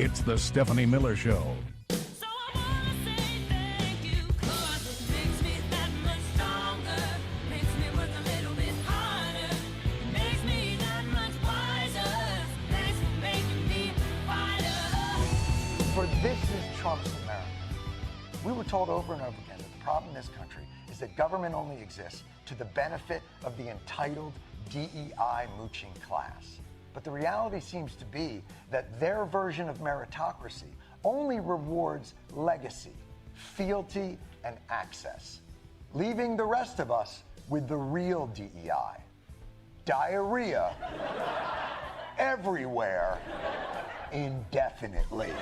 It's the Stephanie Miller Show. So I wanna say thank you, 'cause it makes me that much stronger. Makes me work a little bit harder. Makes me that much wiser. Thanks for making me a fighter. For this is Trump's America. We were told over and over again that the problem in this country is that government only exists to the benefit of the entitled DEI mooching class. But the reality seems to be that their version of meritocracy only rewards legacy, fealty, and access, leaving the rest of us with the real DEI. Diarrhea everywhere, indefinitely.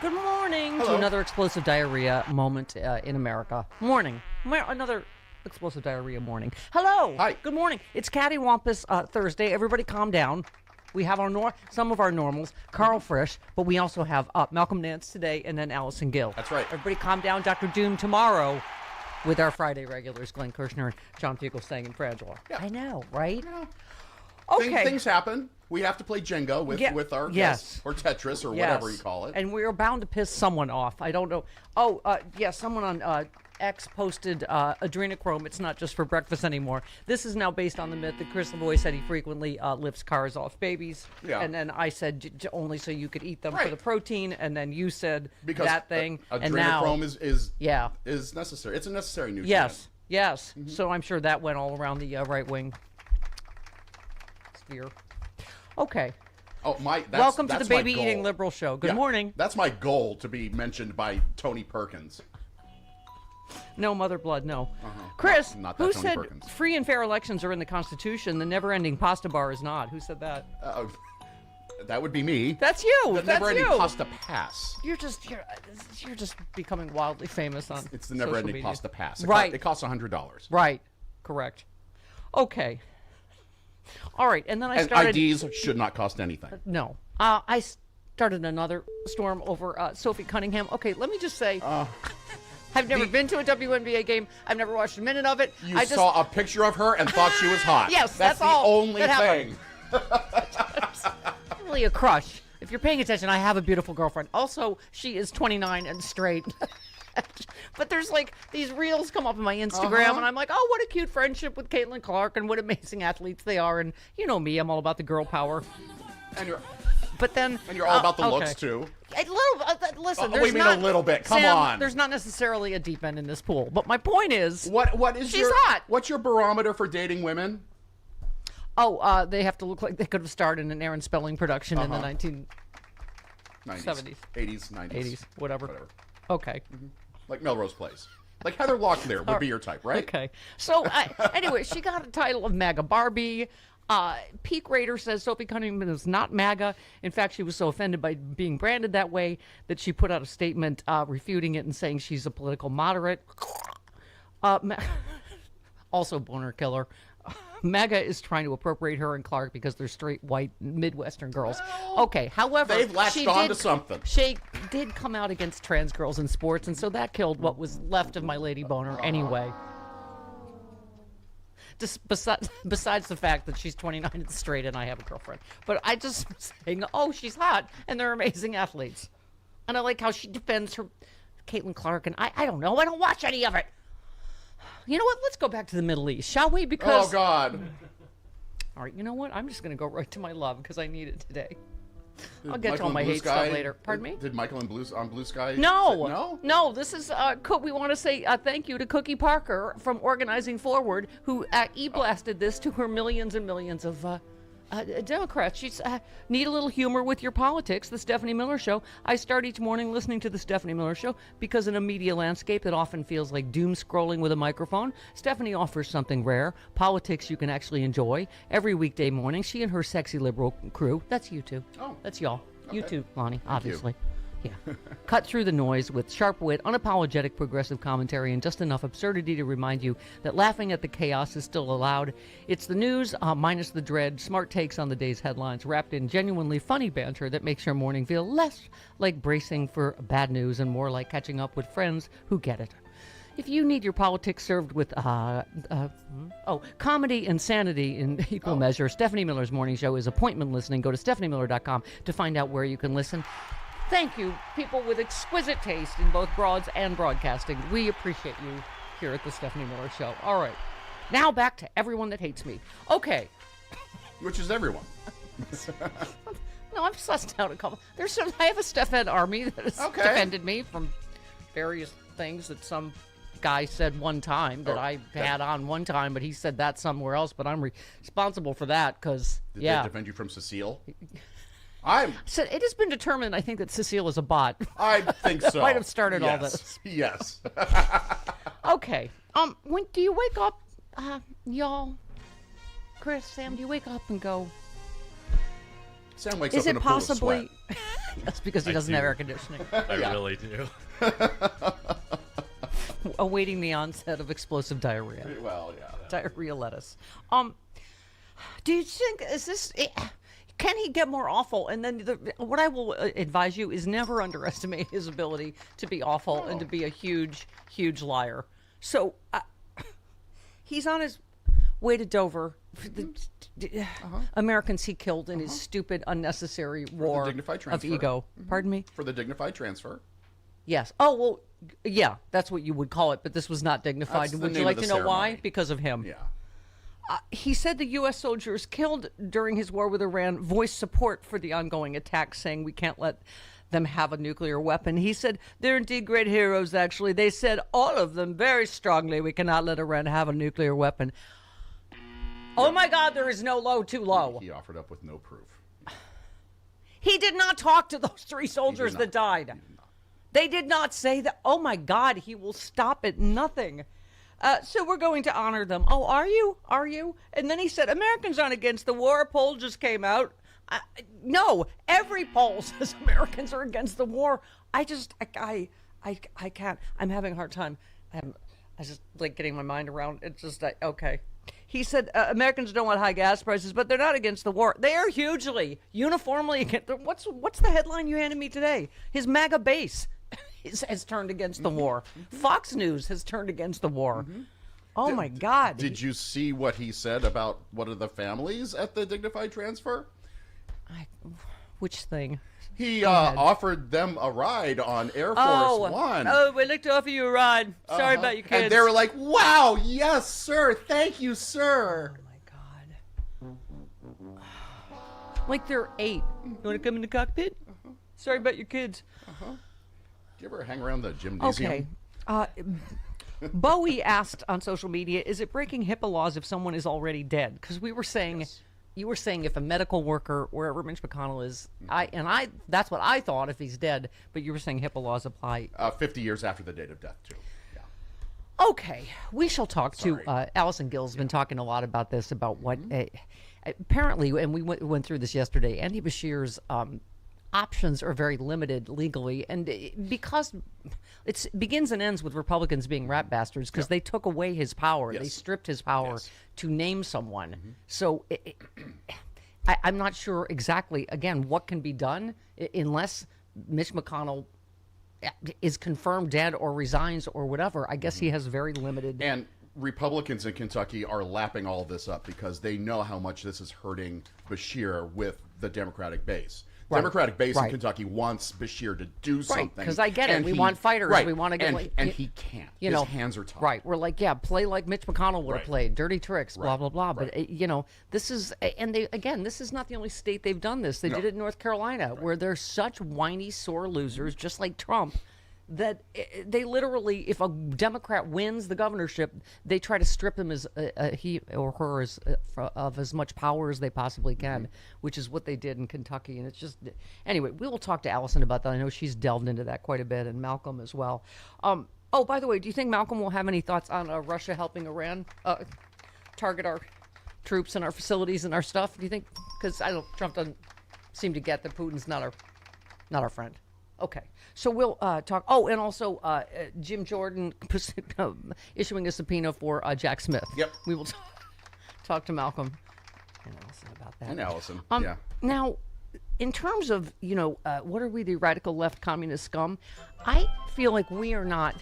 Good morning to another explosive diarrhea moment in America. Morning. Another explosive diarrhea morning. Hello. Hi. Good morning. It's Cattywampus Thursday. Everybody calm down. We have some of our normals, Carl Frisch, but we also have Malcolm Nance today and then Allison Gill. That's right. Everybody calm down. Dr. Doom tomorrow with our Friday regulars, Glenn Kirshner and John Fugelsang and Frangela. Yeah. I know, right? Yeah. Okay. Things happen. We have to play Jenga with our guests, or Tetris, or whatever you call it. And we are bound to piss someone off. I don't know. Someone on X posted adrenochrome. It's not just for breakfast anymore. This is now based on the myth that Chris Lavoie said he frequently lifts cars off babies. Yeah. And then I said only so you could eat them for the protein. And then you said because that thing. Adrenochrome is necessary. It's a necessary nutrient. Yes. Mm-hmm. So I'm sure that went all around the right wing sphere. Okay. Oh my! Welcome to the my baby eating goal. liberal show. Good morning. That's my goal, to be mentioned by Tony Perkins. No mother blood, no. Chris, not that who Tony said Perkins. Free and fair elections are in the Constitution? The never-ending pasta bar is not. Who said that? That would be me. That's you. The That's never-ending you. pasta pass. You're just becoming wildly famous on. It's the never-ending pasta pass. Right. It costs $100. Right. Correct. Okay. All right, and then I started. IDs should not cost anything. No. I started another storm over Sophie Cunningham. Okay, let me just say. I've never been to a WNBA game. I've never watched a minute of it. You saw a picture of her and thought she was hot. Yes, that's the all only that thing. Really a crush. If you're paying attention, I have a beautiful girlfriend. Also, she is 29 and straight. But there's like these reels come up on my Instagram, and I'm like, oh, what a cute friendship with Caitlin Clark, and what amazing athletes they are. And you know me, I'm all about the girl power. And you're all about the looks too. Listen, we mean a little bit. Come Sam, on. There's not necessarily a deep end in this pool, but my point is, she's hot. What's your barometer for dating women? Oh, they have to look like they could have starred in an Aaron Spelling production in the 1970s, 80s, 90s, 80s, whatever. Okay. Mm-hmm. Like Melrose Place. Like Heather Locklear would be your type, right? Okay. So, anyway, she got a title of MAGA Barbie. Peak Raider says Sophie Cunningham is not MAGA. In fact, she was so offended by being branded that way that she put out a statement refuting it and saying she's a political moderate. Also, boner killer. MAGA is trying to appropriate her and Clark because they're straight, white, Midwestern girls. Okay, however, they've latched on to something. She did come out against trans girls in sports, and so that killed what was left of my lady boner anyway. Just besides the fact that she's 29 and straight and I have a girlfriend. But I just saying, oh, she's hot, and they're amazing athletes. And I like how she defends her Caitlin Clark, and I don't know, I don't watch any of it. You know what? Let's go back to the Middle East, shall we? Because oh God! All right, you know what? I'm just going to go right to my love because I need it today. I'll get Michael to all my Blue hate Sky, stuff later. Pardon me? Did Michael and Blue Sky? No. This is we want to say thank you to Cookie Parker from Organizing Forward, who e-blasted this to her millions and millions of Democrats. She's need a little humor with your politics. The Stephanie Miller Show. I start each morning listening to the Stephanie Miller Show because in a media landscape that often feels like doom scrolling with a microphone, Stephanie offers something rare, politics you can actually enjoy. Every weekday morning, she and her sexy liberal crew, that's you two. Oh. That's y'all. Okay. You too, Lonnie, obviously. Yeah. Cut through the noise with sharp wit, unapologetic progressive commentary, and just enough absurdity to remind you that laughing at the chaos is still allowed. It's the news, minus the dread, smart takes on the day's headlines, wrapped in genuinely funny banter that makes your morning feel less like bracing for bad news and more like catching up with friends who get it. If you need your politics served with comedy and sanity in equal measure, Stephanie Miller's morning show is appointment listening. Go to stephaniemiller.com to find out where you can listen. Thank you, people with exquisite taste in both broads and broadcasting. We appreciate you here at the Stephanie Miller Show. All right. Now back to everyone that hates me. Okay. Which is everyone. No, I've sussed out a couple. I have a Steph-Ed army that has defended me from various things that some guy said one time that I had on one time, but he said that somewhere else, but I'm responsible for that because, Did they defend you from Cecile? So it has been determined, I think, that Cecile is a bot. I think so. Might have started all this. Yes. Okay. When do you wake up, y'all? Chris, Sam, do you wake up and go... Sam wakes up in a pool of sweat. That's because he doesn't have air conditioning. I really do. Awaiting the onset of explosive diarrhea. Well, yeah. Diarrhea lettuce. Do you think, can he get more awful? And then what I will advise you is never underestimate his ability to be awful and to be a huge, huge liar. So he's on his way to Dover. The Americans he killed in his stupid, unnecessary war of ego. Pardon me? For the dignified transfer. Yes. Oh, well, yeah, that's what you would call it, but this was not dignified. Would you like to know why? Because of him. Yeah. He said the U.S. soldiers killed during his war with Iran voiced support for the ongoing attack, saying we can't let them have a nuclear weapon. He said they're indeed great heroes, actually. They said, all of them, very strongly, we cannot let Iran have a nuclear weapon. Oh, my God, there is no low too low. He offered up with no proof. He did not talk to those 3 soldiers that died. They did not say that. Oh, my God, he will stop at nothing. So we're going to honor them. Oh, are you? Are you? And then he said, Americans aren't against the war. A poll just came out. No, every poll says Americans are against the war. I can't. I'm having a hard time. I just like getting my mind around. It's just, okay. He said Americans don't want high gas prices, but they're not against the war. They are hugely, uniformly against. What's the headline you handed me today? His MAGA base has turned against the war. Fox News has turned against the war. Oh, my God. Did you see what he said about one of the families at the dignified transfer? Which thing? He offered them a ride on Air Force One. Oh, we'd like to offer you a ride. Sorry about your kids. And they were like, wow, yes, sir. Thank you, sir. Oh, my God. Like they're 8. You want to come in the cockpit? Sorry about your kids. Do you ever hang around the gymnasium? Okay. Bowie asked on social media, is it breaking HIPAA laws if someone is already dead? Because we were saying... Yes. You were saying if a medical worker, wherever Mitch McConnell is, that's what I thought if he's dead, but you were saying HIPAA laws apply. 50 years after the date of death, too. Yeah. Okay. We shall talk to, Allison Gill's been talking a lot about this, about what, apparently, and we went through this yesterday, Andy Bashir's options are very limited legally, and because it begins and ends with Republicans being rat bastards because they took away his power. They stripped his power to name someone. So I'm not sure exactly, again, what can be done unless Mitch McConnell is confirmed dead or resigns or whatever. I guess he has very limited... And Republicans in Kentucky are lapping all this up because they know how much this is hurting Bashir with the Democratic base. The Democratic base in Kentucky wants Bashir to do something. Because I get it. We want fighters. We want to get... And he can't. His hands are tied. Right. We're like, play like Mitch McConnell would have played. Dirty tricks, blah, blah, blah. But, this is... And this is not the only state they've done this. They did it in North Carolina, where they're such whiny, sore losers, just like Trump, that they literally, if a Democrat wins the governorship, they try to strip him he or her of as much power as they possibly can, which is what they did in Kentucky. And it's just, anyway, we will talk to Allison about that. I know she's delved into that quite a bit, and Malcolm as well. Oh, by the way, do you think Malcolm will have any thoughts on Russia helping Iran target our troops and our facilities and our stuff? Do you think? Because Trump doesn't seem to get that Putin's not our friend. Okay, so we'll talk. Oh, and also Jim Jordan issuing a subpoena for Jack Smith. Yep. We will talk to Malcolm and Allison about that. And Allison, Now, in terms of, what are we, the radical left communist scum? I feel like we are not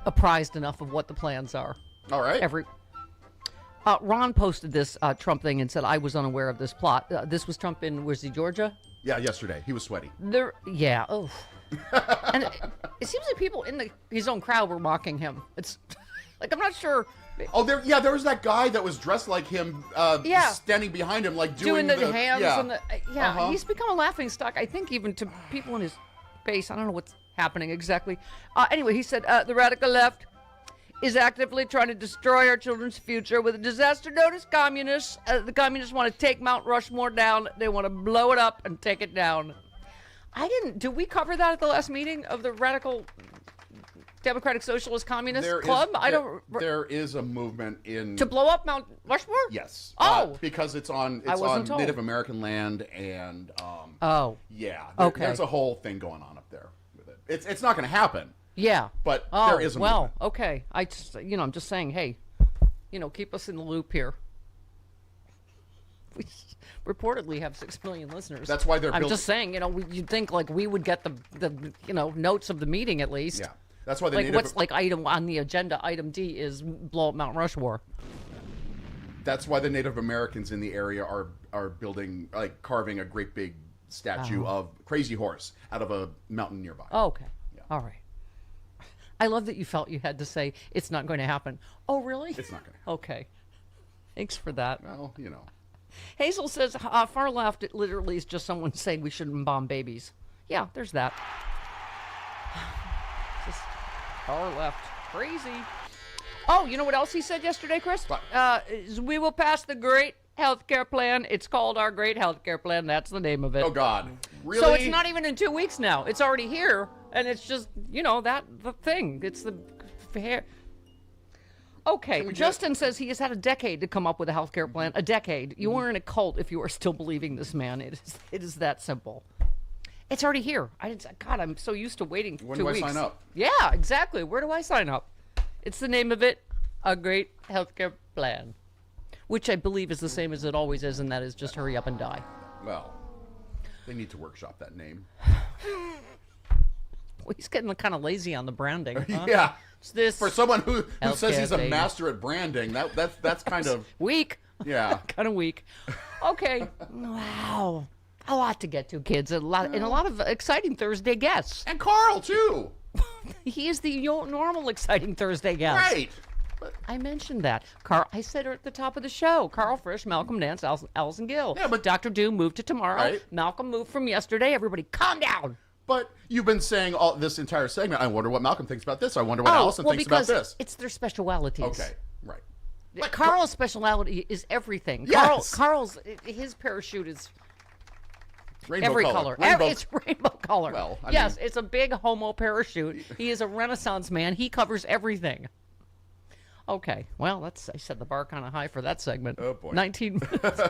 apprised enough of what the plans are. All right. Ron posted this Trump thing and said, I was unaware of this plot. This was Trump was he Georgia? Yeah, yesterday. He was sweaty. Yeah. Oh. And it seems like people in his own crowd were mocking him. It's like, I'm not sure. Oh, there was that guy that was dressed like him, standing behind him, like doing the hands and the he's become a laughing stock, I think, even to people in his base. I don't know what's happening exactly. Anyway, he said the radical left is actively trying to destroy our children's future with a disaster notice. Communists, the communists want to take Mount Rushmore down. They want to blow it up and take it down. Did we cover that at the last meeting of the radical Democratic Socialist Communist Club? There is a movement to blow up Mount Rushmore? Yes. Oh. Because it's on told. Native American land and there's a whole thing going on up there with it. It's not going to happen. Yeah. But there is a movement. Okay. I'm just saying, hey, keep us in the loop here. We reportedly have 6 million listeners. That's why they're I'm just saying, you'd think like we would get the notes of the meeting at least. Yeah. That's why what's item on the agenda, item D is blow up Mount Rushmore. That's why the Native Americans in the area are building, like carving a great big statue of Crazy Horse out of a mountain nearby. Oh, okay. Yeah. All right. I love that you felt you had to say it's not going to happen. Oh, really? It's not going to happen. Okay. Thanks for that. Well, Hazel says far left, it literally is just someone saying we shouldn't bomb babies. Yeah, there's that. Just far left. Crazy. Oh, you know what else he said yesterday, Chris? What? Is we will pass the great healthcare plan. It's called our great healthcare plan. That's the name of it. Oh, God. Really? So it's not even in 2 weeks now. It's already here. And it's just, the thing. It's the hair. Okay, Justin says he has had a decade to come up with a healthcare plan. A decade. You are in a cult if you are still believing this man. It is that simple. It's already here. God, I'm so used to waiting 2 weeks. When do I sign up? Yeah, exactly. Where do I sign up? It's the name of it, a great healthcare plan, which I believe is the same as it always is, and that is just hurry up and die. Well, they need to workshop that name. Well, he's getting kind of lazy on the branding. Huh? Yeah. It's this For someone who says he's a thing. master at branding, that's kind of weak. Yeah. Kind of weak. Okay. Wow. A lot to get to, kids. And a lot of exciting Thursday guests. And Carl too. He is the normal exciting Thursday guest. Right. I mentioned that. Carl, I said her at the top of the show. Carl Frisch, Malcolm Nance, Allison Gill. Yeah, but Dr. Doom moved to tomorrow. Right. Malcolm moved from yesterday. Everybody calm down. But you've been saying all this entire segment, I wonder what Malcolm thinks about this. I wonder what Allison thinks about this. It's their specialities. Okay, right. But Carl's speciality is everything. Yes. Carl's his parachute is Rainbow every color. color. It's rainbow color. Well, I yes, mean- it's a big homo parachute. He is a Renaissance man. He covers everything. Okay, well, I set the bar kind of high for that segment. Oh, boy. 19 minutes.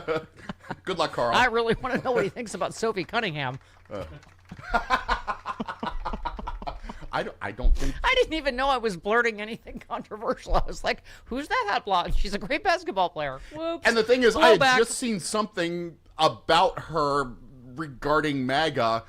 Good luck, Carl. I really want to know what he thinks about Sophie Cunningham. I don't think. I didn't even know I was blurting anything controversial. I was like, who's that hot blonde? She's a great basketball player. Whoops. And the thing is, I had Throwback. just seen something about her regarding MAGA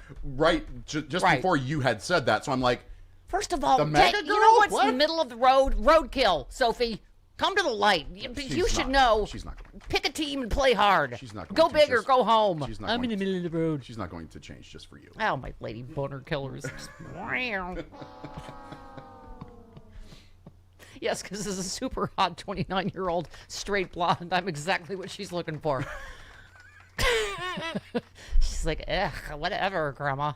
just Right. before you had said that. So I'm like, First of all, The MAGA you know girl? what's What? in the middle of the road? Roadkill, Sophie. Come to the light. You should know. She's not going. Pick a team and play hard. She's not going Go to big or just- go home. she's not I'm going in the middle of the road. She's not going to change just for you. Oh, my lady boner killers. Yes, because as a super hot 29-year-old straight blonde, I'm exactly what she's looking for. She's like, whatever, Grandma.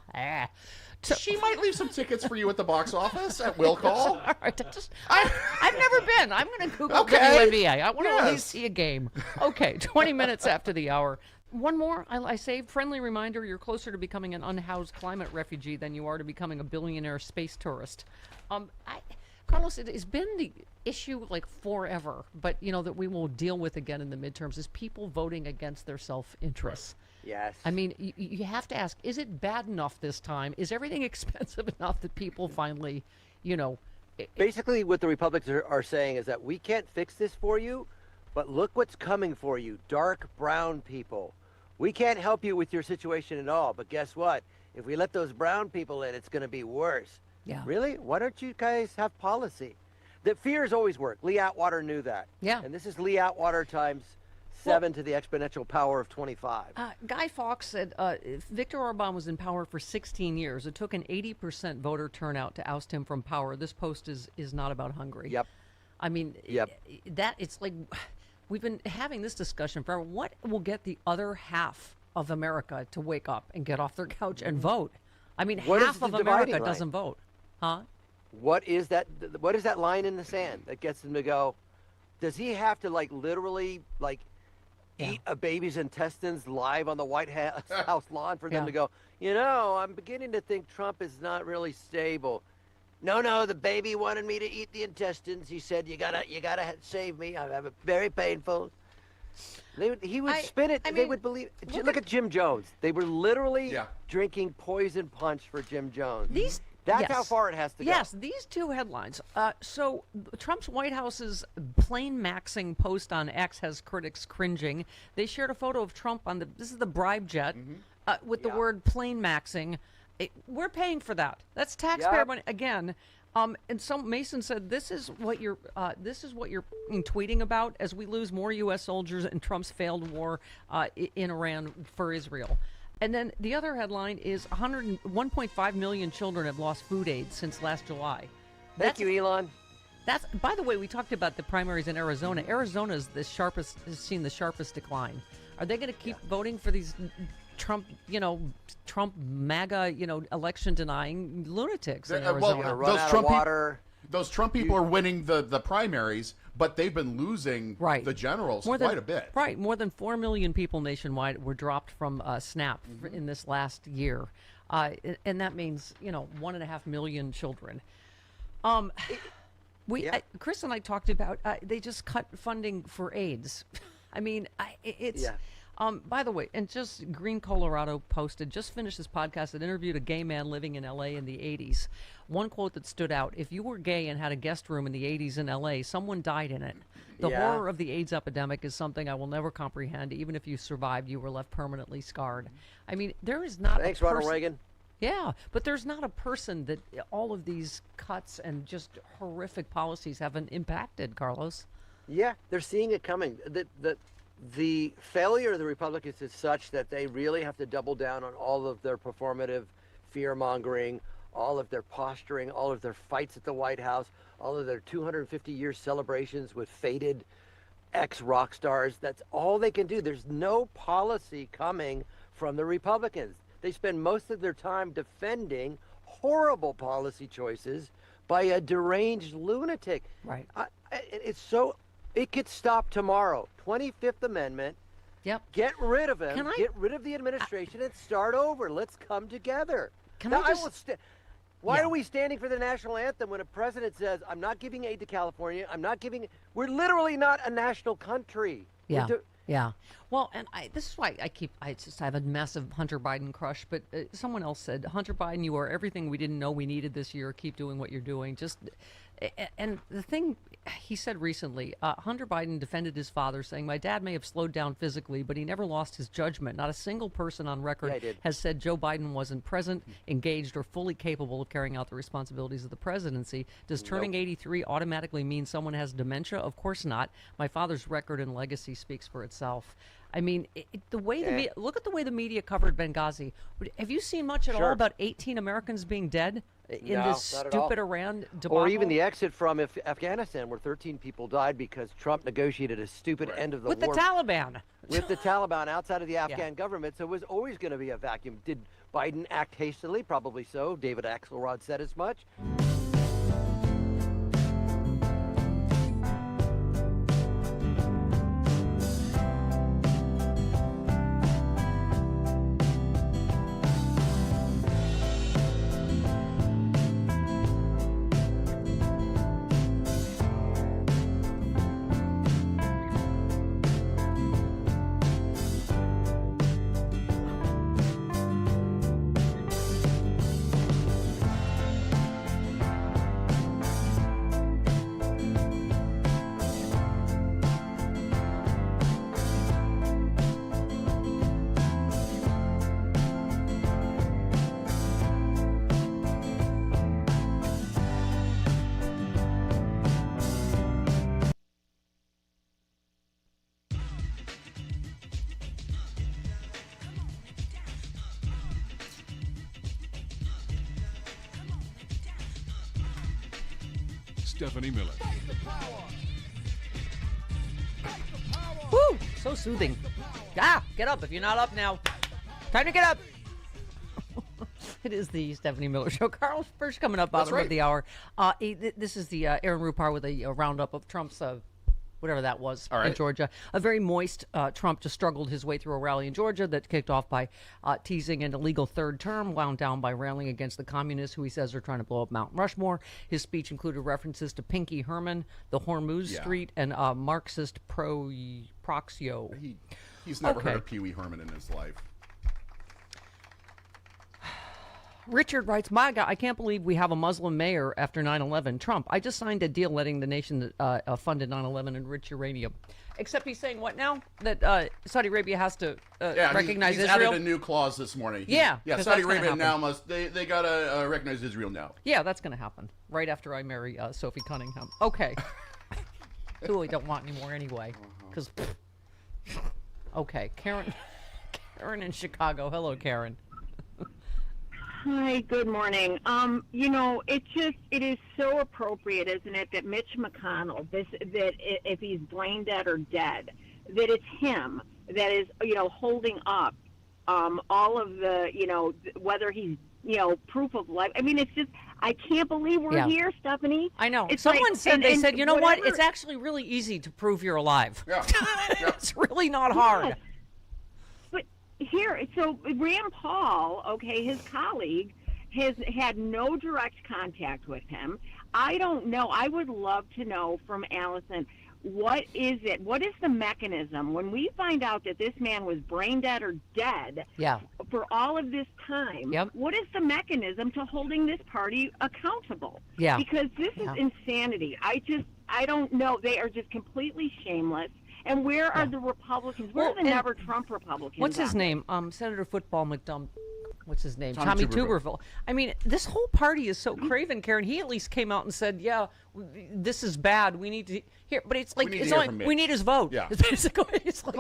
She might leave some tickets for you at the box office at will call. All right, I've never been. I'm going to Google Okay. WNBA. I want to at Yes. least see a game. Okay, 20 minutes after the hour. One more I saved. Friendly reminder, you're closer to becoming an unhoused climate refugee than you are to becoming a billionaire space tourist. Carlos, it has been the issue like forever, but that we will deal with again in the midterms is people voting against their self-interests. Yes. I mean, you have to ask, is it bad enough this time? Is everything expensive enough that people finally, Basically, what the Republicans are saying is that we can't fix this for you, but look what's coming for you, dark brown people. We can't help you with your situation at all, but guess what? If we let those brown people in, it's going to be worse. Yeah. Really? Why don't you guys have policy? That fears always work. Lee Atwater knew that. Yeah. And this is Lee Atwater times 7 to the exponential power of 25. Guy Fawkes said if Viktor Orban was in power for 16 years. It took an 80% voter turnout to oust him from power. This post is not about Hungary. Yep. I mean, Yep. it's like we've been having this discussion forever. What will get the other half of America to wake up and get off their couch and vote? I mean, What is half the of dividing America line? doesn't vote. Huh? What is that line in the sand that gets them to go, does he have to like literally like eat a baby's intestines live on the White House lawn for them to go, I'm beginning to think Trump is not really stable. No, the baby wanted me to eat the intestines. He said, you gotta save me. I have it very painful. He would spin it. They would believe. Look at Jim Jones. They were literally drinking poison punch for Jim Jones. That's how far it has to go. Yes, these two headlines. So Trump's White House's plain maxing post on X has critics cringing. They shared a photo of Trump on this is the bribe jet with the word plain maxing. We're paying for that. That's taxpayer money again. And some Mason said this is what you're tweeting about as we lose more U.S. soldiers in Trump's failed war in Iran for Israel. And then the other headline is 1.5 million children have lost food aid since last July. Thank you, Elon. That's, by the way, we talked about the primaries in Arizona. Arizona is has seen the sharpest decline. Are they going to keep voting for these Trump MAGA, election denying lunatics in Arizona? Those Trump people are winning the primaries, but they've been losing the generals quite a bit. Right. More than 4 million people nationwide were dropped from SNAP in this last year. And that means, 1.5 million children. Chris and I talked about, they just cut funding for AIDS. I mean, by the way, and just Green Colorado posted, just finished this podcast that interviewed a gay man living in LA in the 80s. One quote that stood out: if you were gay and had a guest room in the 80s in LA, someone died in it. The horror of the AIDS epidemic is something I will never comprehend. Even if you survived, you were left permanently scarred. I mean, there is not Thanks, a person, Ronald Reagan. Yeah, but there's not a person that all of these cuts and just horrific policies haven't impacted, Carlos. Yeah, they're seeing it coming. The failure of the Republicans is such that they really have to double down on all of their performative fear-mongering, all of their posturing, all of their fights at the White House, all of their 250-year celebrations with faded ex-rock stars. That's all they can do. There's no policy coming from the Republicans. They spend most of their time defending horrible policy choices by a deranged lunatic. Right. It could stop tomorrow. 25th Amendment. Yep. Get rid of him. Get rid of the administration and start over. Let's come together. Why are we standing for the national anthem when a president says, I'm not giving aid to California, we're literally not a national country. Yeah. Yeah. Well, and this is why I have a massive Hunter Biden crush, but someone else said, Hunter Biden, you are everything we didn't know we needed this year. Keep doing what you're doing. And the thing he said recently, Hunter Biden defended his father, saying, my dad may have slowed down physically, but he never lost his judgment. Not a single person on record has said Joe Biden wasn't present, engaged, or fully capable of carrying out the responsibilities of the presidency. Does turning 83 automatically mean someone has dementia? Of course not. My father's record and legacy speaks for itself. I mean, look at the way the media covered Benghazi. Have you seen much at all about 18 Americans being dead in this stupid Iran debacle? Or even the exit from Afghanistan, where 13 people died because Trump negotiated a stupid end of the war. With the Taliban. With the Taliban outside of the Afghan government. So it was always going to be a vacuum. Did Biden act hastily? Probably so. David Axelrod said as much. Stephanie Miller. Woo! So soothing. Ah, get up if you're not up now. Time to get up. It is the Stephanie Miller Show. Carl, first coming up bottom of the hour. This is the Aaron Rupar with a roundup of Trump's whatever that was in Georgia. A very moist Trump just struggled his way through a rally in Georgia that kicked off by teasing an illegal third term, wound down by railing against the communists who he says are trying to blow up Mount Rushmore. His speech included references to Pinky Herman, the Hormuz Street, and Marxist Proxio. He's never heard of Pee Wee Herman in his life. Richard writes, my God, I can't believe we have a Muslim mayor after 9/11. Trump, I just signed a deal letting the nation that funded 9/11 enrich uranium. Except he's saying what now? That Saudi Arabia has to recognize he's Israel? added a new clause this morning. Yeah, Saudi Arabia now must, they got to recognize Israel now. Yeah, that's going to happen right after I marry Sophie Cunningham. Okay. Who I don't want anymore anyway. Because, okay, Karen in Chicago. Hello, Karen. Hi, good morning. It is so appropriate, isn't it, that Mitch McConnell, that if he's brain dead or dead, that it's him that is, holding up all of the, whether he's, proof of life. I mean, it's just, I can't believe we're here, Stephanie. I know. It's Someone said, they said, you know whatever, what? It's actually really easy to prove you're alive. Yeah. It's really not hard. Yes. Here, so Rand Paul, his colleague, has had no direct contact with him. I don't know. I would love to know from Allison, what is it? What is the mechanism when we find out that this man was brain dead or dead for all of this time? Yep. What is the mechanism to holding this party accountable? Yeah. Because this is insanity. I don't know. They are just completely shameless. And where are the Republicans? Where are the never Trump Republicans? What's his name? Senator Football McDumb. What's his name? Tommy Tuberville. I mean, this whole party is so craven, Karen. He at least came out and said, "Yeah, this is bad. We need to hear." But it's like we need his vote. Yeah. It's like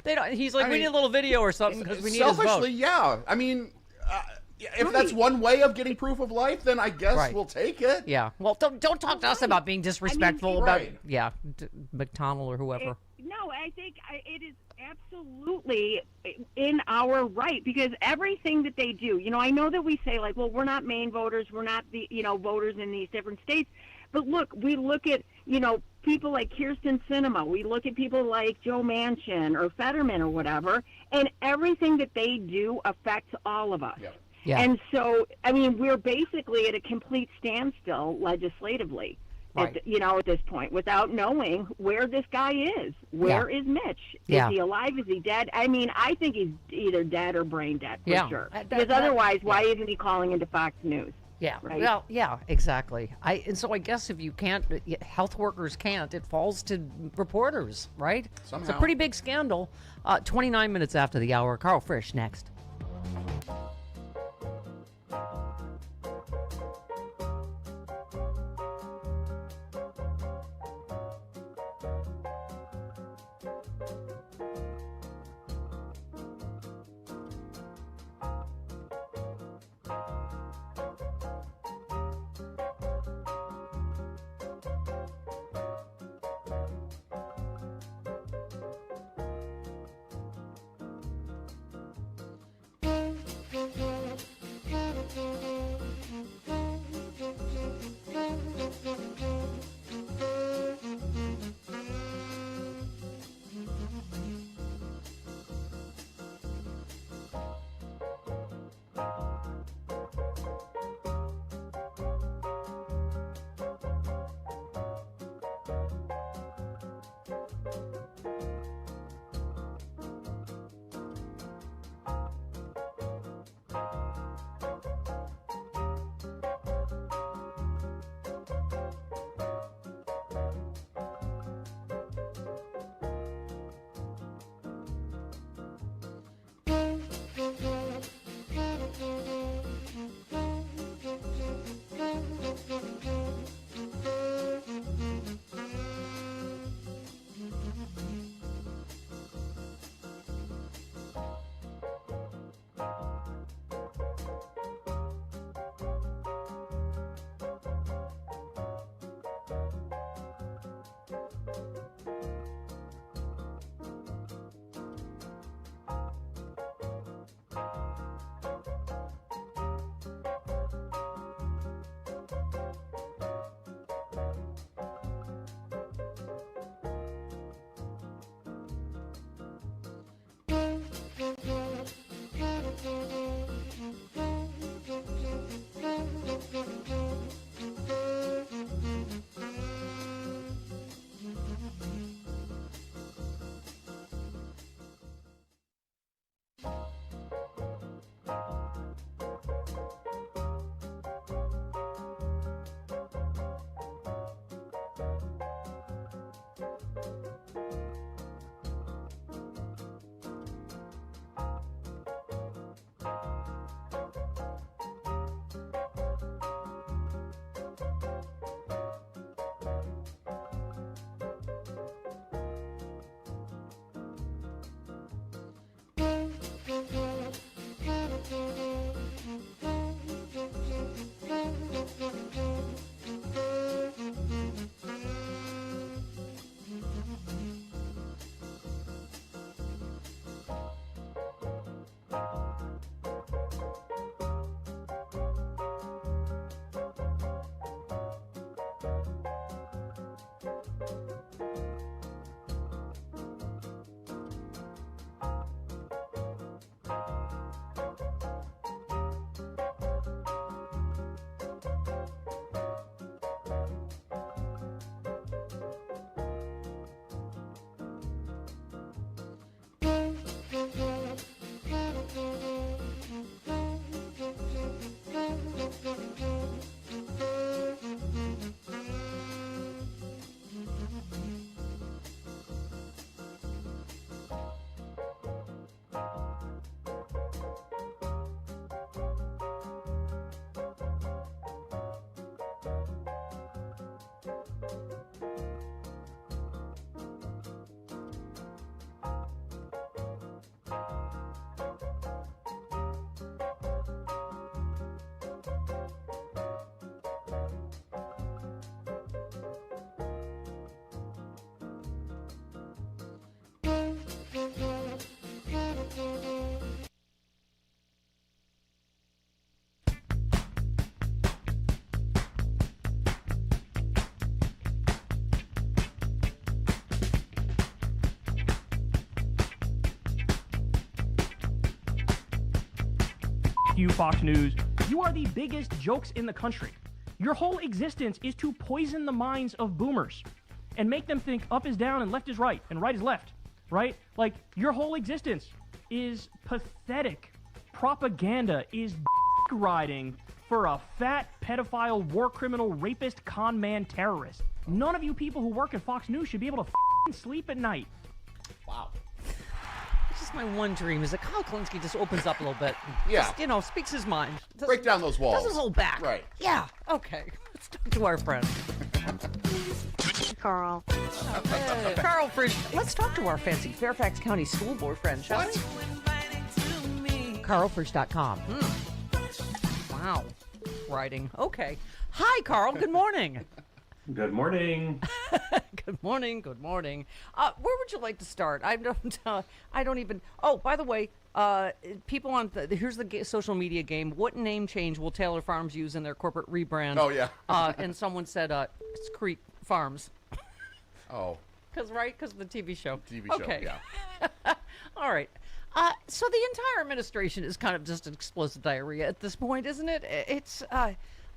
they don't. He's like, we need a little video or something because we need his vote. Selfishly, yeah. I mean, if that's one way of getting proof of life, then I guess we'll take it. Yeah. Well, don't talk to us about being disrespectful about McDonnell or whoever. No, I think it is absolutely in our right, because everything that they do, I know that we say, like, well, we're not Maine voters, we're not the, voters in these different states, but look, we look at, people like Kirsten Sinema, we look at people like Joe Manchin or Fetterman or whatever, and everything that they do affects all of us. Yeah. Yeah. And so, I mean, we're basically at a complete standstill legislatively. Right. At this point, without knowing where this guy is. Where is Mitch? Is he alive? Is he dead? I mean, I think he's either dead or brain dead, for sure. Because otherwise, why isn't he calling into Fox News? Yeah. Right? Well, yeah, exactly. And so I guess if you can't, health workers can't, it falls to reporters, right? Somehow. It's a pretty big scandal. 29 minutes after the hour. Carl Frisch next. you, Fox News. You are the biggest jokes in the country. Your whole existence is to poison the minds of boomers and make them think up is down and left is right and right is left, right? Like, your whole existence is pathetic. Propaganda is riding for a fat, pedophile, war criminal, rapist, con man, terrorist. None of you people who work at Fox News should be able to sleep at night. Wow. It's just my one dream is that Kyle Kalinske just opens up a little bit. Yeah. Just, you know, speaks his mind. Break down those walls. Doesn't hold back. Right. Yeah. Okay. Let's talk to our friend. Carl. Carl Frisch. Let's talk to our fancy Fairfax County School Board friend, shall we? CarlFrisch.com. Wow. Writing. Okay. Hi, Carl. Good morning. Good morning. Good morning. Good morning. Where would you like to start? I don't even. Oh, by the way, people on here's the social media game. What name change will Taylor Farms use in their corporate rebrand? Oh yeah. And someone said it's Creek Farms. Oh. Because of the TV show. TV show. Okay. Yeah. All right. So the entire administration is kind of just an explosive diarrhea at this point, isn't it? It's.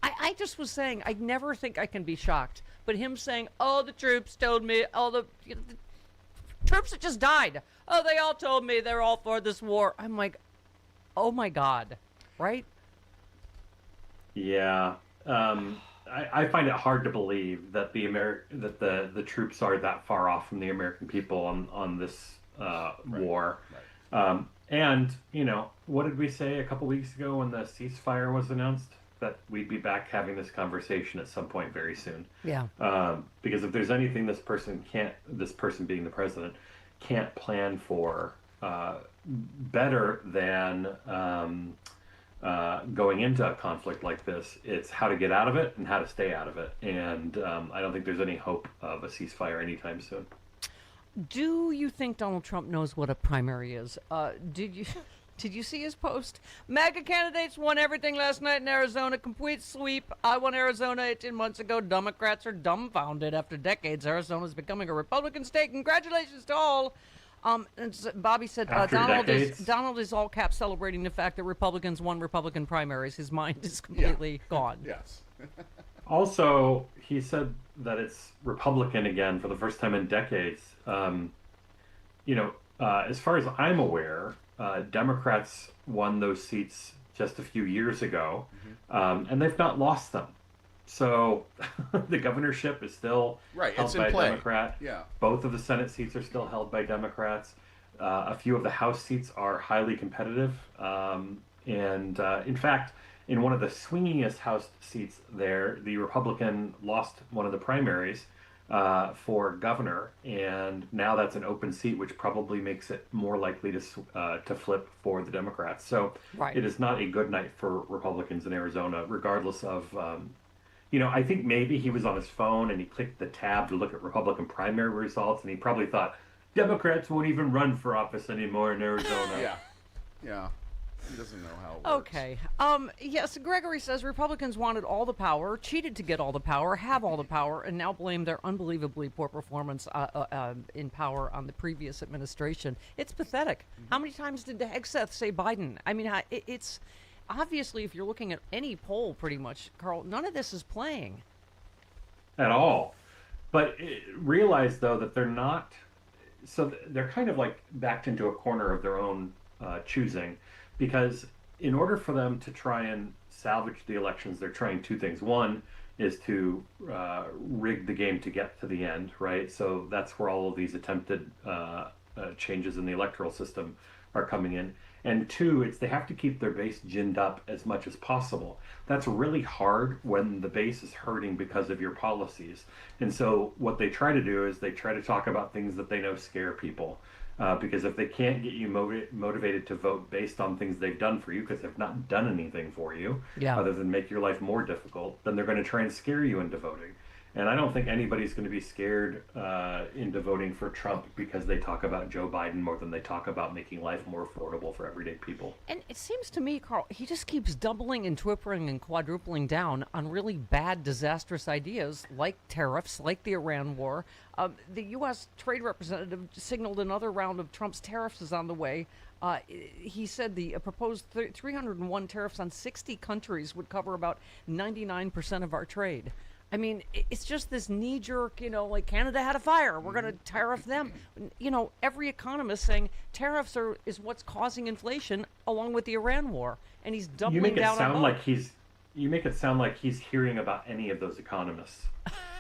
I just was saying, I never think I can be shocked. But him saying, oh, the troops told me, the troops that just died. Oh, they all told me they're all for this war. I'm like, oh my God, right? Yeah. I find it hard to believe that the troops are that far off from the American people on this war. Right. And, you know, what did we say a couple weeks ago when the ceasefire was announced? That we'd be back having this conversation at some point very soon. Yeah. Because if there's anything this person being the president, can't plan for better than going into a conflict like this, it's how to get out of it and how to stay out of it. And I don't think there's any hope of a ceasefire anytime soon. Do you think Donald Trump knows what a primary is? Did you see his post? MAGA candidates won everything last night in Arizona. Complete sweep. I won Arizona 18 months ago. Democrats are dumbfounded after decades. Arizona is becoming a Republican state. Congratulations to all. And Bobby said Donald is all caps celebrating the fact that Republicans won Republican primaries. His mind is completely gone. Yes. Also, he said that it's Republican again for the first time in decades. As far as I'm aware, Democrats won those seats just a few years ago, and they've not lost them. So the governorship is still held by a Democrat. Yeah. Both of the Senate seats are still held by Democrats. A few of the House seats are highly competitive. In fact, in one of the swingingest House seats there, the Republican lost one of the primaries for governor, and now that's an open seat, which probably makes it more likely to flip for the Democrats. So It is not a good night for Republicans in Arizona, regardless of, I think maybe he was on his phone and he clicked the tab to look at Republican primary results, and he probably thought, Democrats won't even run for office anymore in Arizona. Yeah. He doesn't know how it works. Okay. Yes, Gregory says Republicans wanted all the power, cheated to get all the power, have all the power, and now blame their unbelievably poor performance in power on the previous administration. It's pathetic. How many times did Hegseth say Biden? I mean, it's obviously, if you're looking at any poll, pretty much, Carl, none of this is playing. At all. But realize, though, that they're not... So they're kind of like backed into a corner of their own choosing. Because in order for them to try and salvage the elections, they're trying two things. One is to rig the game to get to the end, right? So that's where all of these attempted changes in the electoral system are coming in. And two, they have to keep their base ginned up as much as possible. That's really hard when the base is hurting because of your policies. And so what they try to do is they try to talk about things that they know scare people. Because if they can't get you motivated to vote based on things they've done for you, because they've not done anything for you, other than make your life more difficult, then they're going to try and scare you into voting. And I don't think anybody's going to be scared into voting for Trump because they talk about Joe Biden more than they talk about making life more affordable for everyday people. And it seems to me, Carl, he just keeps doubling and tripling and quadrupling down on really bad, disastrous ideas like tariffs, like the Iran war. The U.S. Trade Representative signaled another round of Trump's tariffs is on the way. He said the proposed 301 tariffs on 60 countries would cover about 99% of our trade. I mean, it's just this knee-jerk, like Canada had a fire, we're going to tariff them. Every economist saying tariffs is what's causing inflation, along with the Iran war, and he's doubling down on both. You make it sound like he's hearing about any of those economists.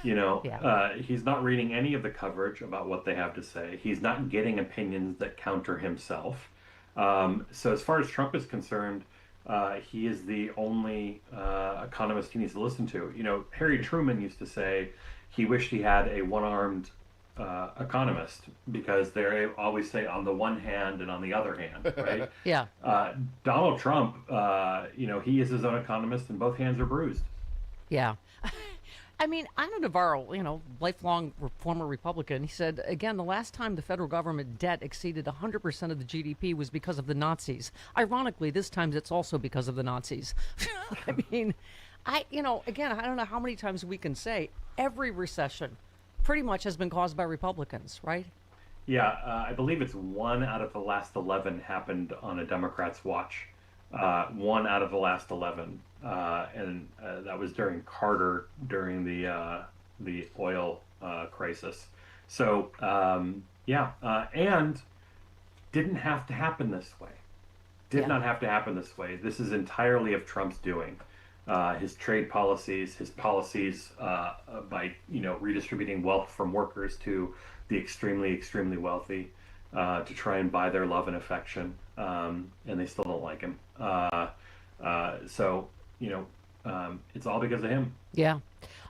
He's not reading any of the coverage about what they have to say. He's not getting opinions that counter himself. So as far as Trump is concerned, he is the only economist he needs to listen to. Harry Truman used to say he wished he had a one-armed economist, because they always say on the one hand and on the other hand, right? Yeah. Donald Trump, he is his own economist, and both hands are bruised. Yeah. I mean, Ana Navarro, lifelong former Republican, he said, again, the last time the federal government debt exceeded 100% of the GDP was because of the Nazis. Ironically, this time it's also because of the Nazis. I mean, again, I don't know how many times we can say every recession pretty much has been caused by Republicans, right? Yeah, I believe it's 1 out of the last 11 happened on a Democrat's watch. 1 out of the last 11. And that was during Carter, during the oil crisis. So, and didn't have to happen this way. Did not have to happen this way. This is entirely of Trump's doing. His trade policies, his policies by redistributing wealth from workers to the extremely, extremely wealthy to try and buy their love and affection, and they still don't like him. It's all because of him. Yeah.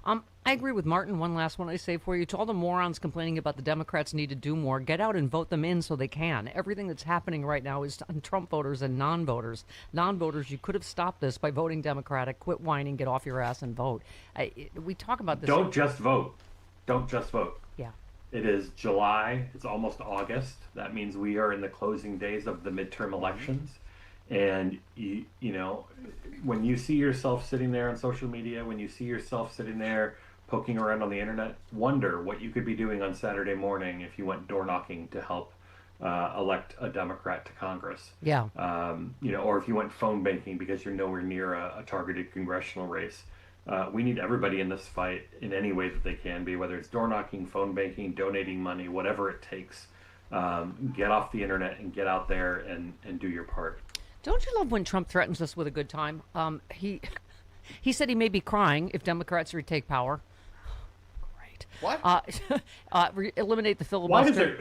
I agree with Martin. One last one I say for you. To all the morons complaining about the Democrats need to do more, get out and vote them in so they can. Everything that's happening right now is on Trump voters and non-voters. Non-voters, you could have stopped this by voting Democratic. Quit whining, get off your ass and vote. We talk about this. Don't just vote. Don't just vote. Yeah. It is July. It's almost August. That means we are in the closing days of the midterm elections. And, when you see yourself sitting there on social media, when you see yourself sitting there poking around on the internet, wonder what you could be doing on Saturday morning if you went door knocking to help elect a Democrat to Congress. Yeah. Or if you went phone banking because you're nowhere near a targeted congressional race. We need everybody in this fight in any way that they can be, whether it's door knocking, phone banking, donating money, whatever it takes. Get off the internet and get out there and do your part. Don't you love when Trump threatens us with a good time? He said he may be crying if Democrats retake power. Great. What? Eliminate the filibuster.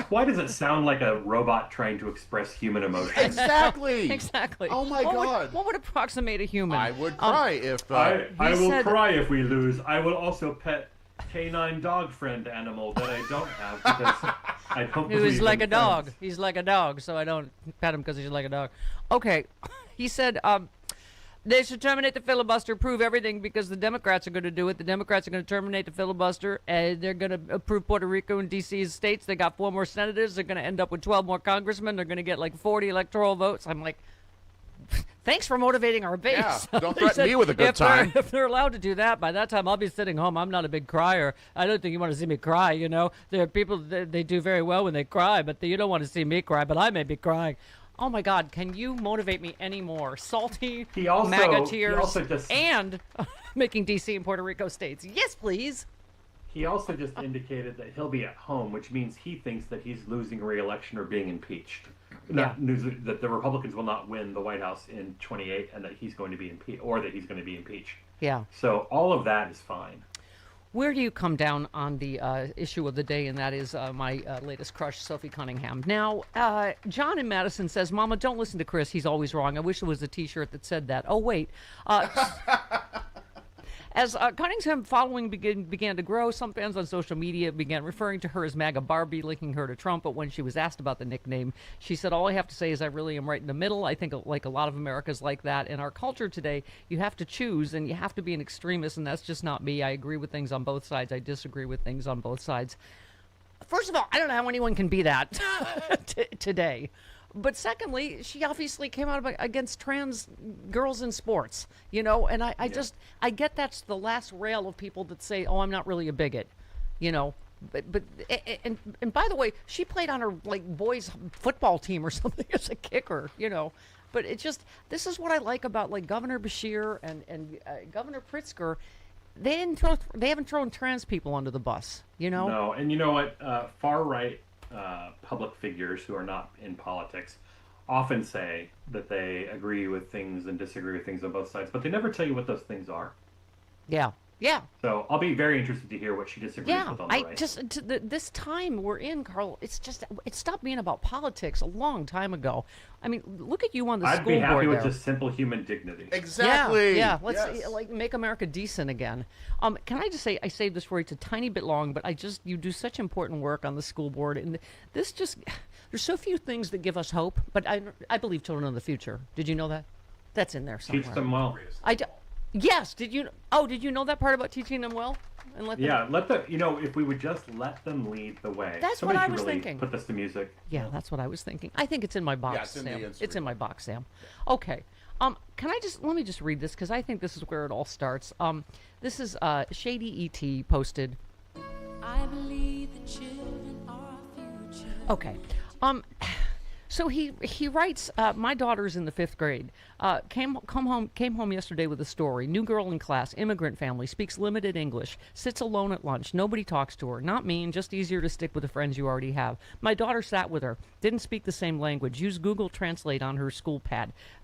Why does it sound like a robot trying to express human emotion? Exactly. Exactly. Oh my God. What would approximate a human? I would cry if. I will said- cry if we lose. I will also pet canine dog friend animal that I don't have because I don't believe He's like in a dog. friends. He's like a dog, so I don't pet him because he's like a dog. Okay. He said they should terminate the filibuster, prove everything because the Democrats are going to do it. The Democrats are going to terminate the filibuster, and they're going to approve Puerto Rico and D.C. as states. They got 4 more senators. They're going to end up with 12 more congressmen. They're going to get like 40 electoral votes. I'm like, thanks for motivating our base. Yeah, don't threaten me with a good time. If they're allowed to do that, by that time I'll be sitting home. I'm not a big crier. I don't think you want to see me cry, There are people, they do very well when they cry, but you don't want to see me cry, but I may be crying. Oh my God, can you motivate me anymore? Salty, MAGA tears, and making D.C. and Puerto Rico states. Yes, please. He also just indicated that he'll be at home, which means he thinks that he's losing re-election or being impeached. That the Republicans will not win the White House in 28 and that he's going to be impeached, or that he's going to be impeached. Yeah. So all of that is fine. Where do you come down on the issue of the day, and that is my latest crush, Sophie Cunningham. Now, John in Madison says, Mama, don't listen to Chris. He's always wrong. I wish there was a T-shirt that said that. Oh, wait. As Cunningham following began to grow, some fans on social media began referring to her as MAGA Barbie, linking her to Trump. But when she was asked about the nickname, she said, all I have to say is I really am right in the middle. I think like a lot of America's like that. In our culture today, you have to choose and you have to be an extremist, and that's just not me. I agree with things on both sides. I disagree with things on both sides. First of all, I don't know how anyone can be that today. But secondly, she obviously came out against trans girls in sports, and I get that's the last rail of people that say, oh, I'm not really a bigot, And by the way, she played on her like boys football team or something as a kicker, you know. But it just, this is what I like about like Governor Beshear and Governor Pritzker. They haven't thrown trans people under the bus, you know. No, and you know what? Far right public figures who are not in politics often say that they agree with things and disagree with things on both sides, but they never tell you what those things are. Yeah. Yeah. So I'll be very interested to hear what she disagrees with on the right. This time we're in, Carl, it stopped being about politics a long time ago. I mean, look at you on the school board. I'd be happy with there. just simple human dignity. Exactly. Yeah, let's like make America decent again. Can I just say, I saved this for you. It's a tiny bit long, but you do such important work on the school board, and this just, there's so few things that give us hope, but I believe children of the future. Did you know that? That's in there somewhere. Teach them well. Yes. Did you know that part about teaching them well? And let them... if we would just let them lead the way. That's Somebody what I should was really thinking. Put this to music. Yeah, that's what I was thinking. I think it's in my box, Yeah, it's in Sam. the It's in my box, Sam. Okay. Let me just read this because I think this is where it all starts. This is Shady ET posted. I believe the children are our future. Okay. So he writes, my daughter's in the 5th grade. Came home yesterday with a story. New girl in class, immigrant family, speaks limited English, sits alone at lunch. Nobody talks to her. Not mean, just easier to stick with the friends you already have. My daughter sat with her. Didn't speak the same language. Used Google Translate on her school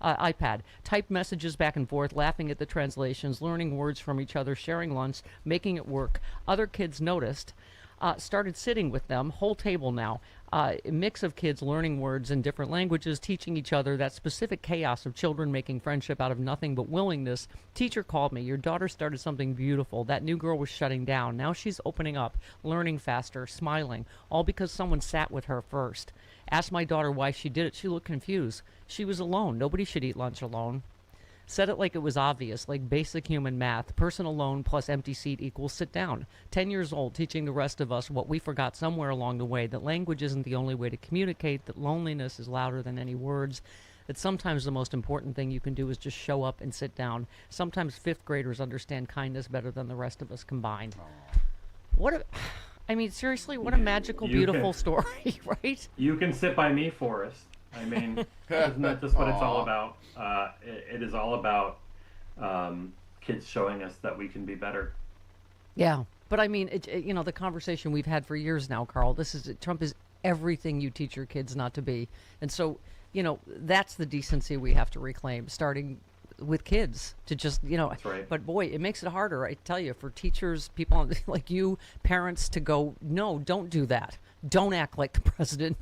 iPad. Typed messages back and forth, laughing at the translations, learning words from each other, sharing lunch, making it work. Other kids noticed. Started sitting with them, whole table now. A mix of kids learning words in different languages, teaching each other, that specific chaos of children making friendship out of nothing but willingness. Teacher called me. Your daughter started something beautiful. That new girl was shutting down. Now she's opening up, learning faster, smiling, all because someone sat with her first. Asked my daughter why she did it. She looked confused. She was alone. Nobody should eat lunch alone. Said it like it was obvious, like basic human math. Person alone plus empty seat equals sit down. 10 years old, teaching the rest of us what we forgot somewhere along the way, that language isn't the only way to communicate, that loneliness is louder than any words, that sometimes the most important thing you can do is just show up and sit down. Sometimes 5th graders understand kindness better than the rest of us combined. Seriously, what a magical, beautiful story, right? You can sit by me, Forrest. I mean, isn't that just what it's all about? It is all about kids showing us that we can be better. Yeah, but I mean, the conversation we've had for years now, Carl. Trump is everything you teach your kids not to be, and so that's the decency we have to reclaim, starting with kids to just That's right. But boy, it makes it harder, I tell you, for teachers, people like you, parents, to go, no, don't do that. Don't act like the president,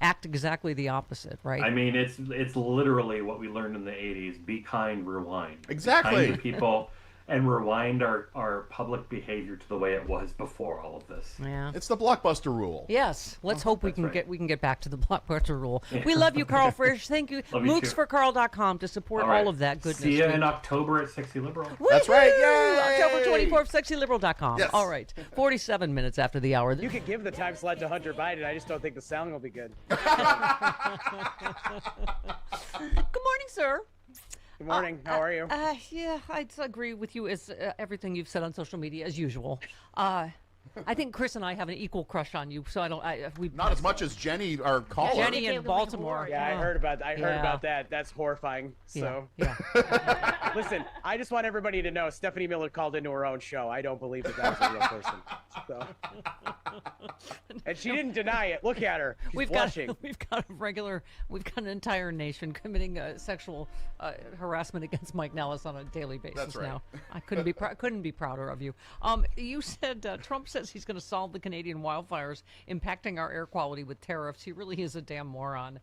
act exactly the opposite, right? I mean, it's literally what we learned in the 80s. Be kind, rewind. Exactly. Be kind to people and rewind our public behavior to the way it was before all of this. Yeah. It's the blockbuster rule. Yes. Let's hope we can get back to the blockbuster rule. Yeah. We love you, Carl Frisch. Thank you. Love you too. MOOCsforcarl.com to support all of that goodness. See you in October at Sexy Liberal. That's right. Yay! Yay! October 24th, sexyliberal.com. Yes. All right. 47 minutes after the hour. You could give the time slot to Hunter Biden. I just don't think the sound will be good. Good morning, sir. Good morning. How are you? Yeah, I'd agree with you as everything you've said on social media as usual. I think Chris and I have an equal crush on you, so I don't. Not as much as Jenny, our caller. Jenny in Baltimore. Yeah, I heard about that. I heard about that. That's horrifying. So, yeah. Listen, I just want everybody to know Stephanie Miller called into her own show. I don't believe that was a real person. So. And she didn't deny it. Look at her. She's blushing. We've got an entire nation committing sexual harassment against Mike Nellis on a daily basis. That's right. Now. I couldn't be prouder of you. You said Trump says he's going to solve the Canadian wildfires impacting our air quality with tariffs. He really is a damn moron.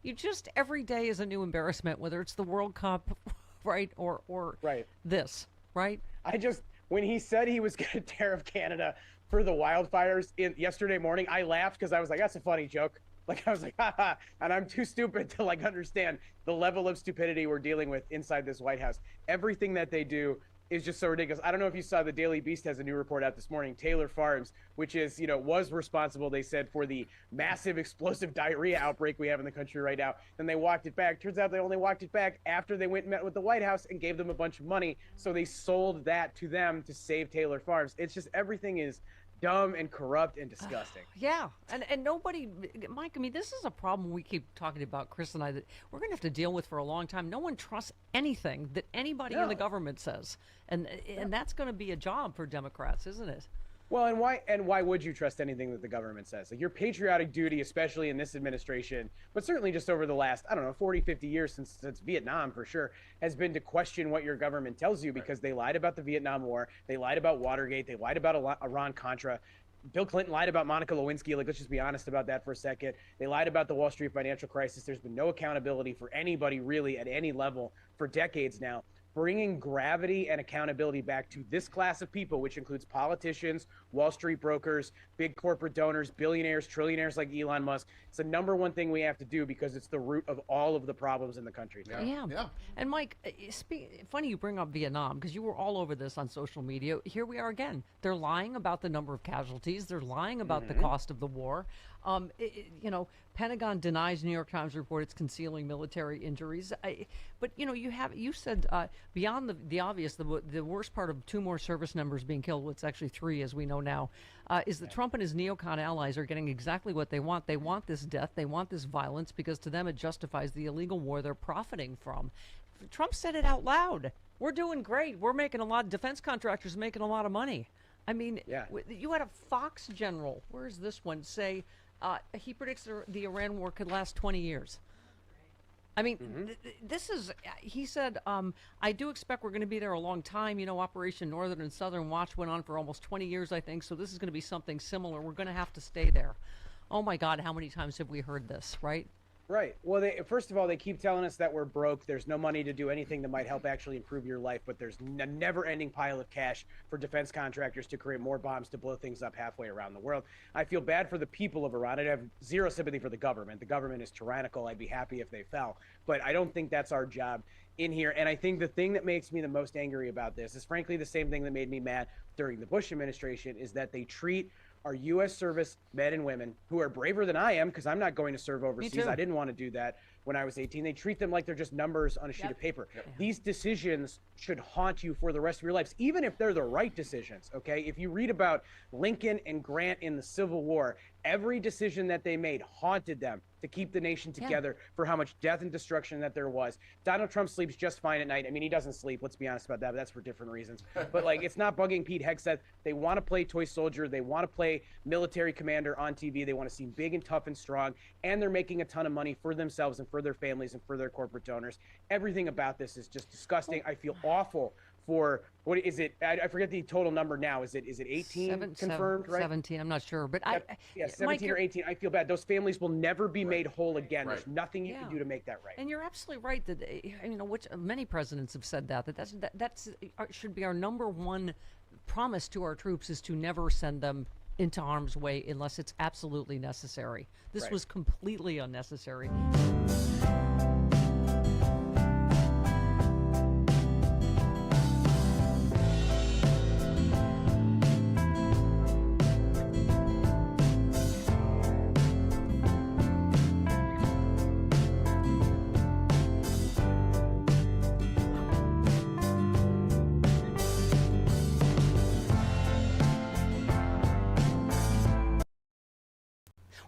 You just every day is a new embarrassment, whether it's the World Cup, right, or right. This, right? When he said he was going to tariff Canada for the wildfires yesterday morning, I laughed because I was like, that's a funny joke. I was like, haha, and I'm too stupid to understand the level of stupidity we're dealing with inside this White House. Everything that they do is just so ridiculous. I don't know if you saw the Daily Beast has a new report out this morning. Taylor Farms, which is, was responsible, they said, for the massive explosive diarrhea outbreak we have in the country right now. Then they walked it back. Turns out they only walked it back after they went and met with the White House and gave them a bunch of money. So they sold that to them to save Taylor Farms. It's just everything is dumb and corrupt and disgusting. Yeah, and nobody, Mike, I mean, this is a problem we keep talking about, Chris and I, that we're going to have to deal with for a long time. No one trusts anything that anybody in the government says. And that's going to be a job for Democrats, isn't it? Well, and why would you trust anything that the government says? Like, your patriotic duty, especially in this administration, but certainly just over the last, I don't know, 40, 50 years since Vietnam for sure, has been to question what your government tells you, because they lied about the Vietnam War, they lied about Watergate, they lied about Iran-Contra. Bill Clinton lied about Monica Lewinsky. Like, let's just be honest about that for a second. They lied about the Wall Street financial crisis. There's been no accountability for anybody really at any level for decades now. Bringing gravity and accountability back to this class of people, which includes politicians, Wall Street brokers, big corporate donors, billionaires, trillionaires like Elon Musk. It's the number one thing we have to do, because it's the root of all of the problems in the country. Yeah. And Mike, funny you bring up Vietnam, because you were all over this on social media. Here we are again. They're lying about the number of casualties. They're lying about the cost of the war. Pentagon denies New York Times report it's concealing military injuries. But you said beyond the obvious, the worst part of 2 more service members being killed, well, it's actually 3 as we know now, is that Trump and his neocon allies are getting exactly what they want. They want this death. They want this violence, because to them it justifies the illegal war they're profiting from. Trump said it out loud. We're doing great. We're making a lot. Defense contractors making a lot of money. I mean, you had a Fox general, where's this one, say he predicts the Iran war could last 20 years. I mean, this is, he said, I do expect we're going to be there a long time. Operation Northern and Southern Watch went on for almost 20 years, I think. So this is going to be something similar. We're going to have to stay there. Oh, my God, how many times have we heard this, right? Right. Well, first of all, they keep telling us that we're broke. There's no money to do anything that might help actually improve your life, but there's a never-ending pile of cash for defense contractors to create more bombs to blow things up halfway around the world. I feel bad for the people of Iran. I have zero sympathy for the government. The government is tyrannical. I'd be happy if they fell, but I don't think that's our job in here. And I think the thing that makes me the most angry about this is, frankly, the same thing that made me mad during the Bush administration, is that they treat our U.S. service men and women, who are braver than I am, because I'm not going to serve overseas. I didn't want to do that when I was 18. They treat them like they're just numbers on a sheet of paper. These decisions should haunt you for the rest of your lives, even if they're the right decisions, okay? If you read about Lincoln and Grant in the Civil War, every decision that they made haunted them to keep the nation together for how much death and destruction that there was. Donald Trump sleeps just fine at night. I mean, he doesn't sleep, let's be honest about that, but that's for different reasons. But like, it's not bugging Pete Hegseth. They want to play toy soldier. They want to play military commander on TV. They want to seem big and tough and strong, and they're making a ton of money for themselves and for their families and for their corporate donors. Everything about this is just disgusting. I feel awful for, what is it? I forget the total number now. Is it 18 confirmed, right? 17, I'm not sure. But 17 Mike, or 18. I feel bad. Those families will never be made whole again. There's nothing you can do to make that right. And you're absolutely right that, which many presidents have said that's should be our number one promise to our troops, is to never send them into harm's way unless it's absolutely necessary. This was completely unnecessary.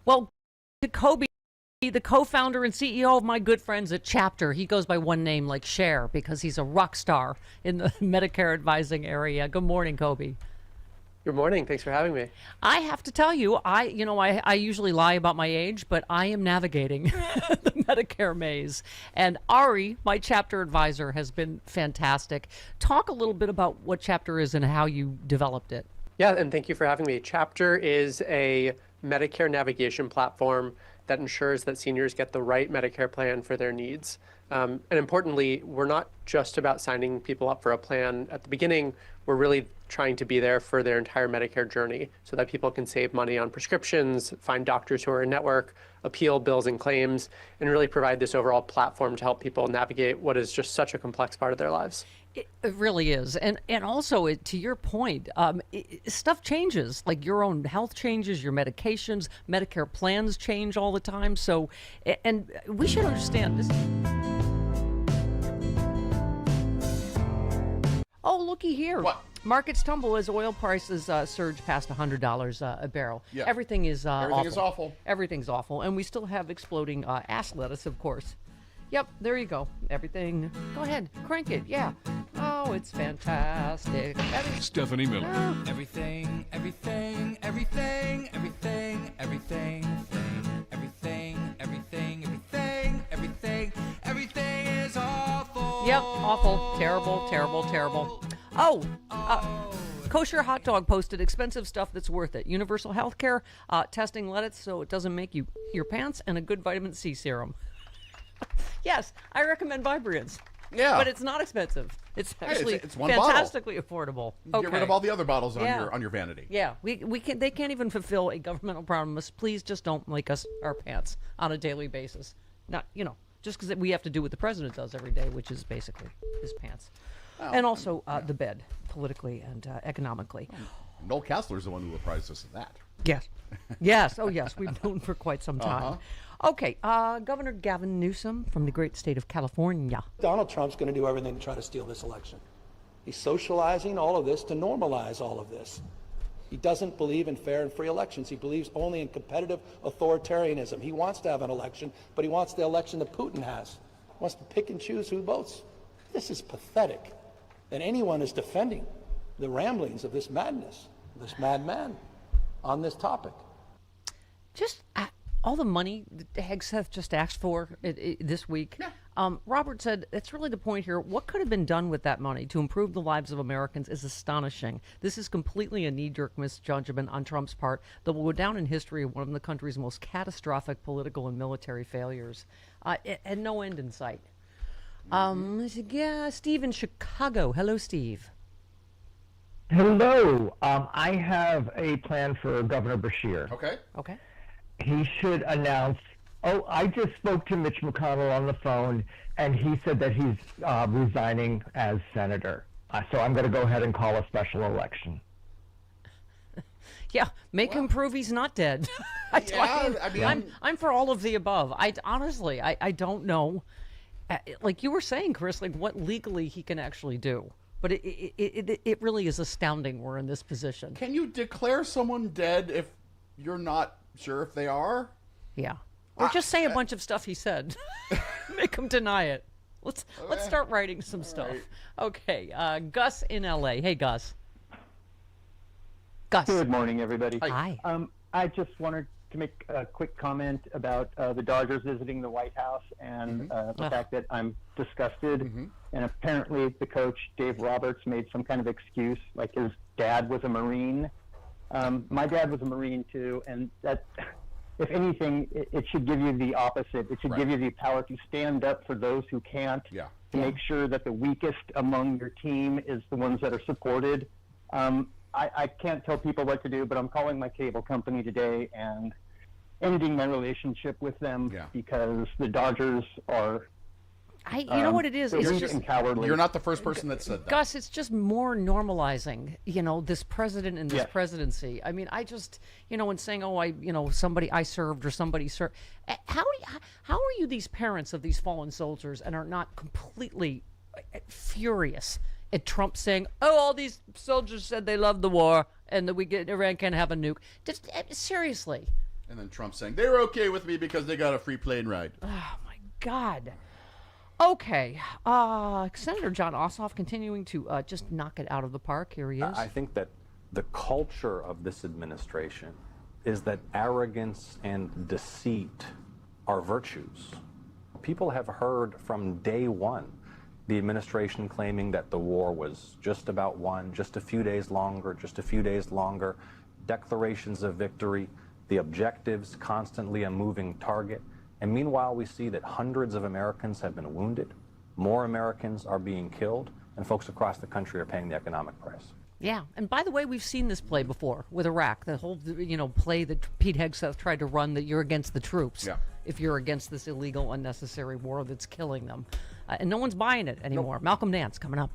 Well, to Kobe, the co-founder and CEO of my good friends at Chapter, he goes by one name like Cher because he's a rock star in the Medicare advising area. Good morning, Kobe. Good morning. Thanks for having me. I have to tell you, I usually lie about my age, but I am navigating the Medicare maze. And Ari, my Chapter advisor, has been fantastic. Talk a little bit about what Chapter is and how you developed it. Yeah, and thank you for having me. Chapter is a Medicare navigation platform that ensures that seniors get the right Medicare plan for their needs. And importantly, we're not just about signing people up for a plan at the beginning. We're really trying to be there for their entire Medicare journey so that people can save money on prescriptions, find doctors who are in network, appeal bills and claims, and really provide this overall platform to help people navigate what is just such a complex part of their lives. It really is. And also, to your point, stuff changes. Like your own health changes, your medications, Medicare plans change all the time. So, and we should understand this. Oh, Oh, looky here. What? Markets tumble as oil prices surge past $100 a barrel. Yeah. Everything is Everything awful. is awful. Everything's awful. And we still have exploding ass lettuce, of course. Yep, there you go. Everything. Go ahead, crank it. Yeah. Oh, it's fantastic. Stephanie Miller. Everything, everything, everything, everything, everything, everything, everything, everything, everything, everything is awful. Yep, awful. Terrible, terrible, terrible. Oh, Kosher Hot Dog posted expensive stuff that's worth it. Universal health care, testing lettuce so it doesn't make you your pants, and a good vitamin C serum. Yes, I recommend Vibrance. Yeah. But it's not expensive. It's actually it's one fantastically affordable. Okay. Get rid of all the other bottles on your vanity. Yeah, we can. They can't even fulfill a governmental promise. Please just don't make us our pants on a daily basis. Not just because we have to do what the president does every day, which is basically his pants, and also the bed politically and economically. Noel Castler's the one who apprised us of that. Yes, yes, oh yes, we've known for quite some time. Okay, Governor Gavin Newsom from the great state of California. Donald Trump's going to do everything to try to steal this election. He's socializing all of this to normalize all of this. He doesn't believe in fair and free elections. He believes only in competitive authoritarianism. He wants to have an election, but he wants the election that Putin has. He wants to pick and choose who votes. This is pathetic. And anyone is defending the ramblings of this madness, this madman on this topic. Just all the money that Hegseth just asked for this week. Yeah. Robert said, that's really the point here. What could have been done with that money to improve the lives of Americans is astonishing. This is completely a knee-jerk misjudgment on Trump's part that will go down in history as one of the country's most catastrophic political and military failures. And no end in sight. Yeah, Steve in Chicago. Hello, Steve. Hello. I have a plan for Governor Beshear. Okay. Okay. He should announce, I just spoke to Mitch McConnell on the phone, and he said that he's resigning as senator. So I'm going to go ahead and call a special election. Yeah, make him prove he's not dead. I'm for all of the above. I honestly don't know. Like you were saying, Chris, like what legally he can actually do. But it really is astounding we're in this position. Can you declare someone dead if you're not sure if they are? Yeah. Or just say a bunch of stuff he said. Make him deny it. Let's start writing some stuff. Right. Okay. Gus in LA. Hey, Gus. Gus. Good morning, everybody. Hi. I just wanted to make a quick comment about the Dodgers visiting the White House and the fact that I'm disgusted. And apparently the coach, Dave Roberts, made some kind of excuse, like his dad was a Marine. My dad was a Marine too, and that, if anything, it should give you the opposite. It should give you the power to stand up for those who can't, to make sure that the weakest among your team is the ones that are supported. I can't tell people what to do, but I'm calling my cable company today and ending my relationship with them because the Dodgers are... you know what it is? It's just cowardly. You're not the first person that said that. Gus, it's just more normalizing, this president and this presidency. I mean, I just, and saying, somebody I served or somebody served. How are you these parents of these fallen soldiers and are not completely furious at Trump saying, all these soldiers said they love the war and that Iran can't have a nuke? Just seriously. And then Trump saying, they were okay with me because they got a free plane ride. Oh, my God. Okay, Senator John Ossoff continuing to just knock it out of the park. Here he is. I think that the culture of this administration is that arrogance and deceit are virtues. People have heard from day one the administration claiming that the war was just about won, just a few days longer, declarations of victory, the objectives constantly a moving target. And meanwhile, we see that hundreds of Americans have been wounded, more Americans are being killed, and folks across the country are paying the economic price. Yeah, and by the way, we've seen this play before with Iraq. The whole, play that Pete Hegseth tried to run, that you're against the troops if you're against this illegal, unnecessary war that's killing them. And no one's buying it anymore. Nope. Malcolm Nance coming up.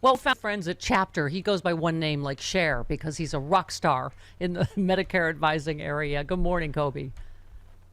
Well, found friends at Chapter. He goes by one name like Cher because he's a rock star in the Medicare advising area. Good morning, Kobe.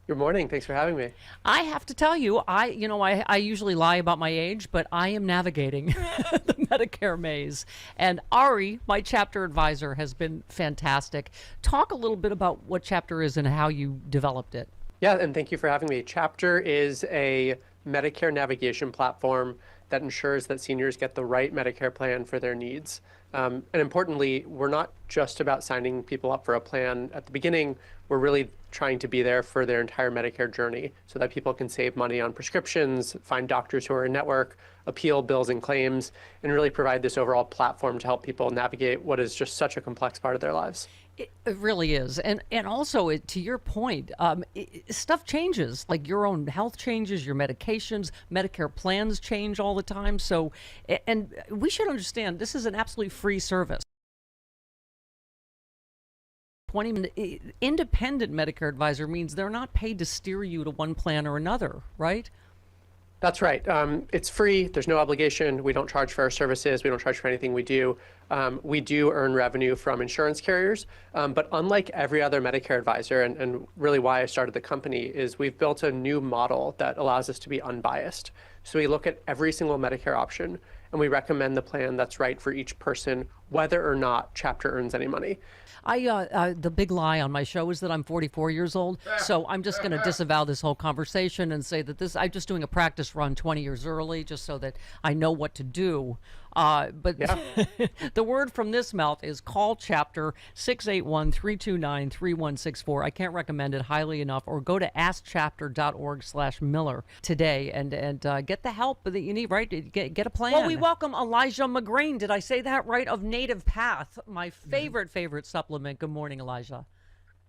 Good morning. Thanks for having me. I have to tell you, I usually lie about my age, but I am navigating the Medicare maze. And Ari, my Chapter advisor, has been fantastic. Talk a little bit about what Chapter is and how you developed it. Yeah, and thank you for having me. Chapter is a Medicare navigation platform that ensures that seniors get the right Medicare plan for their needs. And importantly, we're not just about signing people up for a plan at the beginning. We're really trying to be there for their entire Medicare journey so that people can save money on prescriptions, find doctors who are in network, appeal bills and claims, and really provide this overall platform to help people navigate what is just such a complex part of their lives. It really is. And also, to your point, stuff changes. Like your own health changes, your medications, Medicare plans change all the time. So, and we should understand this is an absolutely free service. 20 independent Medicare advisor means they're not paid to steer you to one plan or another, right? That's right. It's free. There's no obligation. We don't charge for our services. We don't charge for anything we do. We do earn revenue from insurance carriers. But unlike every other Medicare advisor, and really why I started the company, is we've built a new model that allows us to be unbiased. So we look at every single Medicare option, and we recommend the plan that's right for each person, whether or not Chapter earns any money. The big lie on my show is that I'm 44 years old, so I'm just going to disavow this whole conversation and say that I'm just doing a practice run 20 years early just so that I know what to do. But yeah. The word from this mouth is call Chapter 681-329-3164. I can't recommend it highly enough, or go to askchapter.org/Miller today and get the help that you need, right? Get a plan. Well, we welcome Elijah McGrain. Did I say that right? Of Native Path, my favorite supplement. Good morning, Elijah.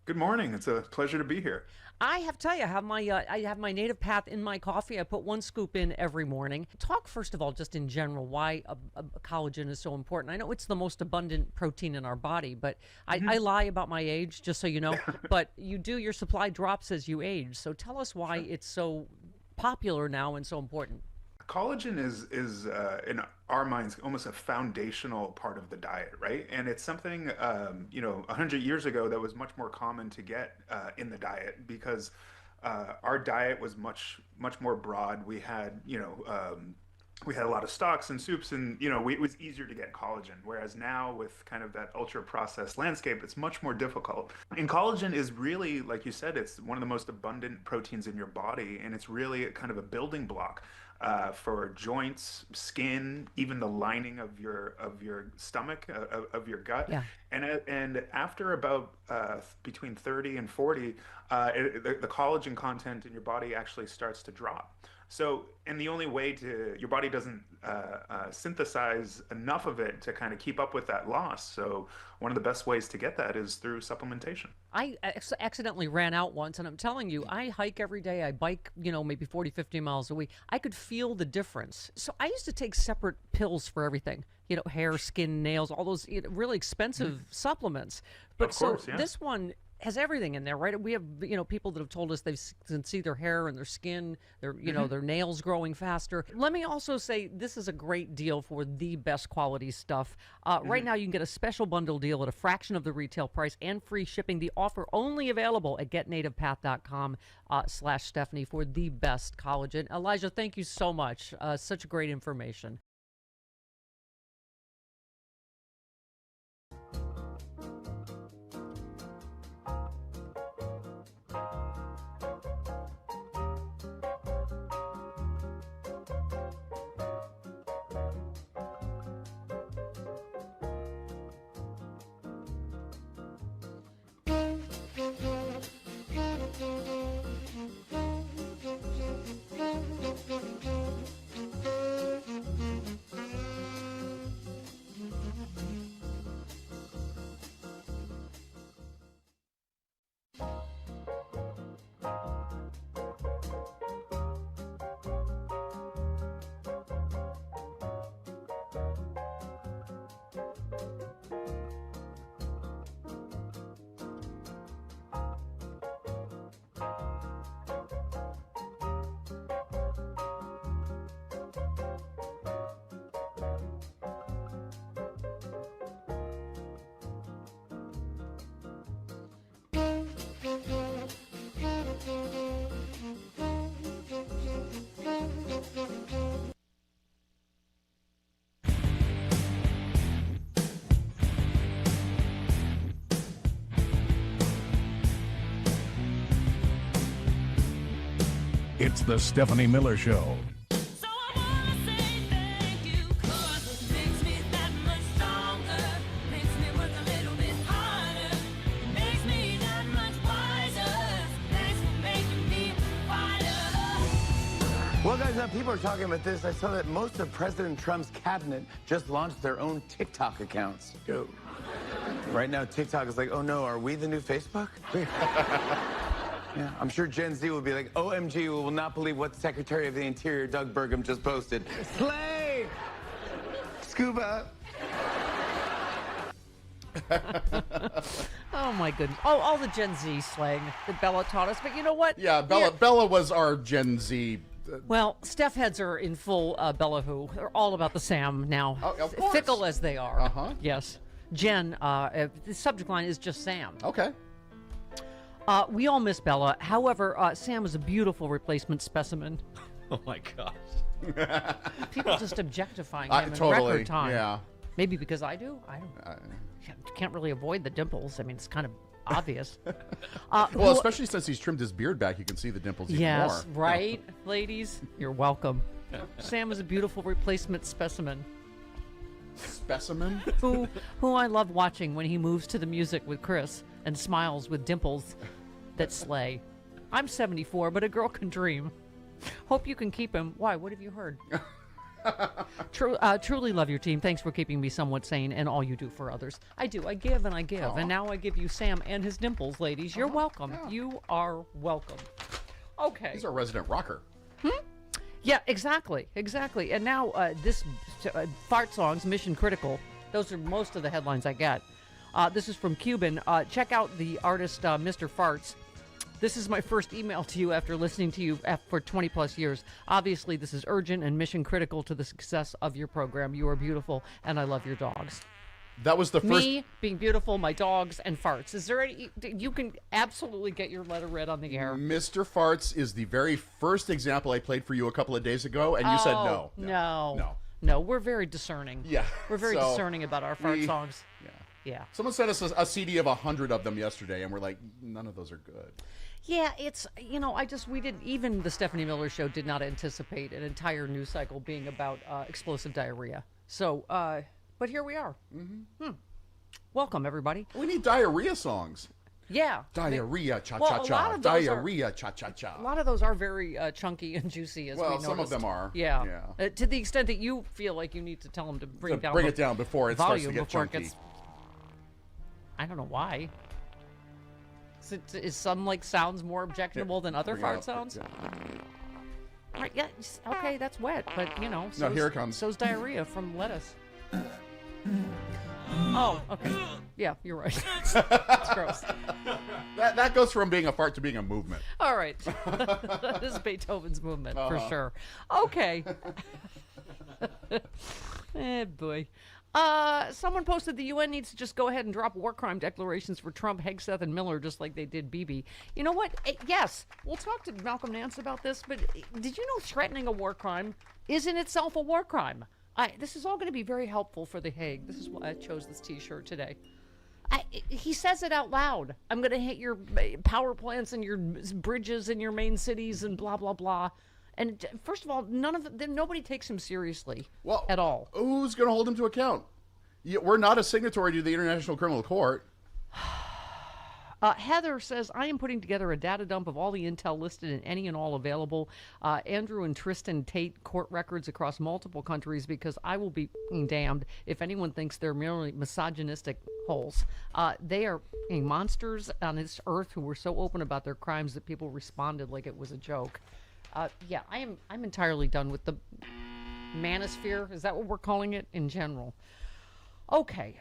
Good morning. It's a pleasure to be here. I have to tell you, I have my Native Path in my coffee. I put 1 scoop in every morning. Talk first of all, just in general, why collagen is so important. I know it's the most abundant protein in our body, but I lie about my age, just so you know. But your supply drops as you age. So tell us why it's so popular now and so important. Collagen is in our minds almost a foundational part of the diet, right? And it's something 100 years ago that was much more common to get in the diet because our diet was much more broad. We had we had a lot of stocks and soups, and it was easier to get collagen. Whereas now, with kind of that ultra processed landscape, it's much more difficult. And collagen is really, like you said, it's one of the most abundant proteins in your body, and it's really kind of a building block for joints, skin, even the lining of your stomach, of your gut. Yeah. And after about between 30 and 40, the collagen content in your body actually starts to drop. So, and the only way your body doesn't synthesize enough of it to kind of keep up with that loss. So one of the best ways to get that is through supplementation. I accidentally ran out once, and I'm telling you, I hike every day. I bike, maybe 40, 50 miles a week. I could feel the difference. So I used to take separate pills for everything, hair, skin, nails, all those really expensive supplements. But of course, so this one has everything in there, right? We have, people that have told us they can see their hair and their skin, their, their nails growing faster. Let me also say this is a great deal for the best quality stuff. Right now, you can get a special bundle deal at a fraction of the retail price and free shipping. The offer only available at getnativepath.com/Stephanie for the best collagen. Elijah, thank you so much. Such great information. It's the Stephanie Miller Show. So I wanna say thank you, 'cause it makes me that much stronger, makes me work a little bit harder, makes me that much wiser. Thanks for making me fighter. Well, guys, now people are talking about this. I saw that most of President Trump's cabinet just launched their own TikTok accounts. Go. Right now, TikTok is like, oh no, are we the new Facebook? Yeah, I'm sure Gen Z will be like, OMG, we will not believe what the Secretary of the Interior, Doug Burgum, just posted. Slay! Scuba! Oh my goodness! Oh, all the Gen Z slang that Bella taught us. But you know what? Yeah, Bella was our Gen Z. Well, Steph heads are in full Bella who. They're all about the Sam now. Oh, of course. Fickle as they are. Uh-huh. Yes. Jen, the subject line is just Sam. Okay. We all miss Bella. However, Sam is a beautiful replacement specimen. Oh my gosh. People just objectifying him in Totally, record time. yeah. Maybe because I do. I don't. Can't really avoid the dimples. I mean, it's kind of obvious. Well, especially since he's trimmed his beard back, you can see the dimples even more. Yes, right, ladies. You're welcome. Sam is a beautiful replacement specimen. Specimen? who I love watching when he moves to the music with Chris and smiles with dimples that slay. I'm 74, but a girl can dream. Hope you can keep him. Why? What have you heard? Truly love your team. Thanks for keeping me somewhat sane and all you do for others. I do. I give and I give. Aww. And now I give you Sam and his dimples, ladies. You're welcome. Yeah. You are welcome. Okay. He's our resident rocker. Yeah, exactly. And now this fart songs, Mission Critical. Those are most of the headlines I get. This is from Cuban. Check out the artist Mr. Farts. This is my first email to you after listening to you for 20 plus years. Obviously, this is urgent and mission critical to the success of your program. You are beautiful, and I love your dogs. That was the first. Me being beautiful, my dogs, and farts. Is there any? You can absolutely get your letter read on the air. Mr. Farts is the very first example I played for you a couple of days ago, and you said no. No, we're very discerning. Yeah. We're very discerning about our fart songs. Yeah. Yeah. Someone sent us a CD of 100 of them yesterday, and we're like, none of those are good. Yeah, it's, we didn't, even the Stephanie Miller Show did not anticipate an entire news cycle being about explosive diarrhea. So, but here we are. Mm-hmm. Welcome, everybody. We need diarrhea songs. Yeah. Diarrhea, cha-cha-cha. Diarrhea, cha-cha-cha. A lot of those are very chunky and juicy, as we noticed. Well, some of them are. Yeah. To the extent that you feel like you need to tell them to bring it down before it starts to get chunky. I don't know why. Is some sounds more objectionable than other fart sounds? Right, yeah, okay, that's wet, but no, here it comes. So's diarrhea from lettuce. Oh, okay. Yeah, you're right. It's gross. That goes from being a fart to being a movement. All right. That is Beethoven's movement, for sure. Okay. Boy. Someone posted the UN needs to just go ahead and drop war crime declarations for Trump, Hegseth, and Miller, just like they did Bibi. You know what? Yes, we'll talk to Malcolm Nance about this, but did you know threatening a war crime is in itself a war crime? This is all going to be very helpful for The Hague. This is why I chose this T-shirt today. He says it out loud. I'm going to hit your power plants and your bridges and your main cities and blah, blah, blah. And first of all, nobody takes him seriously at all. Who's going to hold him to account? We're not a signatory to the International Criminal Court. Heather says, I am putting together a data dump of all the intel listed in any and all available Andrew and Tristan Tate court records across multiple countries, because I will be damned if anyone thinks they're merely misogynistic holes. They are monsters on this earth who were so open about their crimes that people responded like it was a joke. Yeah, I'm entirely done with the manosphere. Is that what we're calling it in general? Okay,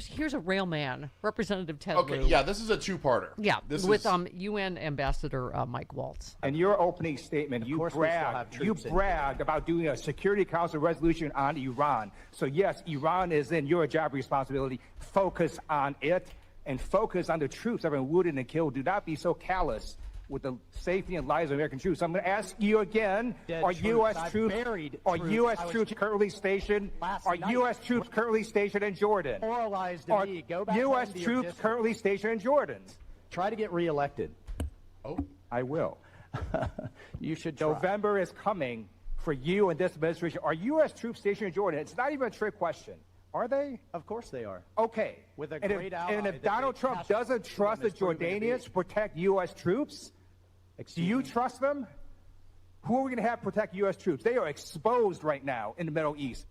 here's a railman, Representative Ted Lieu. Okay, yeah, this is a two-parter. Yeah, with UN Ambassador Mike Waltz. In your opening statement, you bragged about doing a Security Council resolution on Iran. So yes, Iran is in your job responsibility. Focus on it and focus on the troops that have been wounded and killed. Do not be so callous with the safety and lives of American troops. I'm going to ask you again: Are U.S. troops currently stationed? Are U.S. troops currently stationed in Jordan? Are U.S. troops currently stationed in Jordan? Try to get reelected. Oh, I will. You should try. November is coming for you and this administration. Are U.S. troops stationed in Jordan? It's not even a trick question. Are they? Of course they are. Okay. With a and great if, ally and if that Donald they Trump passed doesn't trust the has proven to be. Jordanians to protect U.S. troops, do you trust them? Who are we going to have protect U.S. troops? They are exposed right now in the Middle East.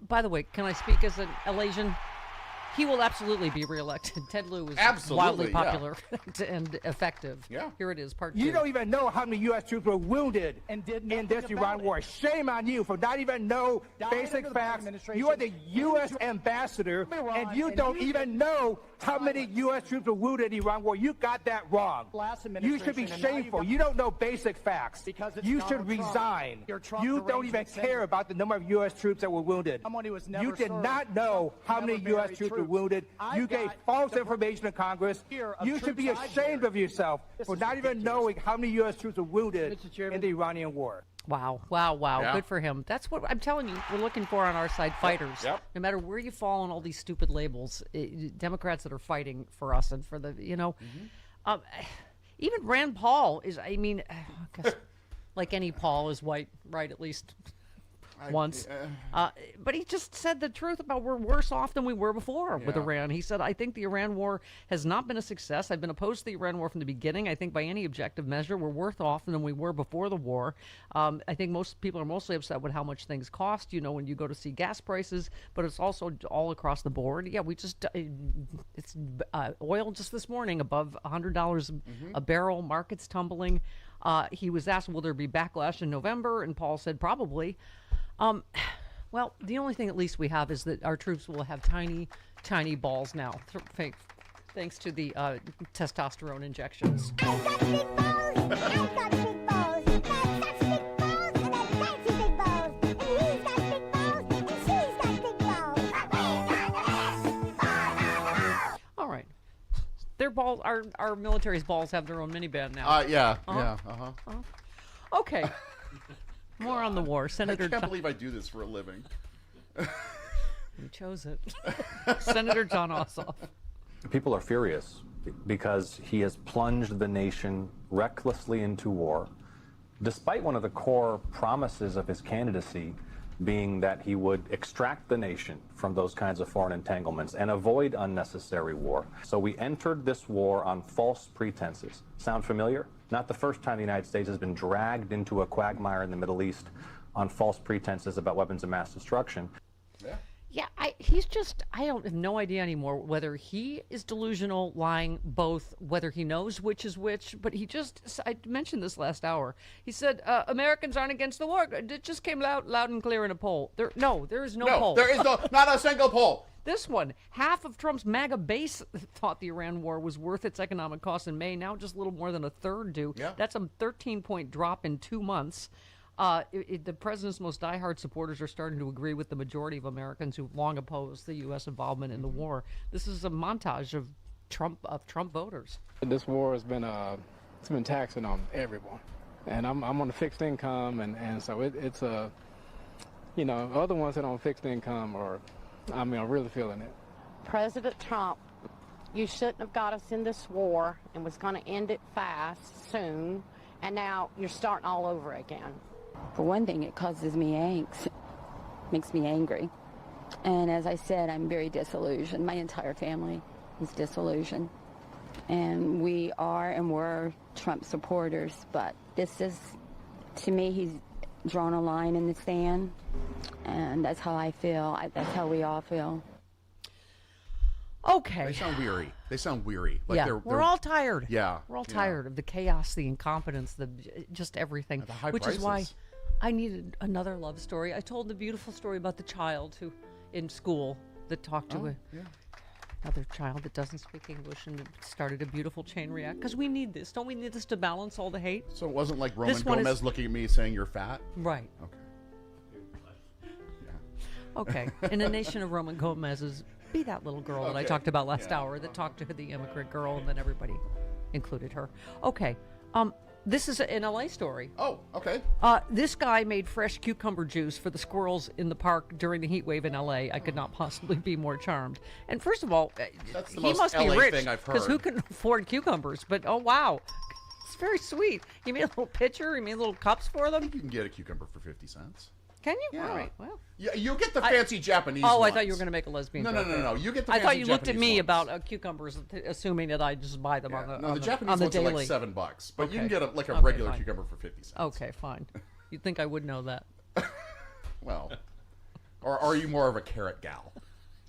By the way, can I speak as an Malaysian? He will absolutely be reelected. Ted Lieu is wildly popular and effective. Yeah. Here it is, part 2. You don't even know how many U.S. troops were wounded in this Iran war. Shame on you for not even know basic facts. You are the U.S. ambassador, and you don't even know how many U.S. troops were wounded in the Iran war. You got that wrong. You should be shameful. You don't know basic facts. You should resign. You don't even care about the number of U.S. troops that were wounded. You did not know how many U.S. troops were wounded. You gave false information to Congress. You should be ashamed of yourself for not even knowing how many U.S. troops were wounded in the Iranian war. Wow, wow, wow. Yeah. Good for him. That's what I'm telling you. We're looking for on our side fighters. Yep. No matter where you fall on all these stupid labels, Democrats that are fighting for us and for the, even Rand Paul is, I mean, I guess, like any Paul is white, right, at least once. But he just said the truth about we're worse off than we were before with Iran. He said, I think the Iran war has not been a success. I've been opposed to the Iran war from the beginning. I think by any objective measure, we're worse off than we were before the war. I think most people are mostly upset with how much things cost, when you go to see gas prices, but it's also all across the board. Yeah, we just, it's oil just this morning above $100 a barrel, markets tumbling. He was asked, will there be backlash in November? And Paul said, probably. Well, the only thing at least we have is that our troops will have tiny, tiny balls now, thanks to the testosterone injections. All right. Their balls, our military's balls have their own miniband now. Yeah. Okay. More on the war. Senator I can't believe I do this for a living. You chose it. Senator John Ossoff. People are furious because he has plunged the nation recklessly into war, despite one of the core promises of his candidacy being that he would extract the nation from those kinds of foreign entanglements and avoid unnecessary war. So we entered this war on false pretenses. Sound familiar? Not the first time the United States has been dragged into a quagmire in the Middle East on false pretenses about weapons of mass destruction. Yeah, I don't have no idea anymore whether he is delusional, lying, both, whether he knows which is which, but I mentioned this last hour. He said, Americans aren't against the war. It just came loud and clear in a poll. There is no poll. There is not a single poll. This one, half of Trump's MAGA base thought the Iran war was worth its economic cost in May. Now just a little more than a third do. Yeah. That's a 13-point drop in 2 months. The president's most diehard supporters are starting to agree with the majority of Americans who've long opposed the U.S. involvement in the war. This is a montage of Trump voters. This war has been it's been taxing on everyone, and I'm on a fixed income, and so it's other ones that are on fixed income I'm really feeling it. President Trump, you shouldn't have got us in this war and was going to end it fast, soon, and now you're starting all over again. For one thing, it causes me angst, makes me angry. And as I said, I'm very disillusioned. My entire family is disillusioned. And we are and were Trump supporters, but this is, to me, he's drawn a line in the sand, and that's how I feel. That's how we all feel. Okay. They sound weary. Like yeah, we're all tired. Yeah. We're all tired of the chaos, the incompetence, just everything. The high which prices. Is why I needed another love story. I told the beautiful story about the child who, in school, that talked to another child that doesn't speak English, and it started a beautiful chain react. Because we need this. Don't we need this to balance all the hate? So it wasn't like Roman Gomez looking at me saying you're fat? Right. Okay. Okay. In a nation of Roman Gomez's, be that little girl that I talked about last hour that talked to the immigrant girl, and then everybody included her. Okay. This is an LA story. Oh, okay. This guy made fresh cucumber juice for the squirrels in the park during the heat wave in LA. I could not possibly be more charmed. And first of all, that's the he most must LA be rich thing I've because who heard. can afford cucumbers? But oh wow, It's very sweet. You made a little pitcher. You made little cups for them. You can get a cucumber for 50 cents. Can you? Yeah. All right. Well. Yeah, you get the fancy Japanese Oh, ones. I thought you were going to make a lesbian No, joke. no. You get the I fancy thought you looked at Japanese me ones. about cucumbers, assuming that I just buy them on the No, on the the, Japanese on the ones daily. are like $7, but you can Okay. get a Okay, regular fine. cucumber for 50 cents. Okay, fine. You'd think I would know that. Well, or are you more of a carrot gal?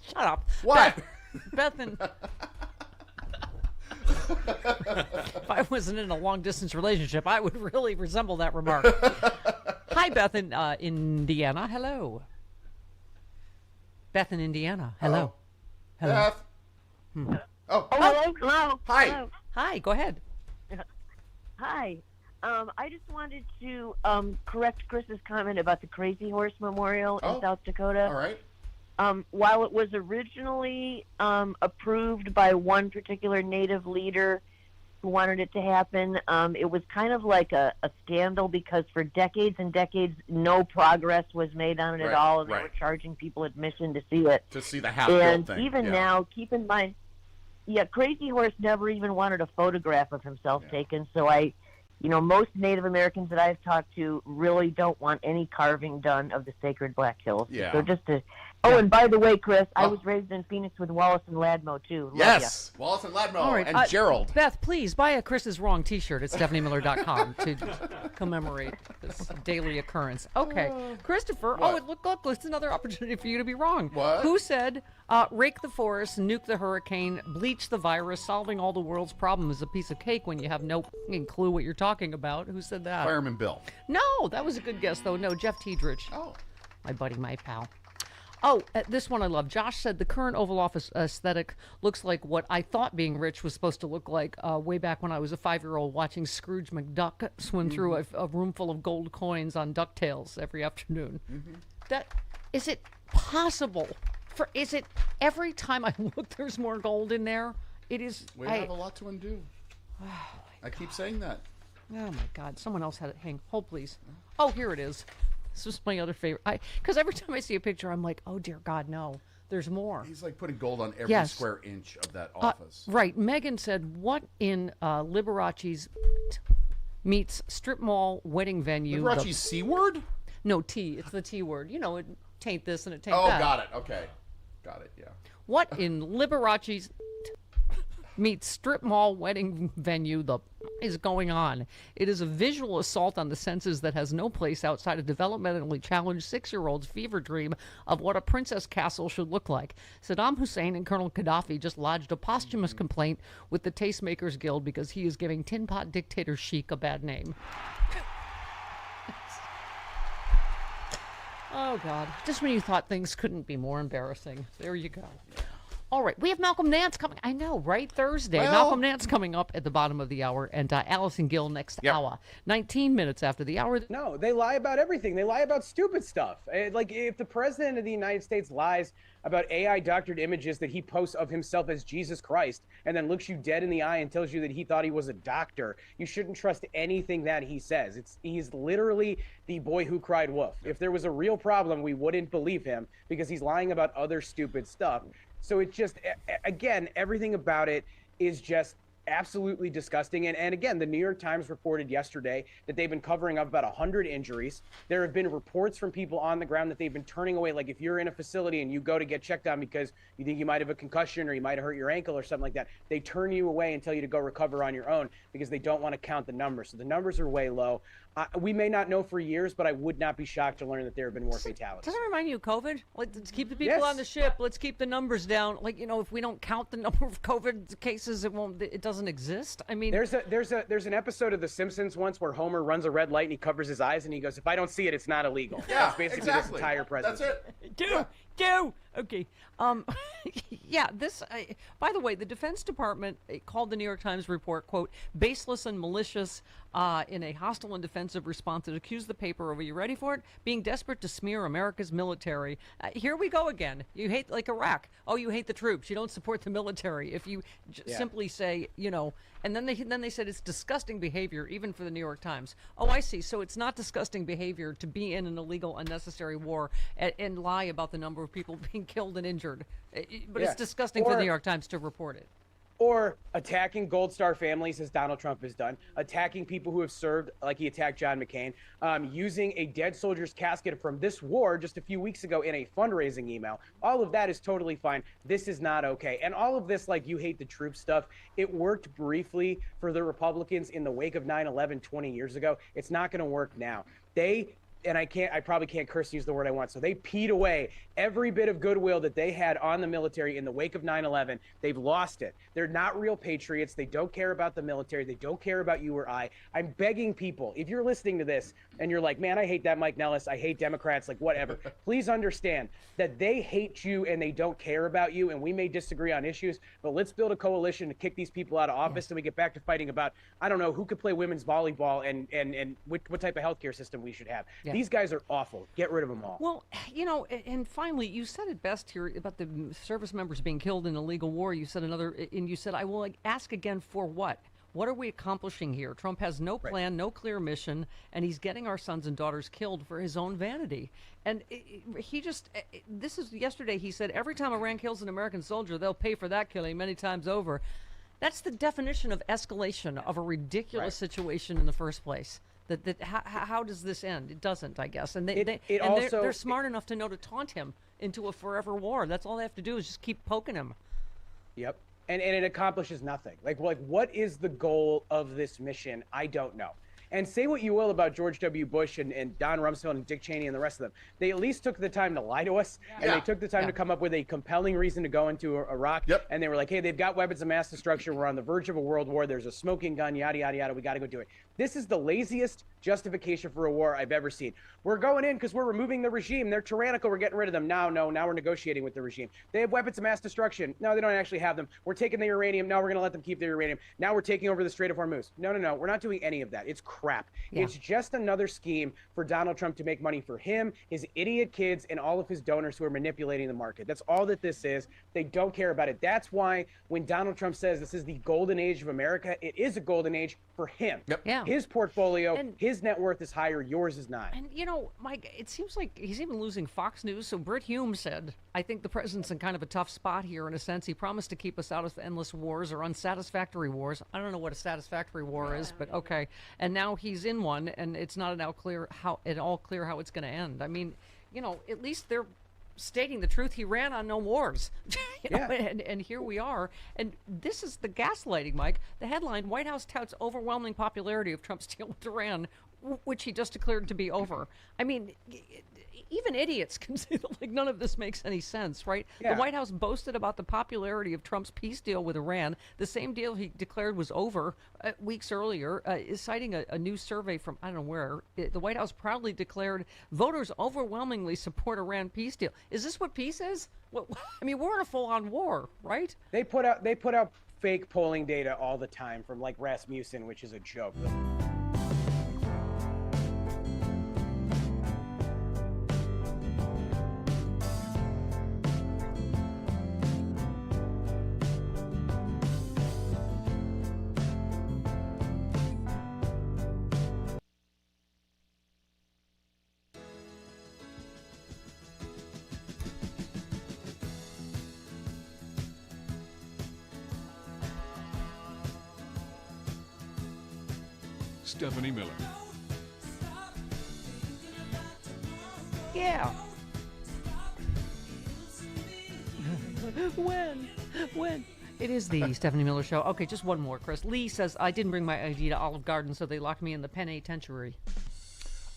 Shut up. What? Beth and... If I wasn't in a long-distance relationship, I would really resemble that remark. Hi, Beth in Indiana. Hello. Beth in Indiana. Hello. Hello. Beth. Oh. Hello. Hi. Hello. Hi. Go ahead. Hi. I just wanted to correct Chris's comment about the Crazy Horse Memorial in South Dakota. All right. While it was originally approved by one particular Native leader who wanted it to happen, it was kind of like a scandal because for decades and decades, no progress was made on it at all, and they were charging people admission to see it. To see the half-built thing. Even now, keep in mind, Crazy Horse never even wanted a photograph of himself taken, so most Native Americans that I've talked to really don't want any carving done of the sacred Black Hills. Yeah. So just to... Oh, and by the way, Chris, I was raised in Phoenix with Wallace and Ladmo, too. Love Yes. Wallace and Ladmo All right, and Gerald. Beth, please buy a Chris's Wrong t-shirt at StephanieMiller.com to commemorate this daily occurrence. Okay. Christopher, look, it's another opportunity for you to be wrong. What? Who said rake the forest, nuke the hurricane, bleach the virus, solving all the world's problems is a piece of cake when you have no clue what you're talking about? Who said that? Fireman Bill. No, that was a good guess, though. No, Jeff Tiedrich. Oh. My buddy, my pal. Oh, this one I love. Josh said the current Oval Office aesthetic looks like what I thought being rich was supposed to look like way back when I was a 5-year-old watching Scrooge McDuck swim through a room full of gold coins on DuckTales every afternoon. That is it possible? Is it every time I look there's more gold in there? It is. We have a lot to undo. I keep saying that. Oh my God! Someone else had it. Hang. Hold, please. Oh, here it is. This was my other favorite. Because every time I see a picture, I'm like, oh dear God, no. There's more. He's like putting gold on every square inch of that office. Right. Megan said, what in Liberace's meets strip mall wedding venue? Liberace's C word? No, T. It's the T word. You know, it taint this and it taint Oh, that. got it. Okay. Got it, yeah. What in Liberace's meets strip mall wedding venue is going on? It is a visual assault on the senses that has no place outside a developmentally challenged 6-year-old's fever dream of what a princess castle should look like. Saddam Hussein and Colonel Gaddafi just lodged a posthumous complaint with the Tastemakers Guild because he is giving Tin Pot dictator chic a bad name. Oh, God. Just when you thought things couldn't be more embarrassing. There you go. All right. We have Malcolm Nance coming. I know, right? Thursday. Well, Malcolm Nance coming up at the bottom of the hour, and Allison Gill next hour. 19 minutes after the hour. No, they lie about everything. They lie about stupid stuff. Like, if the president of the United States lies about AI doctored images that he posts of himself as Jesus Christ and then looks you dead in the eye and tells you that he thought he was a doctor, you shouldn't trust anything that he says. He's literally the boy who cried wolf. If there was a real problem, we wouldn't believe him because he's lying about other stupid stuff. So it just, again, everything about it is just absolutely disgusting. And again, the New York Times reported yesterday that they've been covering up about 100 injuries. There have been reports from people on the ground that they've been turning away. Like if you're in a facility and you go to get checked on because you think you might have a concussion or you might have hurt your ankle or something like that, they turn you away and tell you to go recover on your own because they don't want to count the numbers. So the numbers are way low. We may not know for years, but I would not be shocked to learn that there have been more fatalities. Doesn't it remind you of COVID? Like, let's keep the people on the ship. Let's keep the numbers down. Like, if we don't count the number of COVID cases, it doesn't exist. I mean, there's an episode of The Simpsons once where Homer runs a red light and he covers his eyes and he goes, "If I don't see it, it's not illegal." Yeah, that's basically exactly. this entire presidency. That's it. Do. Okay. Yeah, this, by the way, the Defense Department called the New York Times report, quote, baseless and malicious in a hostile and defensive response. It accused the paper of, are you ready for it? Being desperate to smear America's military. Here we go again. You hate, like Iraq. Oh, you hate the troops. You don't support the military. If you simply say, and then they said it's disgusting behavior, even for the New York Times. Oh, I see. So it's not disgusting behavior to be in an illegal, unnecessary war and lie about the number of people being killed and injured. But it's disgusting for the New York Times to report it. or attacking Gold Star families, as Donald Trump has done, attacking people who have served, like he attacked John McCain, using a dead soldier's casket from this war just a few weeks ago in a fundraising email. All of that is totally fine. This is not okay. And all of this, like, you hate the troops stuff, it worked briefly for the Republicans in the wake of 9/11 20 years ago. It's not going to work now. And I probably can't curse and use the word I want. So they peed away every bit of goodwill that they had on the military in the wake of 9/11. They've lost it. They're not real patriots. They don't care about the military. They don't care about you or I. I'm begging people, if you're listening to this and you're like, man, I hate that Mike Nellis, I hate Democrats, like whatever, please understand that they hate you and they don't care about you. And we may disagree on issues, but let's build a coalition to kick these people out of office and we get back to fighting about, I don't know, who could play women's volleyball and what type of healthcare system we should have. Yeah. These guys are awful. Get rid of them all. Well, and finally, you said it best here about the service members being killed in illegal war. You said I will ask again for what? What are we accomplishing here? Trump has no plan, no clear mission, and he's getting our sons and daughters killed for his own vanity. And yesterday he said, every time Iran kills an American soldier, they'll pay for that killing many times over. That's the definition of escalation of a ridiculous situation in the first place. How does this end? It doesn't, I guess. And they're smart enough to know to taunt him into a forever war. That's all they have to do is just keep poking him. Yep. And it accomplishes nothing. Like what is the goal of this mission? I don't know. And say what you will about George W. Bush and Don Rumsfeld and Dick Cheney and the rest of them. They at least took the time to lie to us, and they took the time to come up with a compelling reason to go into Iraq. Yep. And they were like, hey, they've got weapons of mass destruction. We're on the verge of a world war. There's a smoking gun, yada, yada, yada. We got to go do it. This is the laziest justification for a war I've ever seen. We're going in because we're removing the regime. They're tyrannical. We're getting rid of them. Now we're negotiating with the regime. They have weapons of mass destruction. No, they don't actually have them. We're taking the uranium. No, we're going to let them keep their uranium. Now we're taking over the Strait of Hormuz. No. We're not doing any of that. It's crap. Yeah. It's just another scheme for Donald Trump to make money for him, his idiot kids, and all of his donors who are manipulating the market. That's all that this is. They don't care about it. That's why when Donald Trump says this is the golden age of America, it is a golden age for him. Yep. Yeah. His portfolio, his net worth is higher. Yours is not. And, Mike, it seems like he's even losing Fox News. So Britt Hume said, I think the president's in kind of a tough spot here in a sense. He promised to keep us out of endless wars or unsatisfactory wars. I don't know what a satisfactory war is, but okay. And now he's in one, and it's not at all clear how it's going to end. I mean, at least they're stating the truth. He ran on no wars. And here we are. And this is the gaslighting, Mike. The headline, White House touts overwhelming popularity of Trump's deal with Iran, which he just declared to be over. I mean, even idiots can see that, like, none of this makes any sense, right? Yeah. The White House boasted about the popularity of Trump's peace deal with Iran, the same deal he declared was over weeks earlier, is citing a new survey from, I don't know where. The White House proudly declared voters overwhelmingly support Iran peace deal. Is this what peace is? I mean, we're in a full-on war, right? They put out fake polling data all the time from, like, Rasmussen, which is a joke. Stephanie Miller. Yeah. When? It is the Stephanie Miller Show. Okay, just one more, Chris. Lee says, I didn't bring my ID to Olive Garden, so they locked me in the penitentiary.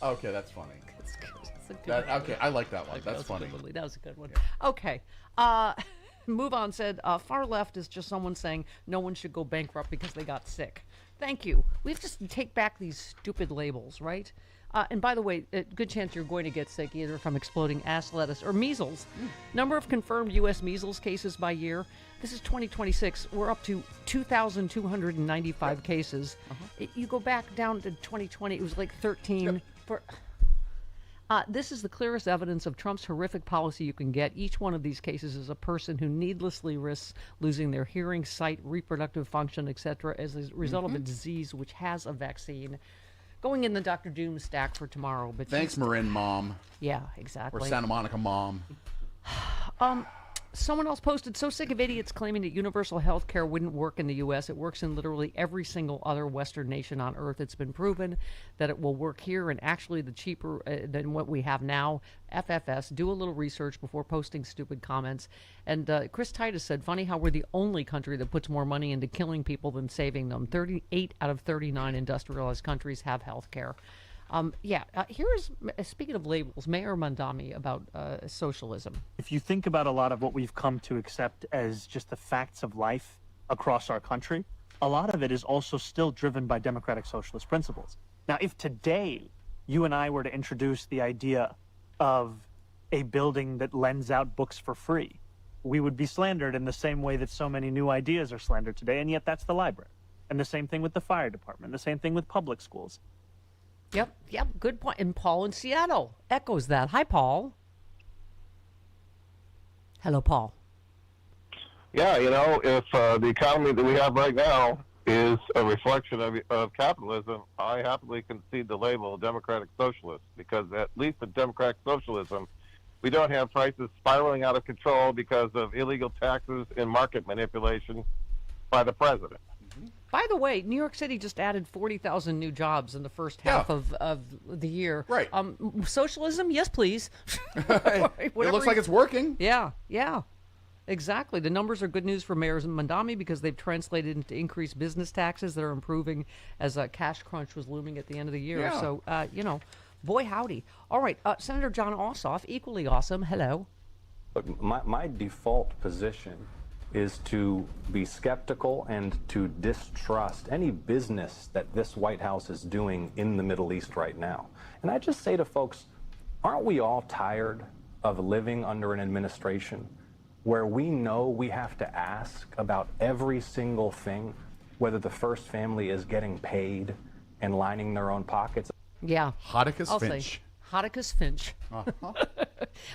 Okay, that's funny. That's good. That's a good one. Okay, I like that one. That's funny. That was a good one. Okay. Move On said, far left is just someone saying no one should go bankrupt because they got sick. Thank you. We have to take back these stupid labels, right? And by the way, a good chance you're going to get sick either from exploding ass lettuce or measles. Number of confirmed U.S. measles cases by year. This is 2026. We're up to 2,295 cases. You go back down to 2020, it was like 13. This is the clearest evidence of Trump's horrific policy you can get. Each one of these cases is a person who needlessly risks losing their hearing, sight, reproductive function, etc. as a result of a disease which has a vaccine. Going in the Dr. Doom stack for tomorrow. But thanks, Marin Mom. Yeah, exactly. Or Santa Monica Mom. Someone else posted, so sick of idiots claiming that universal health care wouldn't work in the U.S. It works in literally every single other Western nation on Earth. It's been proven that it will work here and actually the cheaper than what we have now. FFS, do a little research before posting stupid comments. And Chris Titus said, funny how we're the only country that puts more money into killing people than saving them. 38 out of 39 industrialized countries have health care. Here's, speaking of labels, Mayor Mandami about socialism. If you think about a lot of what we've come to accept as just the facts of life across our country, a lot of it is also still driven by democratic socialist principles. Now, if today you and I were to introduce the idea of a building that lends out books for free, we would be slandered in the same way that so many new ideas are slandered today, and yet that's the library. And the same thing with the fire department, the same thing with public schools. Yep, good point. And Paul in Seattle echoes that. Hi, Paul. Hello, Paul. Yeah, if the economy that we have right now is a reflection of capitalism, I happily concede the label democratic socialist, because at least in democratic socialism, we don't have prices spiraling out of control because of illegal taxes and market manipulation by the president. By the way, New York City just added 40,000 new jobs in the first half of the year. Right. Socialism? Yes, please. It looks like it's working. Yeah. Exactly. The numbers are good news for Mayor Mandami because they've translated into increased business taxes that are improving as a cash crunch was looming at the end of the year. Yeah. So, boy, howdy. All right. Senator John Ossoff, equally awesome. Hello. Look, my default position is to be skeptical and to distrust any business that this White House is doing in the Middle East right now. And I just say to folks, aren't we all tired of living under an administration where we know we have to ask about every single thing, whether the first family is getting paid and lining their own pockets? Yeah. Hoticus Finch. Hoticus Finch. Uh-huh.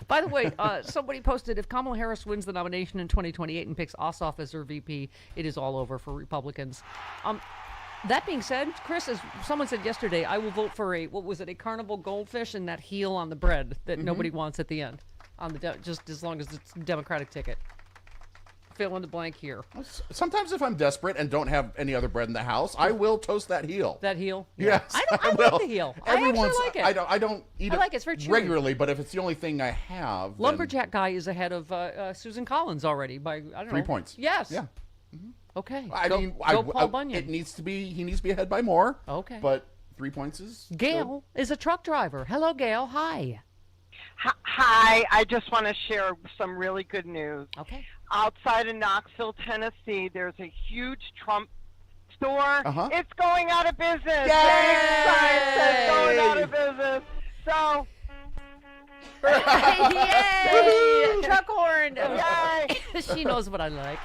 By the way, somebody posted, if Kamala Harris wins the nomination in 2028 and picks Ossoff as her VP, it is all over for Republicans. That being said, Chris, as someone said yesterday, I will vote for a carnival goldfish and that heel on the bread that nobody wants at the end, just as long as it's a Democratic ticket. Fill in the blank here. Sometimes if I'm desperate and don't have any other bread in the house, I will toast that heel. That heel? Yes. I like the heel. I actually like it. I don't eat I it like it. It's very chewy. regularly, but if it's the only thing I have, then Lumberjack guy is ahead of Susan Collins already by, I don't know. 3 points. Yes. Yeah. Okay. He needs to be ahead by more. Okay. But 3 points is Gail is a truck driver. Hello, Gail. Hi. Hi, I just want to share some really good news. Okay. Outside of Knoxville, Tennessee, there's a huge Trump store. Uh-huh. It's going out of business. Yay! The sign says going out of business. So, Yay! Truck horn. Yay! She knows what I like.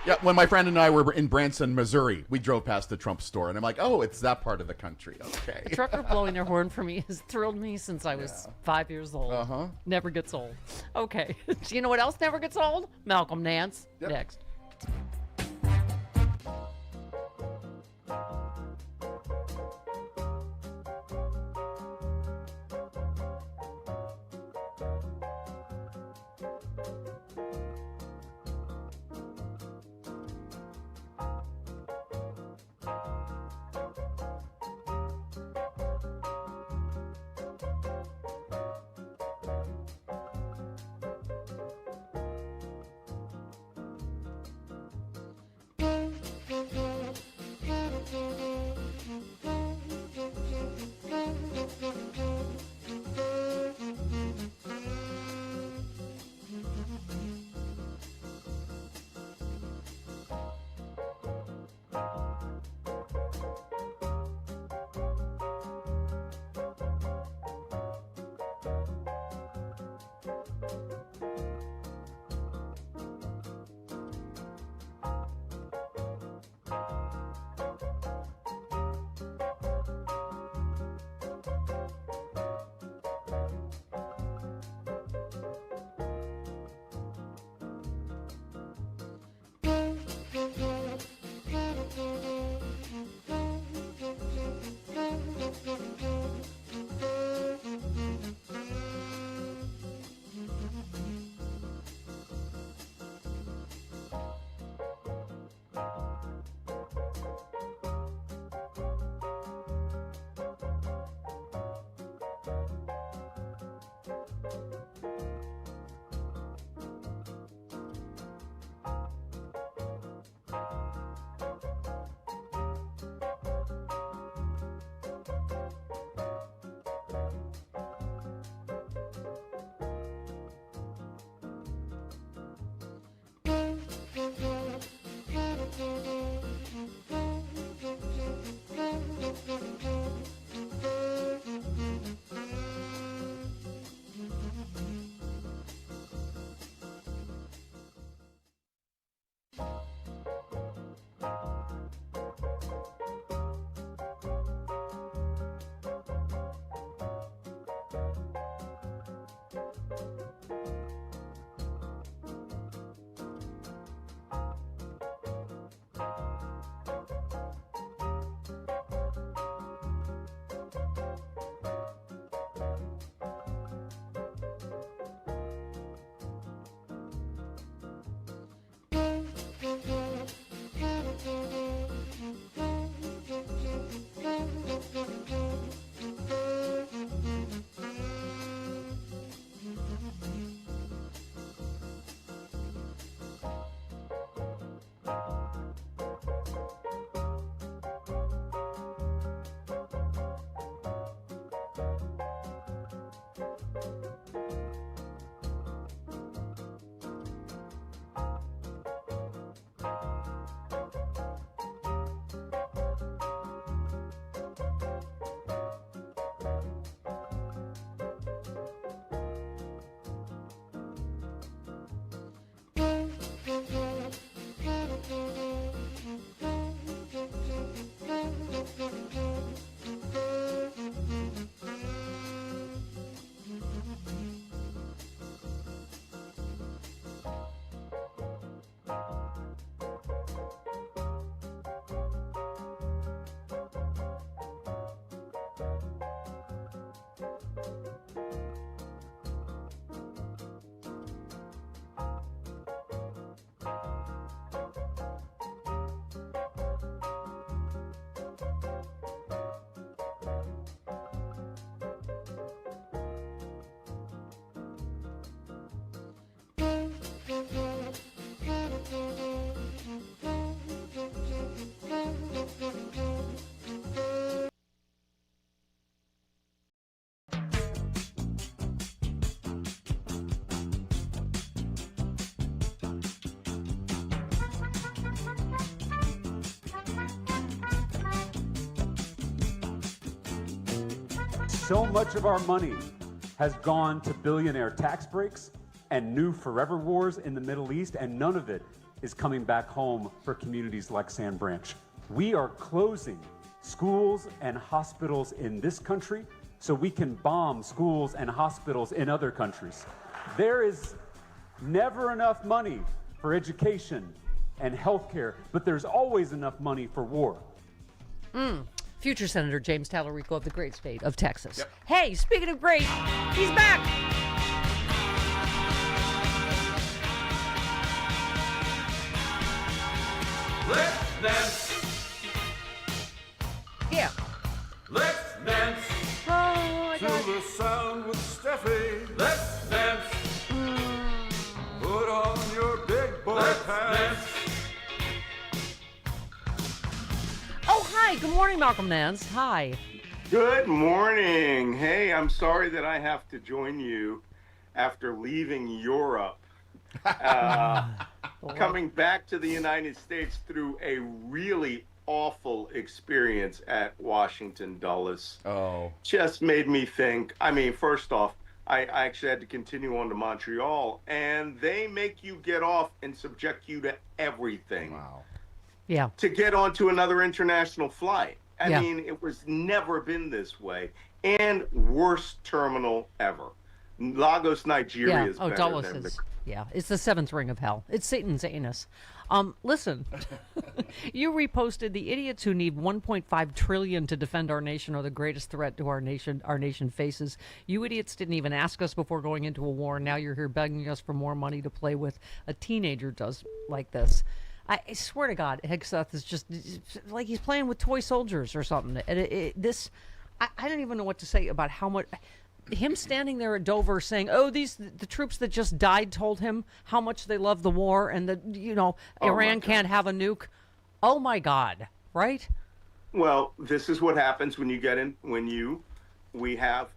Yeah, when my friend and I were in Branson, Missouri, we drove past the Trump store, and I'm like, oh, it's that part of the country. Okay. A trucker blowing their horn for me has thrilled me since I was 5 years old. Uh-huh. Never gets old. Okay. Do you know what else never gets old? Malcolm Nance. Yep. Next. So much of our money has gone to billionaire tax breaks and new forever wars in the Middle East, and none of it is coming back home for communities like Sand Branch. We are closing schools and hospitals in this country so we can bomb schools and hospitals in other countries. There is never enough money for education and healthcare, but there's always enough money for war. Future Senator James Talarico of the great state of Texas. Yep. Hey, speaking of great, he's back. Let's dance. Yeah. Let's dance. Oh, my to God. the sound with Steffi. Let's dance. Put on your big boy pants. Oh, hi. Good morning, Malcolm Nance. Hi. Good morning. Hey, I'm sorry that I have to join you after leaving Europe. Coming back to the United States through a really awful experience at Washington Dulles. Oh. Just made me think. I mean, first off, I actually had to continue on to Montreal, and they make you get off and subject you to everything. Wow. Yeah. To get onto another international flight. I Yeah. mean, it was never been this way. And worst terminal ever. Lagos, Nigeria is better Dulles than is. Yeah, it's the seventh ring of hell. It's Satan's anus. Listen, you reposted the idiots who need 1.5 trillion to defend our nation are the greatest threat to our nation faces. You idiots didn't even ask us before going into a war. Now you're here begging us for more money to play with. A teenager does like this. I swear to God, Hegseth is just like he's playing with toy soldiers or something. I don't even know what to say about how much. Him standing there at Dover saying, "Oh, the troops that just died told him how much they love the war and that Iran can't have a nuke." Oh my God! Right? Well, this is what happens when we have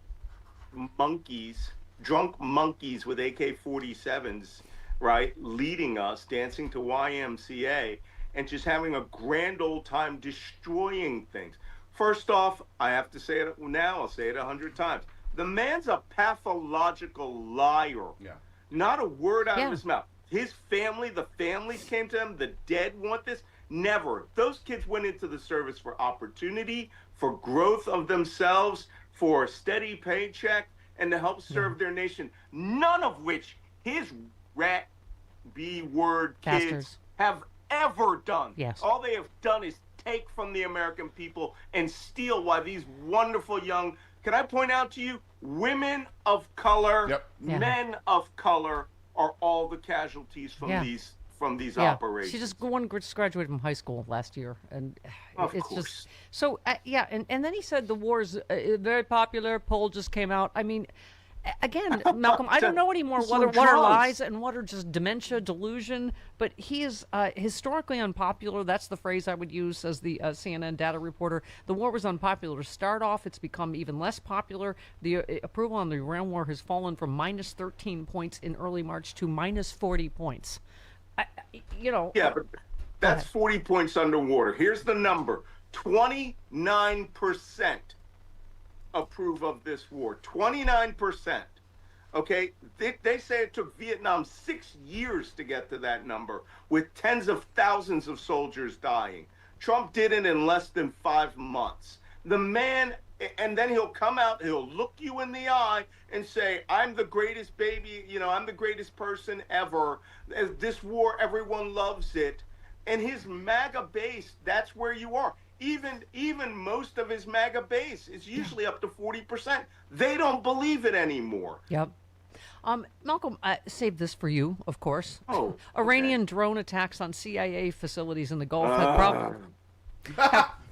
drunk monkeys with AK-47s, right, leading us, dancing to YMCA, and just having a grand old time destroying things. First off, I have to say it now. I'll say it 100 times. The man's a pathological liar. Yeah. Not a word out of his mouth. His family, the families came to him. The dead want this. Never. Those kids went into the service for opportunity, for growth of themselves, for a steady paycheck, and to help serve their nation. None of which his rat B-word kids Bastards. have ever done. Yes. All they have done is take from the American people and steal while these wonderful young, can I point out to you, women of color, men of color are all the casualties from these operations. She just graduated from high school last year, and Of it's course. just so. And then he said the war's very popular. Poll just came out. I mean, again, Malcolm, I don't know anymore what are lies and what are just dementia, delusion. But he is historically unpopular. That's the phrase I would use, says the CNN data reporter. The war was unpopular to start off. It's become even less popular. The approval on the Iran war has fallen from minus 13 points in early March to minus 40 points. Yeah, but that's 40 points underwater. Here's the number. 29% approve of this war. 29%. Okay? They say it took Vietnam 6 years to get to that number, with tens of thousands of soldiers dying. Trump did it in less than 5 months. The man, and then he'll come out, he'll look you in the eye and say, I'm the greatest baby, I'm the greatest person ever. This war, everyone loves it. And his MAGA base, that's where you are. Even most of his MAGA base is usually up to 40%. They don't believe it anymore. Yep. Malcolm, saved this for you, of course. Oh, Iranian drone attacks on CIA facilities in the Gulf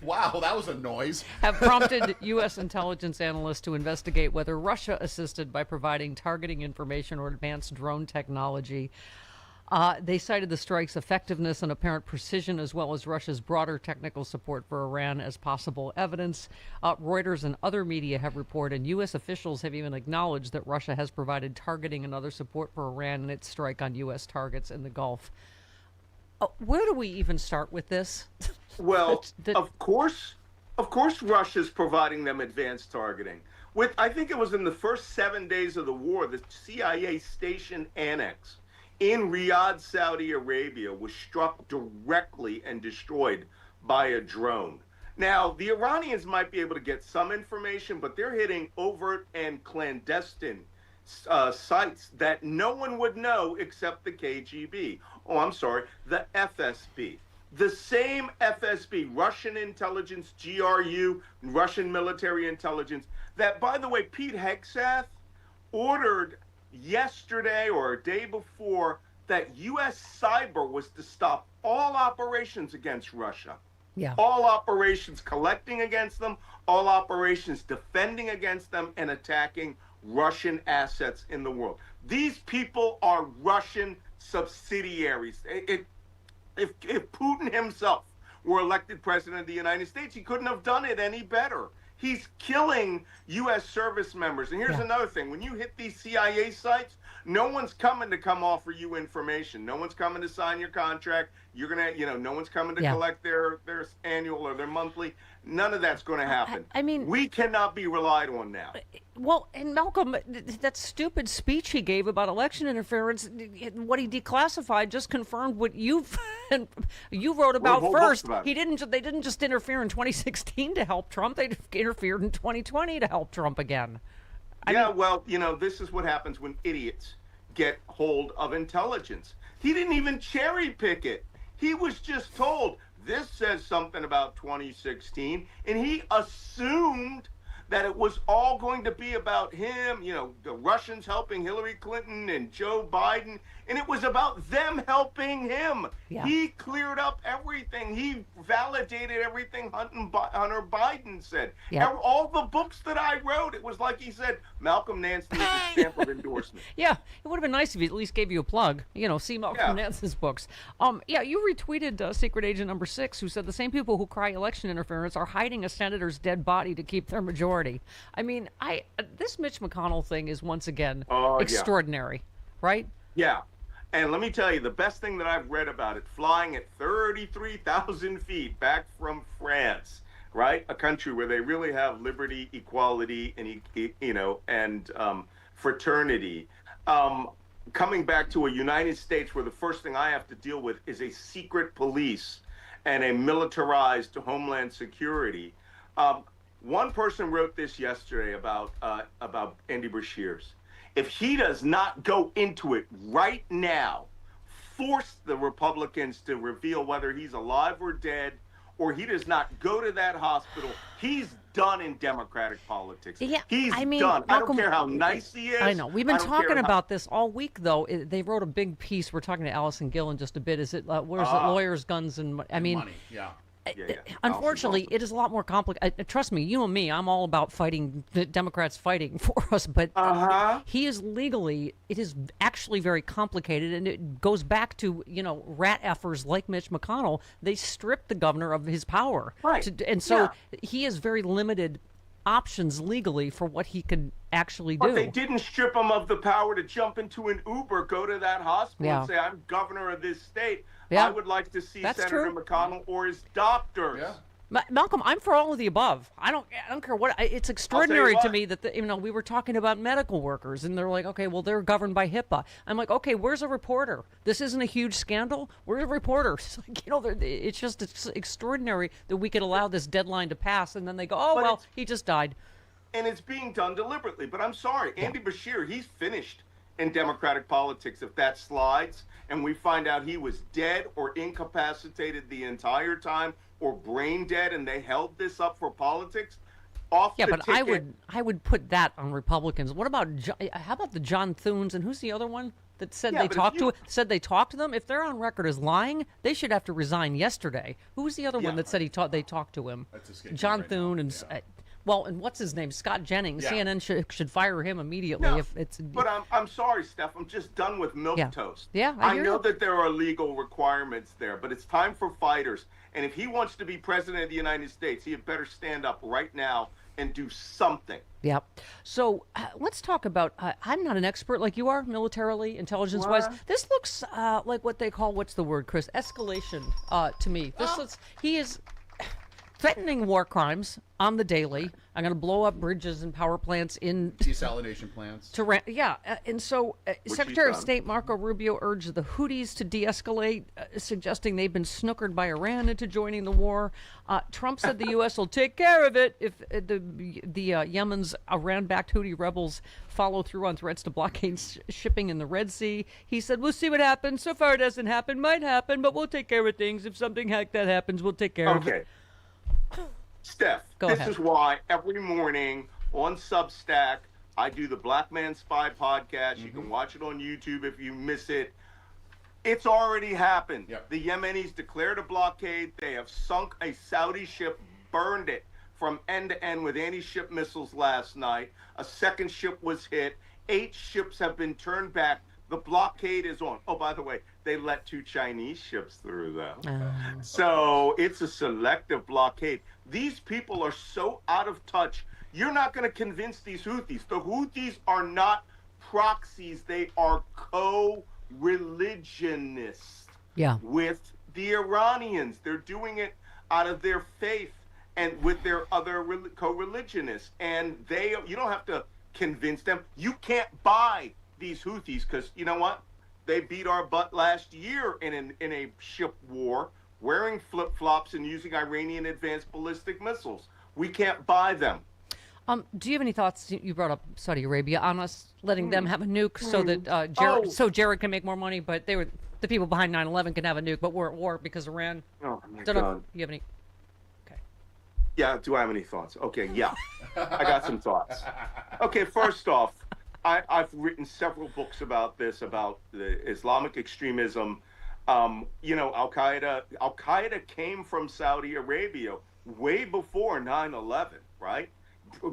Wow, that was a noise. have prompted U.S. intelligence analysts to investigate whether Russia assisted by providing targeting information or advanced drone technology. They cited the strike's effectiveness and apparent precision, as well as Russia's broader technical support for Iran, as possible evidence. Reuters and other media have reported, and U.S. officials have even acknowledged that Russia has provided targeting and other support for Iran in its strike on U.S. targets in the Gulf. Where do we even start with this? Well, of course Russia's providing them advanced targeting. I think it was in the first 7 days of the war, the CIA station annex in Riyadh, Saudi Arabia, was struck directly and destroyed by a drone. Now, the Iranians might be able to get some information, but they're hitting overt and clandestine sites that no one would know except the KGB. Oh, I'm sorry, the FSB. The same FSB, Russian intelligence, GRU, Russian military intelligence, that, by the way, Pete Hegseth ordered yesterday or a day before that U.S. cyber was to stop all operations against Russia. Yeah. All operations collecting against them, all operations defending against them, and attacking Russian assets in the world. These people are Russian subsidiaries. If Putin himself were elected president of the United States, he couldn't have done it any better. He's killing U.S. service members. And here's another thing. When you hit these CIA sites, no one's coming to come offer you information. No one's coming to sign your contract. You're going to, no one's coming to collect their annual or their monthly. None of that's going to happen. I mean, we cannot be relied on now. Well, and Malcolm, that stupid speech he gave about election interference, what he declassified just confirmed what you wrote about first. They didn't just interfere in 2016 to help Trump. They interfered in 2020 to help Trump again. Well, this is what happens when idiots get hold of intelligence. He didn't even cherry pick it. He was just told, this says something about 2016, and he assumed that it was all going to be about him, the Russians helping Hillary Clinton and Joe Biden, and it was about them helping him. Yeah. He cleared up everything. He validated everything Hunter Biden said. Yeah. All the books that I wrote, it was like he said, Malcolm Nance needs a stamp of endorsement. Yeah, it would have been nice if he at least gave you a plug. See Malcolm Nance's books. You retweeted Secret Agent number 6, who said the same people who cry election interference are hiding a senator's dead body to keep their majority. I mean, this Mitch McConnell thing is once again extraordinary, right? Yeah. And let me tell you, the best thing that I've read about it, flying at 33,000 feet back from France, right? A country where they really have liberty, equality, and fraternity. Coming back to a United States where the first thing I have to deal with is a secret police and a militarized homeland security. One person wrote this yesterday about Andy Beshears. If he does not go into it right now, force the Republicans to reveal whether he's alive or dead, or he does not go to that hospital, he's done in Democratic politics. Yeah, he's done. Malcolm, I don't care how nice he is. I know. We've been talking about this all week, though. They wrote a big piece. We're talking to Allison Gill in just a bit. Is it where's it? Lawyers, guns, and money? Yeah. Unfortunately, it is a lot more complicated. Trust me, you and me, I'm all about fighting, the Democrats fighting for us, but he is legally, it is actually very complicated, and it goes back to, rat effers like Mitch McConnell. They stripped the governor of his power. Right. And so he has very limited options legally for what he could actually do. But they didn't strip him of the power to jump into an Uber, go to that hospital and say, I'm governor of this state. I would like to see Senator McConnell or his doctors. Yeah. Malcolm, I'm for all of the above. I don't care what. It's extraordinary to me that we were talking about medical workers, and they're like, okay, well, they're governed by HIPAA. I'm like, okay, where's a reporter? This isn't a huge scandal. Where's a reporter? It's like, it's extraordinary that we could allow this deadline to pass, and then they go, he just died. And it's being done deliberately. But I'm sorry, Andy Beshear, he's finished in Democratic politics if that slides, and we find out he was dead or incapacitated the entire time, or brain dead, and they held this up for politics. Off the but ticket. I would put that on Republicans. What about how about the John Thunes, and who's the other one that said they talked to them? If they're on record as lying, they should have to resign yesterday. Who's the other one that said they talked to him? John Thune and. And what's his name? Scott Jennings. Yeah. CNN should fire him immediately. No, if it's. But I'm sorry, Steph. I'm just done with milquetoast. Yeah, I know that there are legal requirements there, but it's time for fighters. And if he wants to be president of the United States, he had better stand up right now and do something. Yep. So let's talk about. I'm not an expert like you are, militarily, intelligence-wise. This looks like what they call, what's the word, Chris? Escalation to me. He is. threatening war crimes on the daily. I'm going to blow up bridges and power plants in desalination plants. And so Secretary of State Marco Rubio urged the Houthis to de-escalate, suggesting they've been snookered by Iran into joining the war. Trump said the U.S. will take care of it if the Yemen's Iran-backed Houthi rebels follow through on threats to blockade shipping in the Red Sea. He said, "We'll see what happens. So far, it hasn't happened. Might happen, but we'll take care of things. If something like that happens, we'll take care of it." Steph, this is why every morning on Substack, I do the Black Man Spy podcast. You can watch it on YouTube if you miss it. It's already happened. The Yemenis declared a blockade. They have sunk a Saudi ship, burned it from end to end with anti-ship missiles last night. A second ship was hit. 8 ships have been turned back. The blockade is on. Oh, by the way, they let 2 Chinese ships through, though. So it's a selective blockade. These people are so out of touch. You're not going to convince these Houthis. The Houthis are not proxies. They are co-religionists with the Iranians. They're doing it out of their faith and with their other co-religionists. And you don't have to convince them. You can't buy these Houthis, because you know what? They beat our butt last year in a ship war, wearing flip-flops and using Iranian advanced ballistic missiles. We can't buy them. Do you have any thoughts? You brought up Saudi Arabia on us letting them have a nuke so that Jared can make more money, but they were the people behind 9/11 can have a nuke, but we're at war because Iran. Oh my God! God! You have any? Yeah. Do I have any thoughts? Okay. Yeah. I got some thoughts. Okay. First off, I've written several books about this, about the Islamic extremism. You know, Al-Qaeda came from Saudi Arabia way before 9/11, right?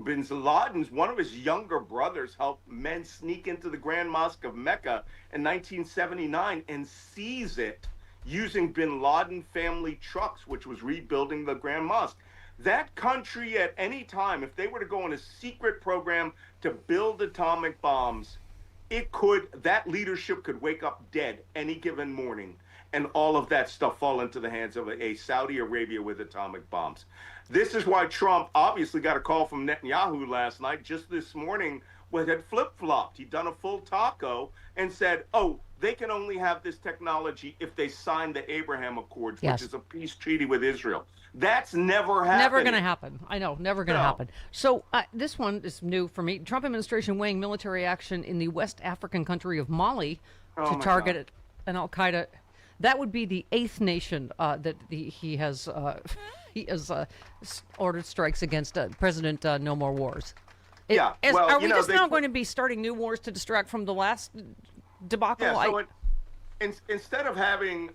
Bin Laden's, one of his younger brothers, helped men sneak into the Grand Mosque of Mecca in 1979 and seize it using Bin Laden family trucks, which was rebuilding the Grand Mosque. That country at any time, if they were to go on a secret program to build atomic bombs, that leadership could wake up dead any given morning, and all of that stuff fall into the hands of a Saudi Arabia with atomic bombs. This is why Trump obviously got a call from Netanyahu last night. Just this morning, had flip-flopped. He'd done a full taco and said, oh, they can only have this technology if they sign the Abraham Accords, which is a peace treaty with Israel. That's never happening. Never going to happen. I know, never going to happen. So this one is new for me. Trump administration weighing military action in the West African country of Mali to target an Al-Qaeda. That would be the 8th nation that he has ordered strikes against President No More Wars. Are we just now going to be starting new wars to distract from the last debacle? Yeah, so instead of having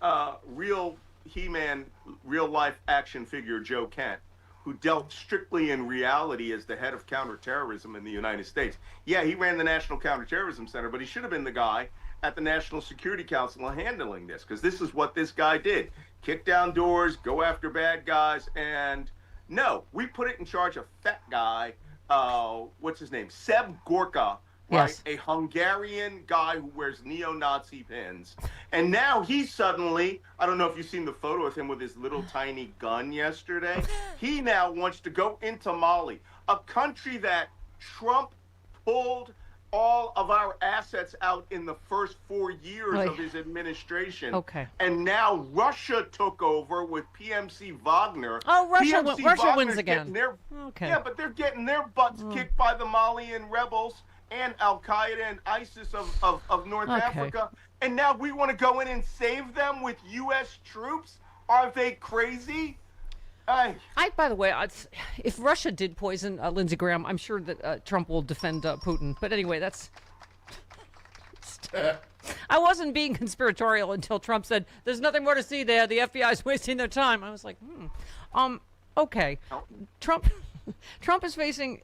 real He-Man, real-life action figure Joe Kent, who dealt strictly in reality as the head of counterterrorism in the United States. Yeah, he ran the National Counterterrorism Center, but he should have been the guy at the National Security Council handling this, because this is what this guy did. Kick down doors, go after bad guys, and no, we put it in charge of fat guy, what's his name? Seb Gorka, right? Yes. A Hungarian guy who wears neo-Nazi pins. And now he suddenly, I don't know if you've seen the photo of him with his little tiny gun yesterday. He now wants to go into Mali, a country that Trump pulled all of our assets out in the first 4 years of his administration. Okay. And now Russia took over with PMC Wagner. Oh, Russia wins again. Yeah, but they're getting their butts kicked by the Malian rebels and Al-Qaeda and ISIS of North Africa. And now we want to go in and save them with U.S. troops? Are they crazy? By the way, if Russia did poison Lindsey Graham, I'm sure that Trump will defend Putin. But anyway, that's... I wasn't being conspiratorial until Trump said, there's nothing more to see there. The FBI's wasting their time. I was like, okay. Trump is facing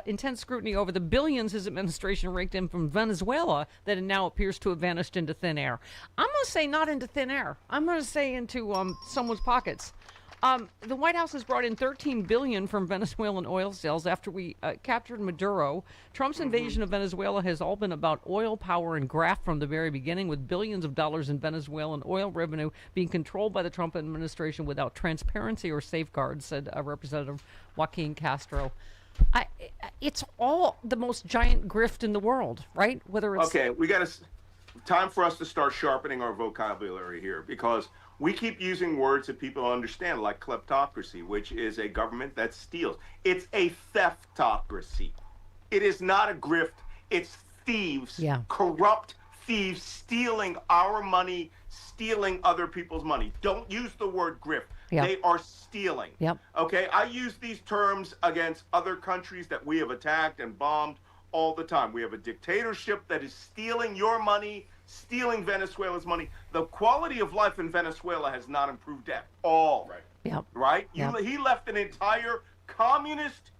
intense scrutiny over the billions his administration raked in from Venezuela that it now appears to have vanished into thin air. I'm going to say not into thin air. I'm going to say into someone's pockets. The White House has brought in $13 billion from Venezuelan oil sales after we captured Maduro. Trump's invasion of Venezuela has all been about oil, power, and graft from the very beginning, with billions of dollars in Venezuelan oil revenue being controlled by the Trump administration without transparency or safeguards, said Representative Joaquin Castro. It's all the most giant grift in the world, right? Whether it's okay, we got time for us to start sharpening our vocabulary here, because we keep using words that people understand, like kleptocracy, which is a government that steals. It's a theftocracy. It is not a grift. It's thieves, corrupt thieves stealing our money, stealing other people's money. Don't use the word grift. Yep. They are stealing. Yep. Okay, I use these terms against other countries that we have attacked and bombed all the time. We have a dictatorship that is stealing your money, stealing Venezuela's money. The quality of life in Venezuela has not improved at all. Right. Yep. Right? Yep. He left an entire communist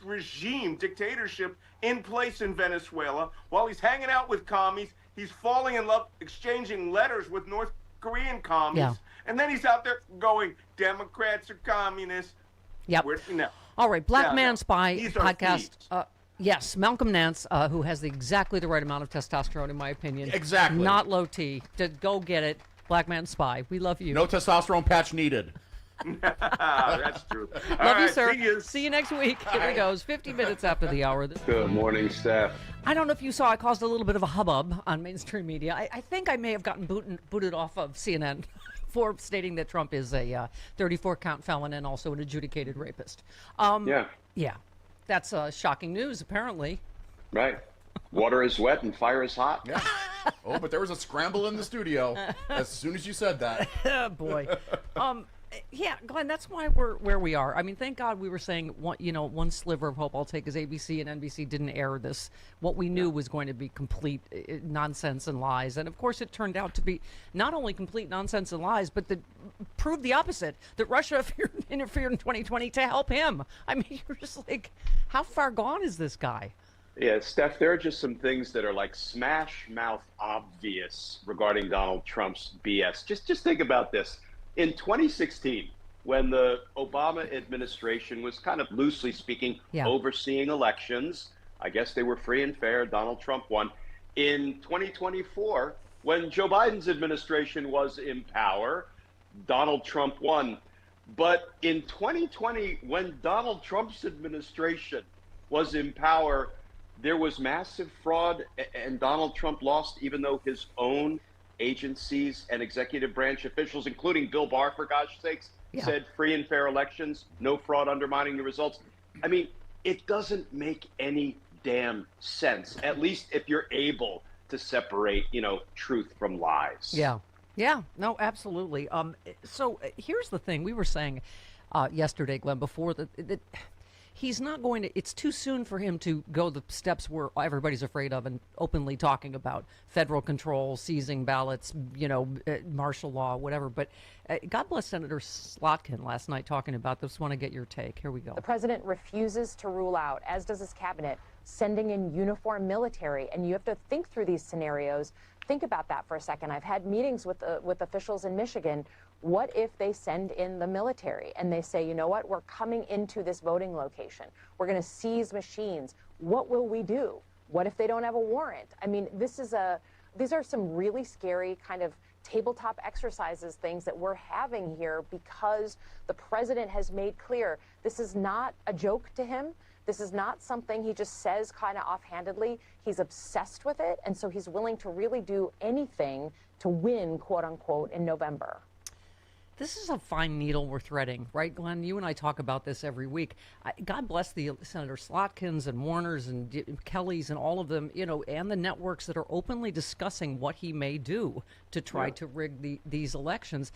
regime, dictatorship in place in Venezuela. While he's hanging out with commies, he's falling in love, exchanging letters with North Korean commies. Yeah. And then he's out there going, Democrats are communists. Yep. No. All right, Black No, Man no. Spy These are podcast. thieves. Yes, Malcolm Nance, who has exactly the right amount of testosterone, in my opinion. Exactly. Not low T. Go get it. Black Man Spy. We love you. No testosterone patch needed. That's true. All Love you, right, sir. See you next week. Here it goes. 50 minutes after the hour. Good morning, Steph. I don't know if you saw, I caused a little bit of a hubbub on mainstream media. I think I may have gotten booted off of CNN for stating that Trump is a 34-count felon and also an adjudicated rapist. Yeah. That's shocking news, apparently. Right. Water is wet and fire is hot. Yeah. Oh, but there was a scramble in the studio as soon as you said that. Boy. Yeah, Glenn, that's why we're where we are. I mean, thank God we were saying, one sliver of hope I'll take is ABC and NBC didn't air this. What we knew was going to be complete nonsense and lies. And, of course, it turned out to be not only complete nonsense and lies, but that proved the opposite, that Russia interfered in 2020 to help him. I mean, you're just like, how far gone is this guy? Yeah, Steph, there are just some things that are like smash mouth obvious regarding Donald Trump's BS. Just think about this. In 2016, when the Obama administration was kind of loosely speaking overseeing elections, I guess they were free and fair, Donald Trump won. In 2024, when Joe Biden's administration was in power, Donald Trump won. But in 2020, when Donald Trump's administration was in power, there was massive fraud and Donald Trump lost, even though his own agencies and executive branch officials, including Bill Barr, for gosh sakes, said free and fair elections, no fraud undermining the results. I mean, it doesn't make any damn sense, at least if you're able to separate, truth from lies. Yeah, no, absolutely. So here's the thing. We were saying yesterday, Glenn, before that he's not going to, it's too soon for him to go the steps where everybody's afraid of and openly talking about federal control, seizing ballots, martial law, whatever. But God bless Senator Slotkin last night talking about this. Want to get your take. Here we go. The president refuses to rule out, as does his cabinet, sending in uniformed military. And you have to think through these scenarios. Think about that for a second. I've had meetings with officials in Michigan. What if they send in the military and they say, you know what, we're coming into this voting location. We're going to seize machines. What will we do? What if they don't have a warrant? I mean, these are some really scary kind of tabletop exercises, things that we're having here because the president has made clear this is not a joke to him. This is not something he just says kind of offhandedly. He's obsessed with it, and so he's willing to really do anything to win, quote unquote, in November. This is a fine needle we're threading, right, Glenn? You and I talk about this every week. God bless the Senator Slotkins and Warners and Kellys and all of them, and the networks that are openly discussing what he may do to try to rig these elections.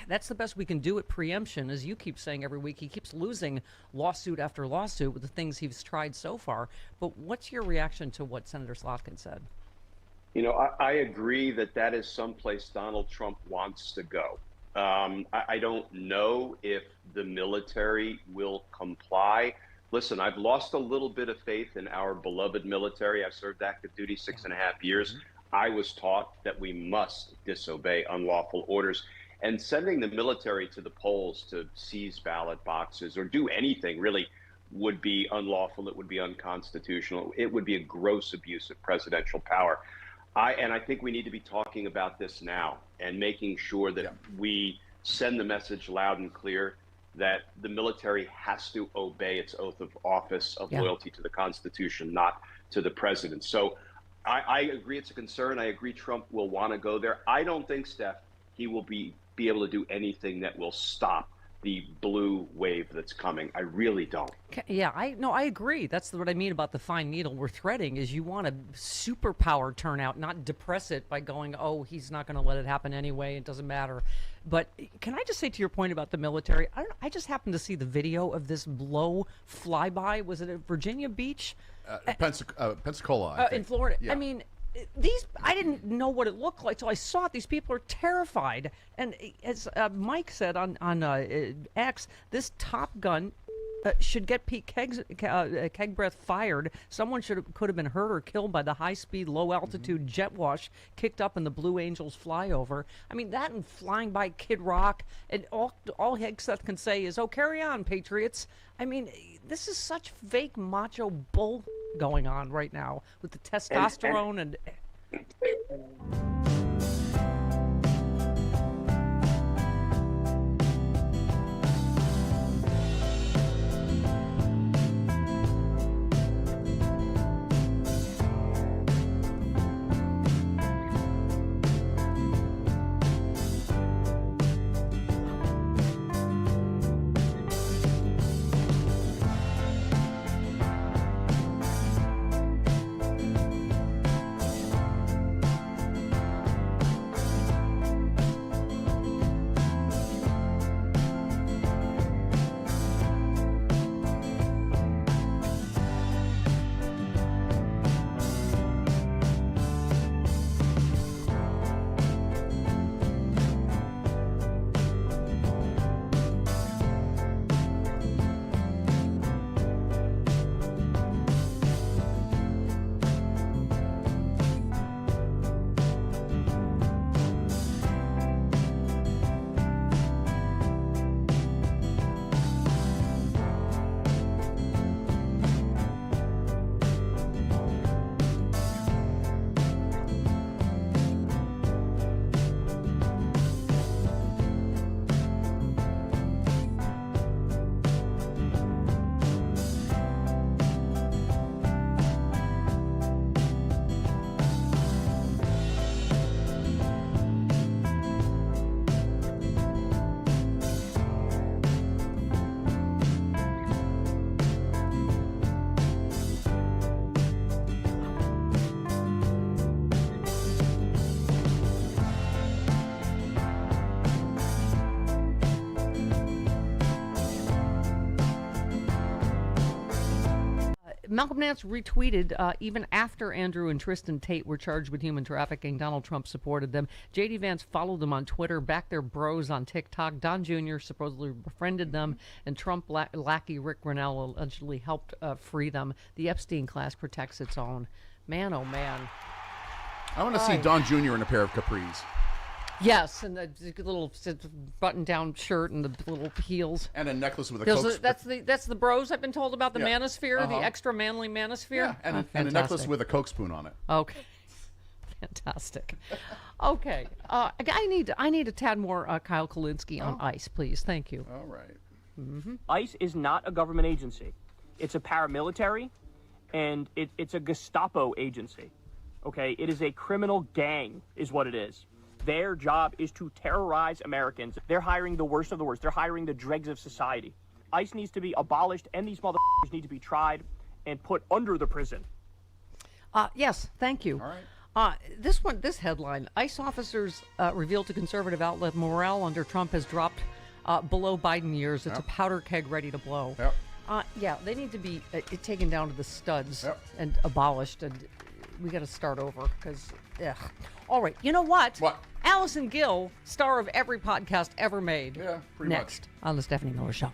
That's the best we can do at preemption. As you keep saying every week, he keeps losing lawsuit after lawsuit with the things he's tried so far. But what's your reaction to what Senator Slotkin said? I agree that is someplace Donald Trump wants to go. I don't know if the military will comply. Listen, I've lost a little bit of faith in our beloved military. I've served active duty 6.5 years. I was taught that we must disobey unlawful orders. And sending the military to the polls to seize ballot boxes or do anything really would be unlawful. It would be unconstitutional. It would be a gross abuse of presidential power. I think we need to be talking about this now and making sure that we send the message loud and clear that the military has to obey its oath of office of loyalty to the Constitution, not to the president. So I agree it's a concern. I agree Trump will want to go there. I don't think, Steph, he will be able to do anything that will stop the blue wave that's coming. I really don't. Yeah, I agree. That's what I mean about the fine needle we're threading is you want a superpower turnout, not depress it by going, oh, he's not going to let it happen anyway. It doesn't matter. But can I just say to your point about the military, I just happened to see the video of this blow flyby. Was it at Virginia Beach? Pensacola, I think. In Florida. Yeah. I mean, I didn't know what it looked like, so I saw it. These people are terrified. And as Mike said on X, this Top Gun should get Pete Kegbreath fired. Someone could have been hurt or killed by the high-speed, low-altitude jet wash kicked up in the Blue Angels flyover. I mean, that and flying by Kid Rock, and all Hegseth can say is, oh, carry on, Patriots. I mean, this is such fake macho bull going on right now with the testosterone and Malcolm Nance retweeted, even after Andrew and Tristan Tate were charged with human trafficking, Donald Trump supported them. J.D. Vance followed them on Twitter, backed their bros on TikTok. Don Jr. supposedly befriended them, and Trump lackey Rick Grenell allegedly helped free them. The Epstein class protects its own. Man, oh man. I want to see Don Jr. in a pair of capris. Yes, and the little button-down shirt and the little heels. And a necklace with a Coke. That's the bros I've been told about, the manosphere, the extra manly manosphere. Yeah, and a necklace with a Coke spoon on it. Okay. Fantastic. Okay. I need a tad more Kyle Kulinski on ICE, please. Thank you. All right. Mm-hmm. ICE is not a government agency. It's a paramilitary, and it's a Gestapo agency. Okay? It is a criminal gang, is what it is. Their job is to terrorize Americans. They're hiring the worst of the worst. They're hiring the dregs of society. ICE needs to be abolished, and these motherfuckers need to be tried and put under the prison. Yes, thank you. All right. This headline: ICE officers reveal to conservative outlet morale under Trump has dropped below Biden years. It's a powder keg ready to blow. Yeah, they need to be taken down to the studs and abolished, and we got to start over because. All right, you know what? What? Allison Gill, star of every podcast ever made. Yeah, pretty Next on the Stephanie Miller Show.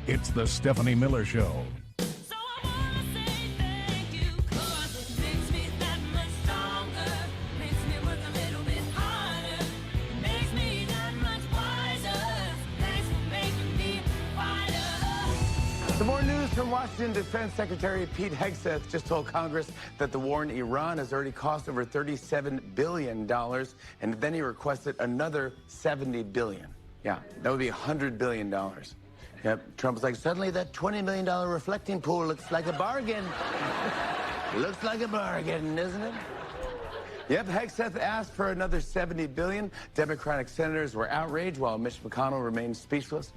It's the Stephanie Miller Show. Some more news from Washington Defense Secretary Pete Hegseth just told Congress that the war in Iran has already cost over $37 billion, and then he requested another $70 billion. Yeah, that would be $100 billion. Yep, Trump was like, suddenly that $20 million reflecting pool looks like a bargain. Looks like a bargain, isn't it? Yep, Hegseth asked for another $70 billion. Democratic senators were outraged while Mitch McConnell remained speechless.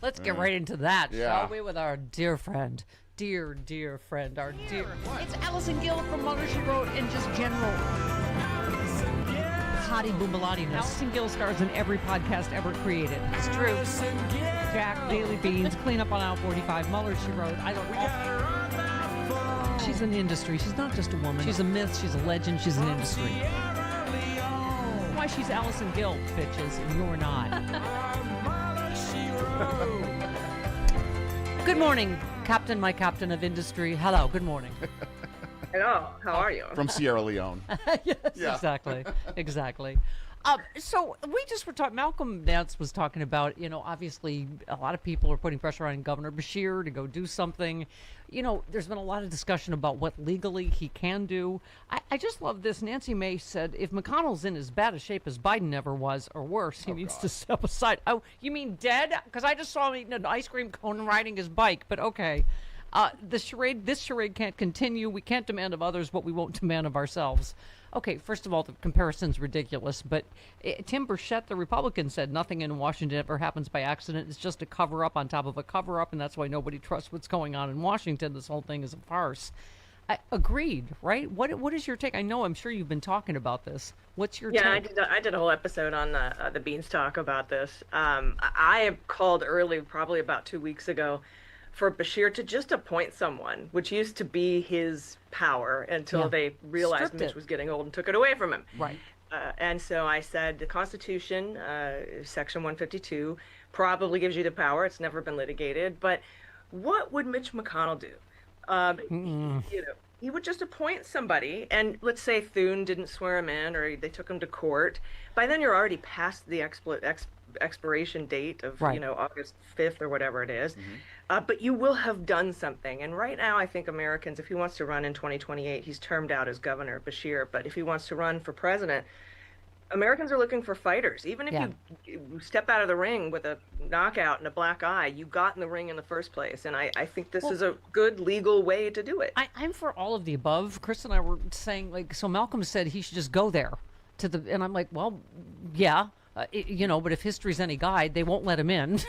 Let's get right into that, shall we, with our dear friend. Dear friend, our dear. It's Allison Gill from Mother She Wrote and just general hottie boombalottiness. Allison Gill stars in every podcast ever created. It's true. Jack, Daily Beans, Clean Up on Aisle 45, Mother She Wrote. I don't know. She's an industry. She's not just a woman. She's a myth. She's a legend. She's an industry. Why she's Allison Gill, bitches, and you're not. Good morning, Captain, my captain of industry. Hello, good morning. Hello, how are you? From Sierra Leone. Yes, yeah. Exactly. So we just were talking, Malcolm Nance was talking about, obviously a lot of people are putting pressure on Governor Beshear to go do something. There's been a lot of discussion about what legally he can do. I just love this. Nancy May said, if McConnell's in as bad a shape as Biden ever was, or worse, he needs to step aside. Oh, you mean dead? Because I just saw him eating an ice cream cone and riding his bike, but okay. This charade can't continue. We can't demand of others what we won't demand of ourselves. Okay, first of all, the comparison's ridiculous, but Tim Burchett, the Republican, said nothing in Washington ever happens by accident. It's just a cover-up on top of a cover-up, and that's why nobody trusts what's going on in Washington. This whole thing is a farce. Agreed, right? What is your take? I'm sure you've been talking about this. What's your take? Yeah, I did a whole episode on the Beanstalk about this. I have called early, probably about 2 weeks ago, for Beshear to just appoint someone, which used to be his power until they realized Mitch was getting old and took it away from him. Right. And so I said the Constitution, Section 152, probably gives you the power. It's never been litigated. But what would Mitch McConnell do? He would just appoint somebody, and let's say Thune didn't swear him in, or they took him to court. By then, you're already past the expiration date of August 5th or whatever it is. But you will have done something. And right now, I think Americans, if he wants to run in 2028, he's termed out as Governor Beshear. But if he wants to run for president, Americans are looking for fighters. Even if you step out of the ring with a knockout and a black eye, you got in the ring in the first place. And I think this is a good legal way to do it. I'm for all of the above. Chris and I were saying, so Malcolm said he should just go there. And I'm like, well, yeah. but if history's any guide, they won't let him in,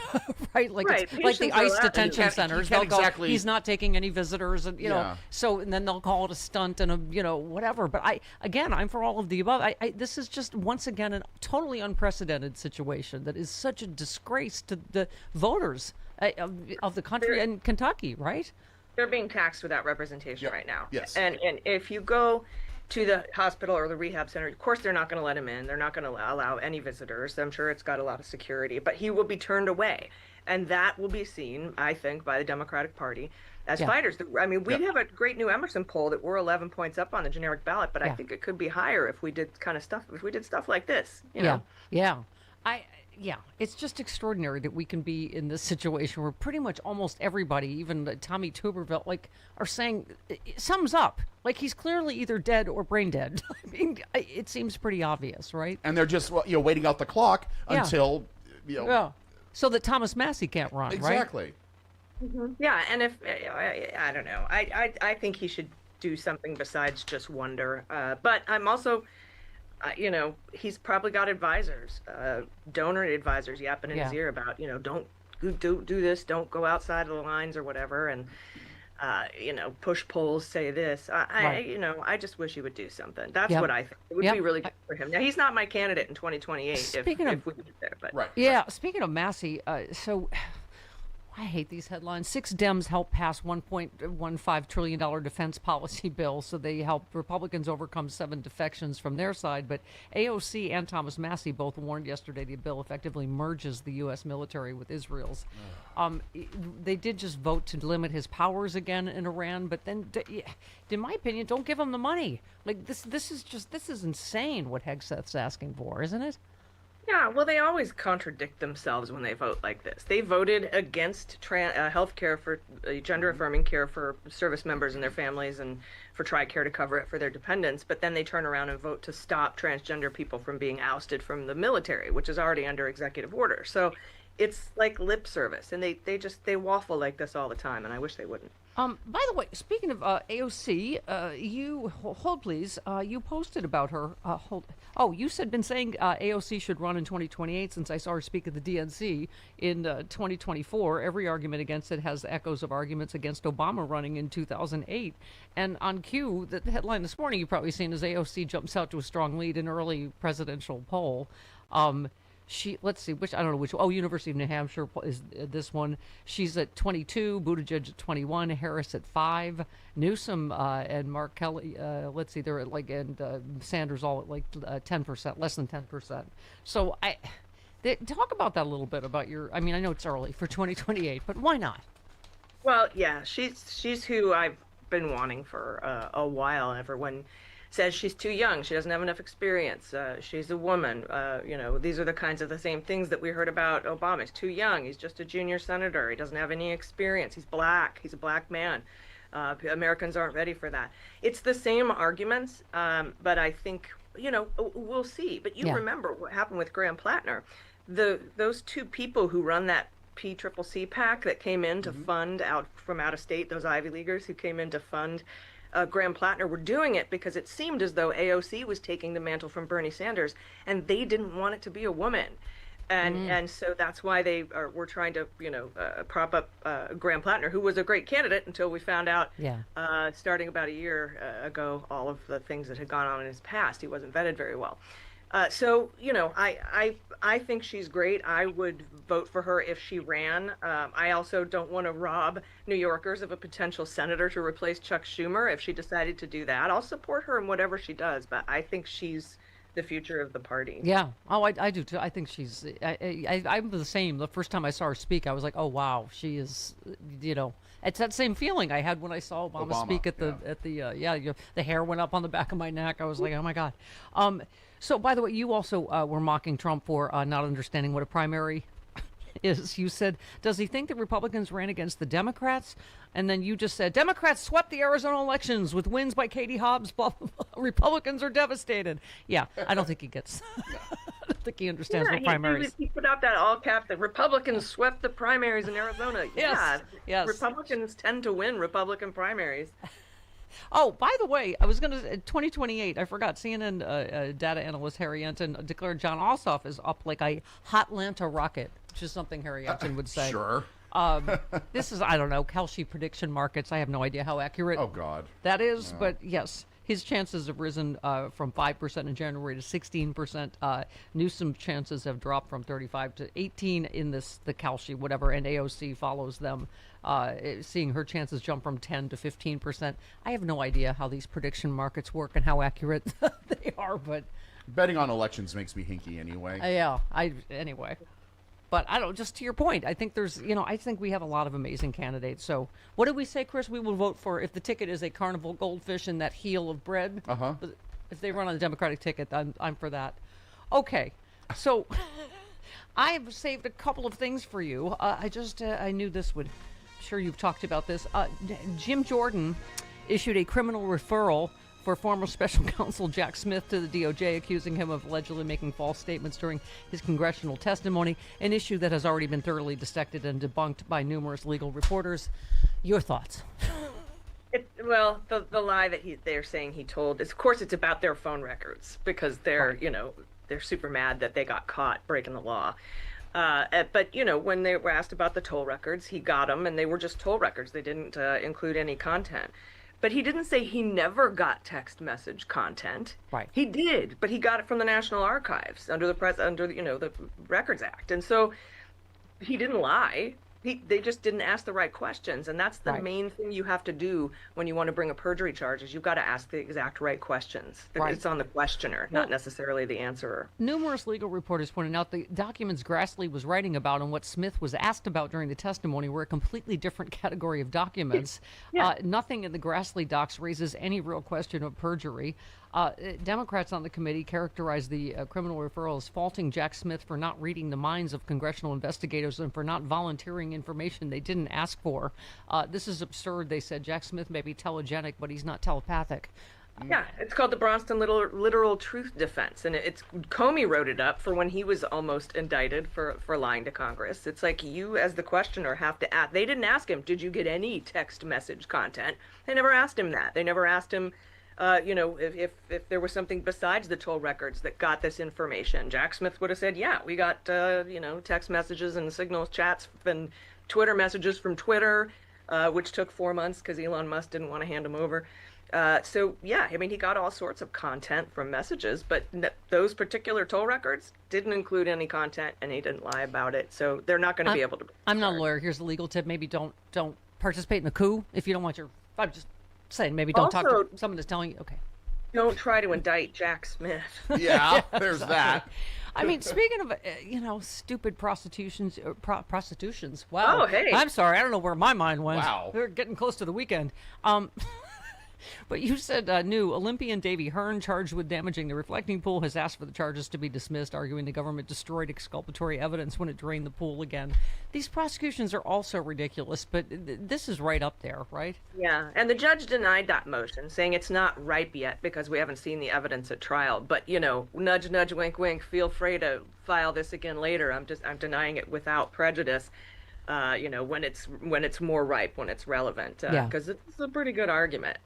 right? Like Right. it's like the Patients are ICE allowed- detention You can't centers. They'll go, exactly- he's not taking any visitors, and Yeah. so and then they'll call it a stunt and whatever. But I'm for all of the above. This is just once again a totally unprecedented situation that is such a disgrace to the voters of the country and Kentucky, right? They're being taxed without representation right now. Yes. And if you go to the hospital or the rehab center, of course they're not going to let him in. They're not going to allow any visitors. I'm sure it's got a lot of security, but he will be turned away. And that will be seen, I think, by the Democratic Party as fighters. I mean, we have a great new Emerson poll that we're 11 points up on the generic ballot, but I think it could be higher if we did stuff like this. You know? Yeah, it's just extraordinary that we can be in this situation where pretty much almost everybody, even Tommy Tuberville, are saying it sums up. Like he's clearly either dead or brain dead. I mean, it seems pretty obvious, right? And they're just waiting out the clock until so that Thomas Massey can't run, exactly. Right? Mm-hmm. Yeah, and if I don't know, I think he should do something besides just wonder. But I'm also. He's probably got advisors, donor advisors yapping in his ear about, don't do this, don't go outside of the lines or whatever, and push polls say this. I just wish he would do something. That's what I think. It would be really good for him. Now he's not my candidate in 2028 if we get there, but Speaking of Massey, so. I hate these headlines. 6 Dems help pass $1.15 trillion defense policy bill, so they help Republicans overcome 7 defections from their side. But AOC and Thomas Massey both warned yesterday the bill effectively merges the U.S. military with Israel's. They did just vote to limit his powers again in Iran, but then, in my opinion, don't give him the money. Like this is insane what Hegseth's asking for, isn't it? Yeah, well, they always contradict themselves when they vote like this. They voted against health care for gender-affirming care for service members and their families and for TRICARE to cover it for their dependents, but then they turn around and vote to stop transgender people from being ousted from the military, which is already under executive order. So it's like lip service, and they waffle like this all the time, and I wish they wouldn't. By the way, speaking of AOC, you hold please. You posted about her. You said been saying AOC should run in 2028 since I saw her speak at the DNC in 2024. Every argument against it has echoes of arguments against Obama running in 2008. And on cue, the headline this morning you've probably seen is AOC jumps out to a strong lead in early presidential poll. Let's see, I don't know which. University of New Hampshire is this one. She's at 22, Buttigieg at 21, Harris at 5, Newsom and Mark Kelly. Let's see, they're at and Sanders all at 10%, less than 10%. So talk about that a little bit about your. I mean, I know it's early for 2028, but why not? Well, yeah, she's who I've been wanting for a while. Everyone says she's too young. She doesn't have enough experience. She's a woman. These are the kinds of the same things that we heard about Obama. He's too young. He's just a junior senator. He doesn't have any experience. He's black. He's a black man. Americans aren't ready for that. It's the same arguments, but I think, we'll see. But you remember what happened with Graham Plattner. Those 2 people who run that PCCC PAC that came in to fund out of state, those Ivy Leaguers who came in to fund Graham Plattner were doing it because it seemed as though AOC was taking the mantle from Bernie Sanders, and they didn't want it to be a woman. And so that's why they were trying to, prop up Graham Plattner, who was a great candidate until we found out, starting about a year ago, all of the things that had gone on in his past. He wasn't vetted very well. I think she's great. I would vote for her if she ran. I also don't want to rob New Yorkers of a potential senator to replace Chuck Schumer. If she decided to do that, I'll support her in whatever she does. But I think she's the future of the party. Yeah. Oh, I do too. I think she's. I'm the same. The first time I saw her speak, I was like, oh wow, she is. It's that same feeling I had when I saw Obama speak at the the hair went up on the back of my neck. I was like, oh my god. So, by the way, you also were mocking Trump for not understanding what a primary is. You said, does he think that Republicans ran against the Democrats? And then you just said, Democrats swept the Arizona elections with wins by Katie Hobbs. Blah, blah, blah. Republicans are devastated. Yeah, I don't think he gets. I don't think he understands what primaries. He put out that all cap that Republicans swept the primaries in Arizona. Yes. Republicans tend to win Republican primaries. Oh, by the way, I was going to 2028. I forgot. CNN data analyst Harry Enton declared John Ossoff is up like a Hotlanta rocket, which is something Harry Enton would say. Sure. This is, I don't know, Kalshi prediction markets. I have no idea how accurate that is, but yes, his chances have risen from 5% in January to 16%. Newsom's chances have dropped from 35 to 18 in the Kalshi, whatever, and AOC follows them, seeing her chances jump from 10 to 15%. I have no idea how these prediction markets work and how accurate they are, but betting on elections makes me hinky anyway. Anyway. But I don't, just to your point, I think I think we have a lot of amazing candidates. So what did we say, Chris? We will vote for if the ticket is a carnival goldfish and that heel of bread. Uh-huh. If they run on the Democratic ticket, I'm for that. Okay. So I have saved a couple of things for you. I knew this would, I'm sure you've talked about this. Jim Jordan issued a criminal referral for former special counsel Jack Smith to the DOJ, accusing him of allegedly making false statements during his congressional testimony, an issue that has already been thoroughly dissected and debunked by numerous legal reporters. Your thoughts? The lie that they're saying he told is, of course, it's about their phone records because they're super mad that they got caught breaking the law. But when they were asked about the toll records, he got them, and they were just toll records. They didn't include any content. But he didn't say he never got text message content. Right. He did, but he got it from the National Archives under the Records Act, and so he didn't lie. They just didn't ask the right questions, and that's the main thing you have to do when you want to bring a perjury charge. Is you've got to ask the exact right questions. Right. It's on the questioner, not necessarily the answerer. Numerous legal reporters pointed out the documents Grassley was writing about and what Smith was asked about during the testimony were a completely different category of documents. Nothing in the Grassley docs raises any real question of perjury. Democrats on the committee characterized the criminal referral as faulting Jack Smith for not reading the minds of congressional investigators and for not volunteering information they didn't ask for. This is absurd, they said. Jack Smith may be telegenic, but he's not telepathic. Yeah, it's called the Braunston literal truth defense, and Comey wrote it up for when he was almost indicted for lying to Congress. It's like you, as the questioner, have to ask. They didn't ask him, did you get any text message content? They never asked him that. They never asked him, if there was something besides the toll records that got this information. Jack Smith would have said, yeah, we got, text messages and signal chats and Twitter messages from Twitter, which took 4 months because Elon Musk didn't want to hand them over. He got all sorts of content from messages, but those particular toll records didn't include any content, and he didn't lie about it. So they're not going to be able to. I'm not a lawyer. Here's a legal tip: maybe don't participate in the coup if you don't want your. I'm just saying, maybe don't talk to someone that's telling you. Okay. Don't try to indict Jack Smith. Yeah, there's that. I mean, speaking of, stupid prostitutions. Wow. Oh, hey. I'm sorry. I don't know where my mind went. Wow. We're getting close to the weekend. But you said new Olympian Davy Hearn, charged with damaging the reflecting pool, has asked for the charges to be dismissed, arguing the government destroyed exculpatory evidence when it drained the pool again. These prosecutions are also ridiculous, but this is right up there, right? Yeah, and the judge denied that motion, saying it's not ripe yet because we haven't seen the evidence at trial. But, nudge, nudge, wink, wink, feel free to file this again later. I'm denying it without prejudice. When it's more ripe, when it's relevant, because it's a pretty good argument.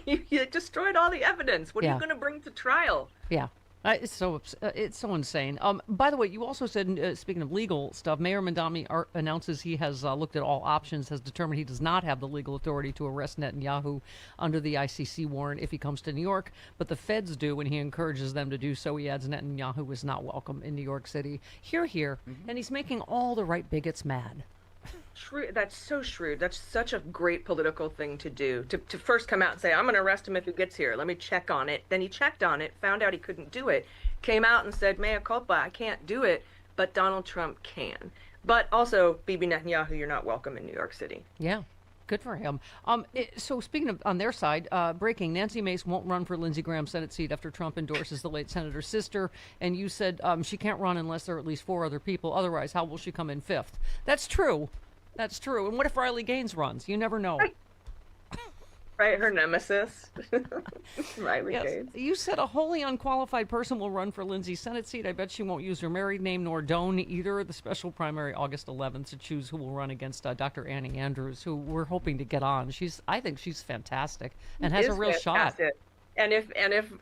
You destroyed all the evidence. What are you going to bring to trial? Yeah. It's so insane. By the way, you also said, speaking of legal stuff, Mayor Mandami announces he has looked at all options, has determined he does not have the legal authority to arrest Netanyahu under the ICC warrant if he comes to New York, but the feds do, and he encourages them to do so. He adds Netanyahu is not welcome in New York City. Hear, hear. Mm-hmm. And he's making all the right bigots mad. Shrewd. That's so shrewd. That's such a great political thing to do. To first come out and say, I'm going to arrest him if he gets here. Let me check on it. Then he checked on it, found out he couldn't do it, came out and said, mea culpa, I can't do it, but Donald Trump can. But also, Bibi Netanyahu, you're not welcome in New York City. Yeah. Good for him. So speaking of on their side, breaking, Nancy Mace won't run for Lindsey Graham's Senate seat after Trump endorses the late senator's sister. And you said she can't run unless there are at least 4 other people. Otherwise, how will she come in 5th? That's true. That's true. And what if Riley Gaines runs? You never know. Right, her nemesis. Riley Yes. Gaines. You said a wholly unqualified person will run for Lindsay's Senate seat. I bet she won't use her married name nor Doan either. The special primary August 11th to choose who will run against Dr. Annie Andrews, who we're hoping to get on. I think she's fantastic and has a Is real shot. fantastic. And if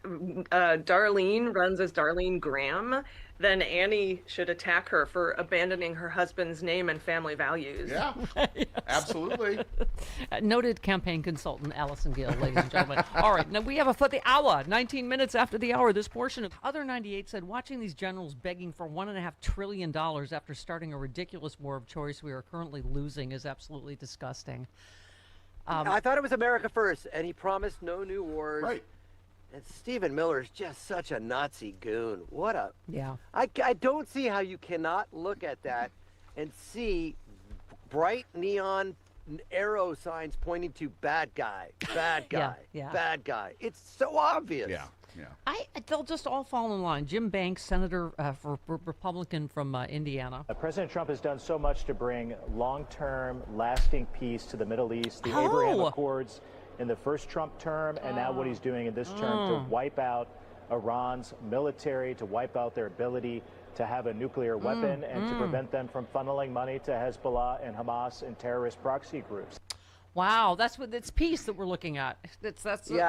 Darlene runs as Darlene Graham, then Annie should attack her for abandoning her husband's name and family values. Yeah, absolutely. Noted campaign consultant Allison Gill, ladies and gentlemen. All right, now we have a foot the hour, 19 minutes after the hour. This portion of Other 98 said, watching these generals begging for $1.5 trillion after starting a ridiculous war of choice we are currently losing is absolutely disgusting. I thought it was America first, and he promised no new wars. Right. And Stephen Miller is just such a Nazi goon. What a... Yeah. I don't see how you cannot look at that and see bright neon arrow signs pointing to bad guy, bad guy, yeah. bad guy. It's so obvious. Yeah. They'll just all fall in line. Jim Banks, Senator for Republican from Indiana. President Trump has done so much to bring long-term, lasting peace to the Middle East. The Abraham Accords in the first Trump term, and now what he's doing in this term to wipe out Iran's military, to wipe out their ability to have a nuclear weapon, and to prevent them from funneling money to Hezbollah and Hamas and terrorist proxy groups. Wow, it's peace that we're looking at. That's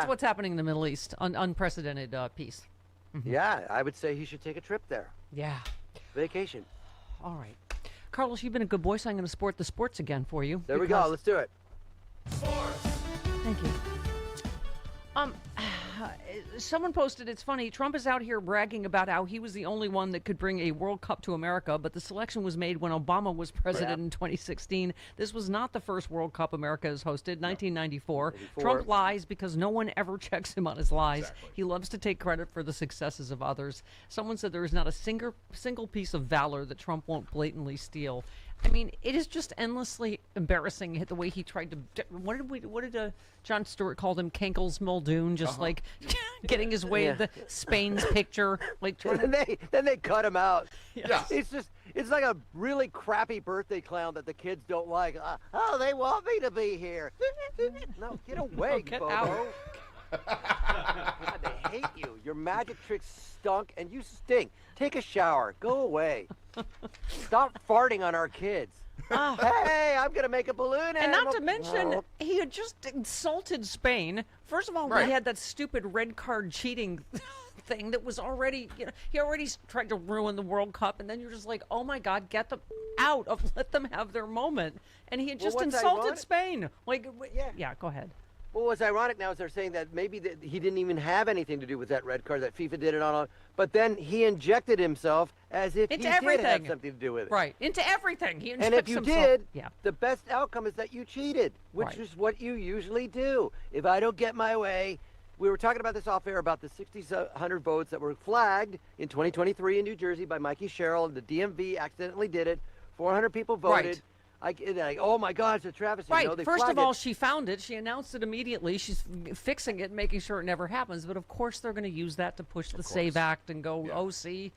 what's happening in the Middle East. Unprecedented peace. Yeah, I would say he should take a trip there. Yeah. Vacation. All right. Carlos, you've been a good boy, so I'm going to sport the sports again for you. There we go. Let's do it. Thank you. Someone posted, it's funny, Trump is out here bragging about how he was the only one that could bring a World Cup to America, but the selection was made when Obama was president in 2016. This was not the first World Cup America has hosted, 1994. Trump lies because no one ever checks him on his lies. Exactly. He loves to take credit for the successes of others. Someone said there is not a single piece of valor that Trump won't blatantly steal. I mean, it is just endlessly embarrassing the way he tried to. What did Jon Stewart call him? Cankles Muldoon, just like getting his way to Spain's picture, like trying to... then they cut him out. Yeah. It's like a really crappy birthday clown that the kids don't like. Oh, they want me to be here. No, get away, get Bobo. out. God, they hate you. Your magic tricks stunk, and you stink. Take a shower. Go away. Stop farting on our kids. Hey, I'm gonna make a balloon. And not to mention, he had just insulted Spain. First of all, we had that stupid red card cheating thing that was already, he already tried to ruin the World Cup, and then you're just like, oh my God, get them out of, let them have their moment. And he had just insulted Spain. Like, yeah, go ahead. Well, what's ironic now is they're saying that maybe he didn't even have anything to do with that red card, that FIFA did it on, but then he injected himself as if Into he everything. did have something to do with it. Right, into everything. He And if injects you himself. did, the best outcome is that you cheated, which is what you usually do. If I don't get my way, we were talking about this off air about the 6,600 votes that were flagged in 2023 in New Jersey by Mikey Sherrill, and the DMV accidentally did it. 400 people voted. Oh my God, it's a travesty. Right. They First of flagged all, it. she found it. She announced it immediately. She's fixing it, making sure it never happens. But of course, they're going to use that to push the SAVE Act and go, oh, see.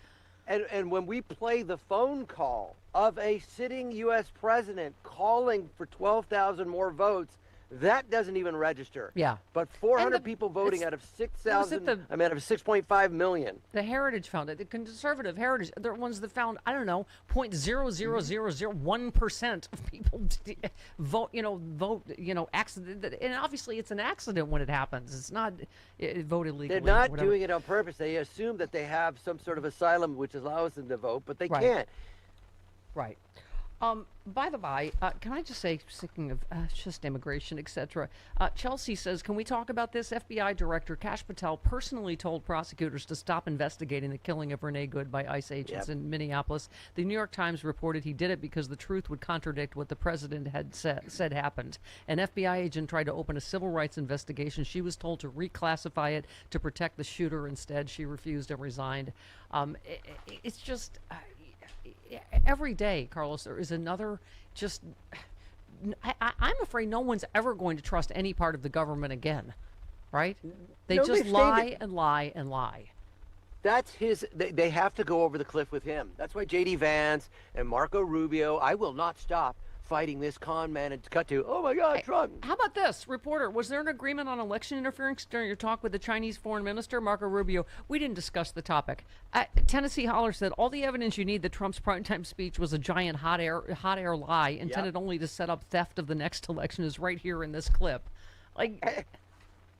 And when we play the phone call of a sitting U.S. president calling for 12,000 more votes, that doesn't even register. Yeah. But 400 people voting out of 6,000, out of 6.5 million. The Heritage found it. The conservative Heritage, they're ones that found, I don't know, 0.00001% of people vote, accident. And obviously it's an accident when it happens. It's not voted legally. They're not doing it on purpose. They assume that they have some sort of asylum which allows them to vote, but they can't. Right. By the by, can I just say, speaking of just immigration, etc., Chelsea says, can we talk about this? FBI Director Kash Patel personally told prosecutors to stop investigating the killing of Renee Good by ICE agents in Minneapolis. The New York Times reported he did it because the truth would contradict what the president had said happened. An FBI agent tried to open a civil rights investigation. She was told to reclassify it to protect the shooter. Instead, she refused and resigned. It's just... every day, Carlos, there is another just... I'm afraid no one's ever going to trust any part of the government again, right? They just lie and lie and lie. That's they have to go over the cliff with him. That's why J.D. Vance and Marco Rubio, I will not stop, fighting this con man and cut to, oh my God, Trump. How about this? Reporter, was there an agreement on election interference during your talk with the Chinese foreign minister, Marco Rubio? We didn't discuss the topic. Tennessee Holler said all the evidence you need that Trump's primetime speech was a giant hot air lie intended only to set up theft of the next election is right here in this clip. Like...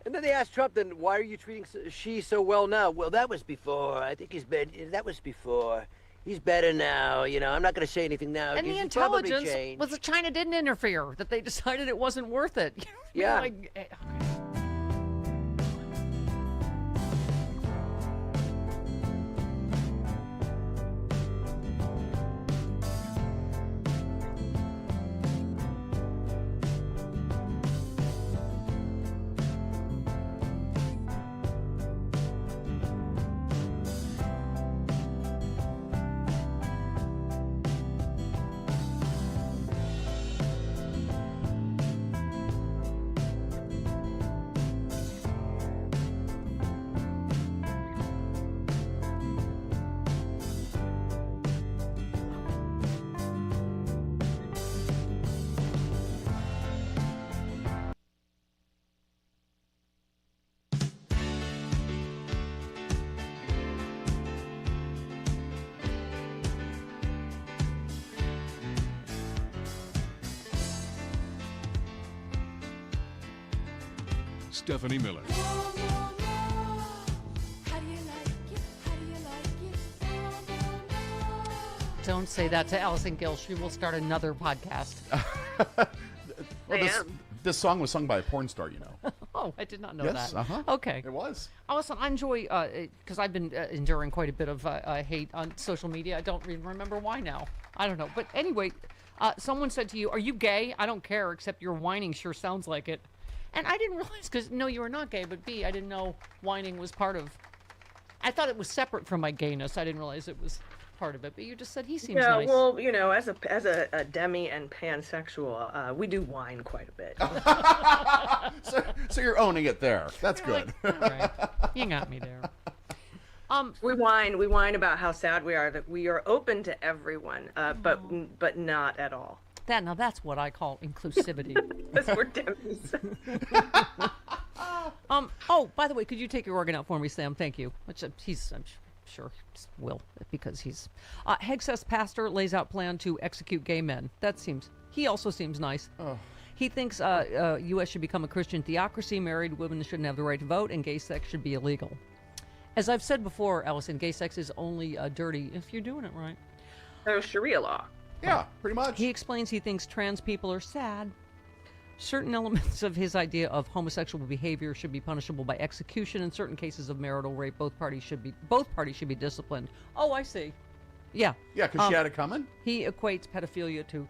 And then they asked Trump, then, why are you treating Xi so well now? Well, that was before. I think that was before. He's better now. You know, I'm not going to say anything now. And the intelligence was that China didn't interfere, that they decided it wasn't worth it. Yeah. Stephanie Miller. Don't say that to Allison Gill. She will start another podcast. This song was sung by a porn star, you know. Oh, I did not know yes, that. Okay. It was. Allison, I enjoy, because I've been enduring quite a bit of hate on social media. I don't even remember why now. I don't know. But anyway, someone said to you, are you gay? I don't care, except your whining sure sounds like it. And I didn't realize, because, no, you were not gay, but B, I didn't know whining was part of... I thought it was separate from my gayness. I didn't realize it was part of it. But you just said he seems nice. Yeah, well, you know, as a demi and pansexual, we do whine quite a bit. So you're owning it there. That's good. All right. You got me there. We whine about how sad we are, that we are open to everyone, but not at all. Now that's what I call inclusivity. Because we're demis. Oh, by the way, could you take your organ out for me, Sam? Thank you. Which I'm sure will, because he's... Hegseth's pastor lays out plan to execute gay men. He also seems nice. Oh. He thinks U.S. should become a Christian theocracy, married women shouldn't have the right to vote, and gay sex should be illegal. As I've said before, Allison, gay sex is only dirty if you're doing it right. So Sharia law. Yeah, pretty much. He explains he thinks trans people are sad. Certain elements of his idea of homosexual behavior should be punishable by execution. In certain cases of marital rape, both parties should be disciplined. Oh, I see. Yeah. Yeah, because she had it coming. He equates pedophilia to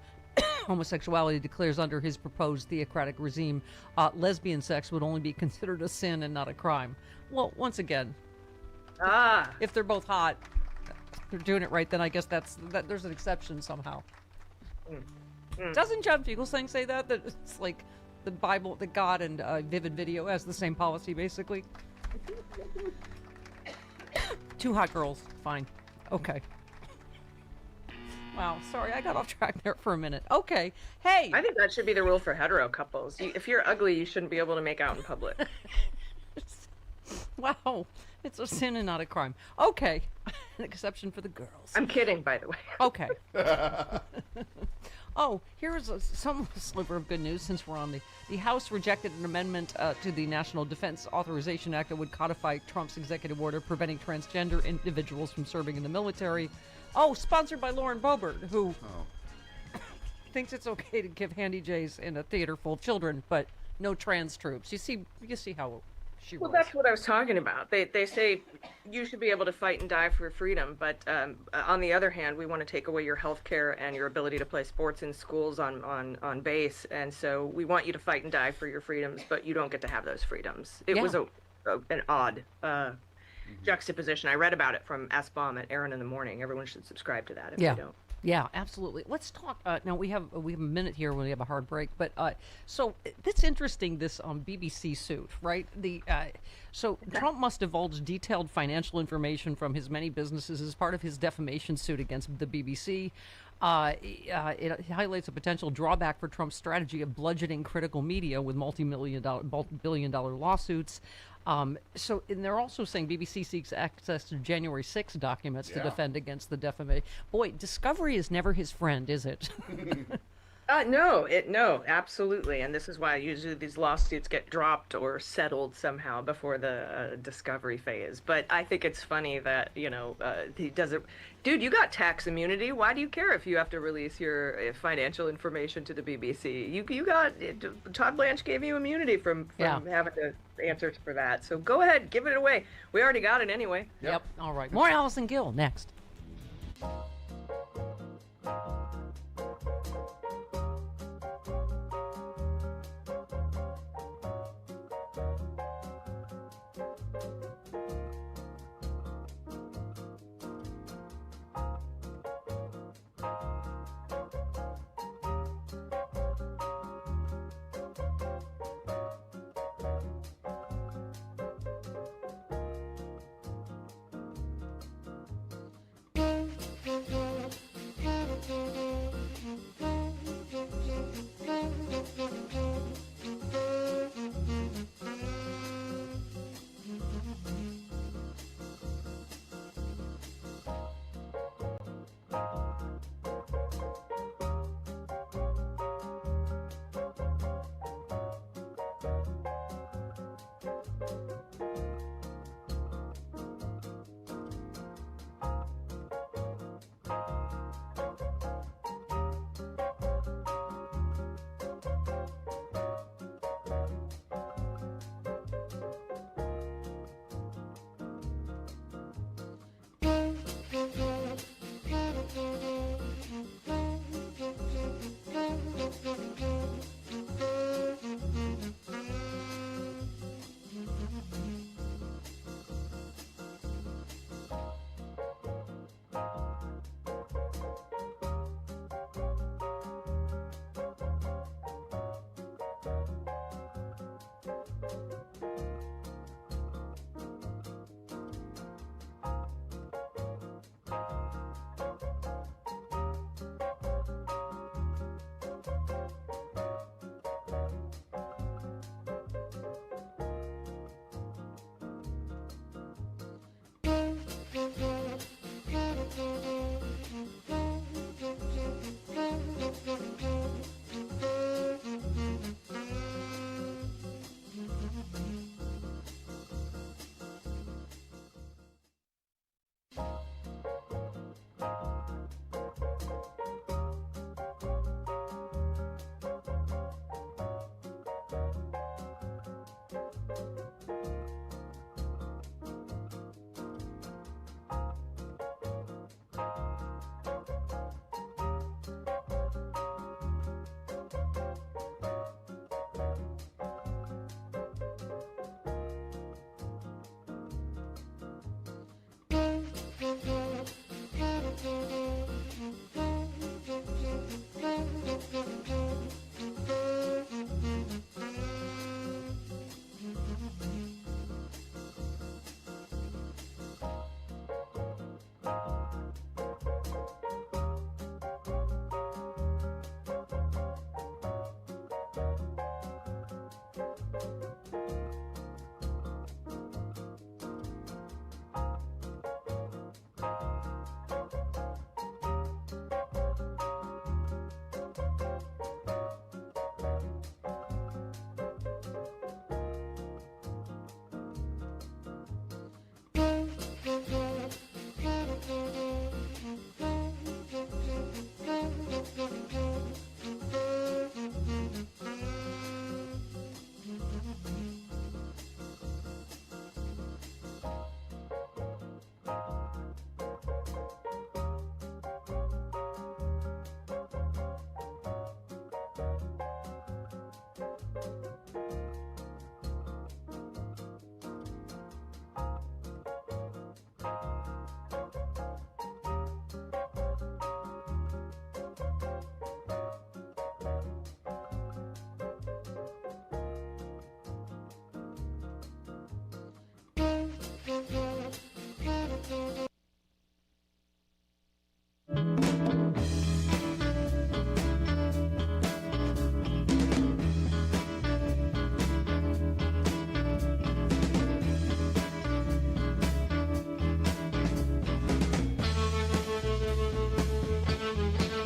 homosexuality, declares under his proposed theocratic regime, lesbian sex would only be considered a sin and not a crime. Well, once again, if they're both hot, they're doing it right, then I guess there's an exception somehow. Doesn't John Fugelsang say that it's like the Bible, that God and Vivid Video has the same policy, basically? Two hot girls, fine. Okay. Wow, sorry, I got off track there for a minute. Okay, hey! I think that should be the rule for hetero couples. If you're ugly, you shouldn't be able to make out in public. Wow, it's a sin and not a crime. Okay, an exception for the girls. I'm kidding, by the way. Okay. Oh, here's some sliver of good news since we're on the House rejected an amendment to the National Defense Authorization Act that would codify Trump's executive order preventing transgender individuals from serving in the military. Oh, sponsored by Lauren Boebert, who thinks it's okay to give handy J's in a theater full of children, but no trans troops. You see how she Well, rolls. that's what I was talking about. They say you should be able to fight and die for freedom, but on the other hand, we want to take away your health care and your ability to play sports in schools on base, and so we want you to fight and die for your freedoms, but you don't get to have those freedoms. It was an odd juxtaposition. I read about it from S. Baum at Aaron in the Morning. Everyone should subscribe to that if they don't. Yeah, absolutely. Let's talk. Now we have a minute here when we have a hard break, but so that's interesting. This BBC suit, right? So Trump must divulge detailed financial information from his many businesses as part of his defamation suit against the BBC. It highlights a potential drawback for Trump's strategy of bludgeoning critical media with multi-billion-dollar lawsuits. And they're also saying BBC seeks access to January 6 documents to defend against the defamation. Boy, discovery is never his friend, is it? No, absolutely. And this is why usually these lawsuits get dropped or settled somehow before the discovery phase. But I think it's funny that, he doesn't. Dude, you got tax immunity. Why do you care if you have to release your financial information to the BBC? You got, Todd Blanche gave you immunity from having to answer for that. So go ahead, give it away. We already got it anyway. Yep. All right. More Allison Gill next.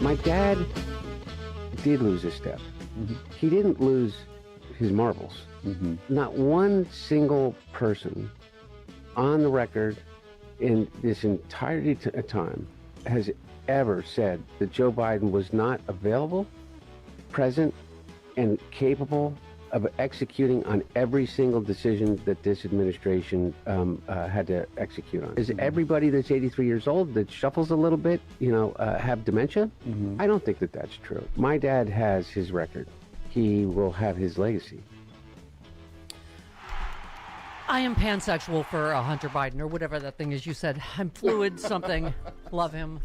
My dad did lose a step. He didn't lose his marbles. Not one single person on the record in this entirety of time has ever said that Joe Biden was not available, present, and capable of executing on every single decision that this administration had to execute on. Is everybody that's 83 years old that shuffles a little bit, have dementia? I don't think that that's true. My dad has his record. He will have his legacy. I am pansexual for Hunter Biden, or whatever that thing is you said. I'm fluid something. Love him,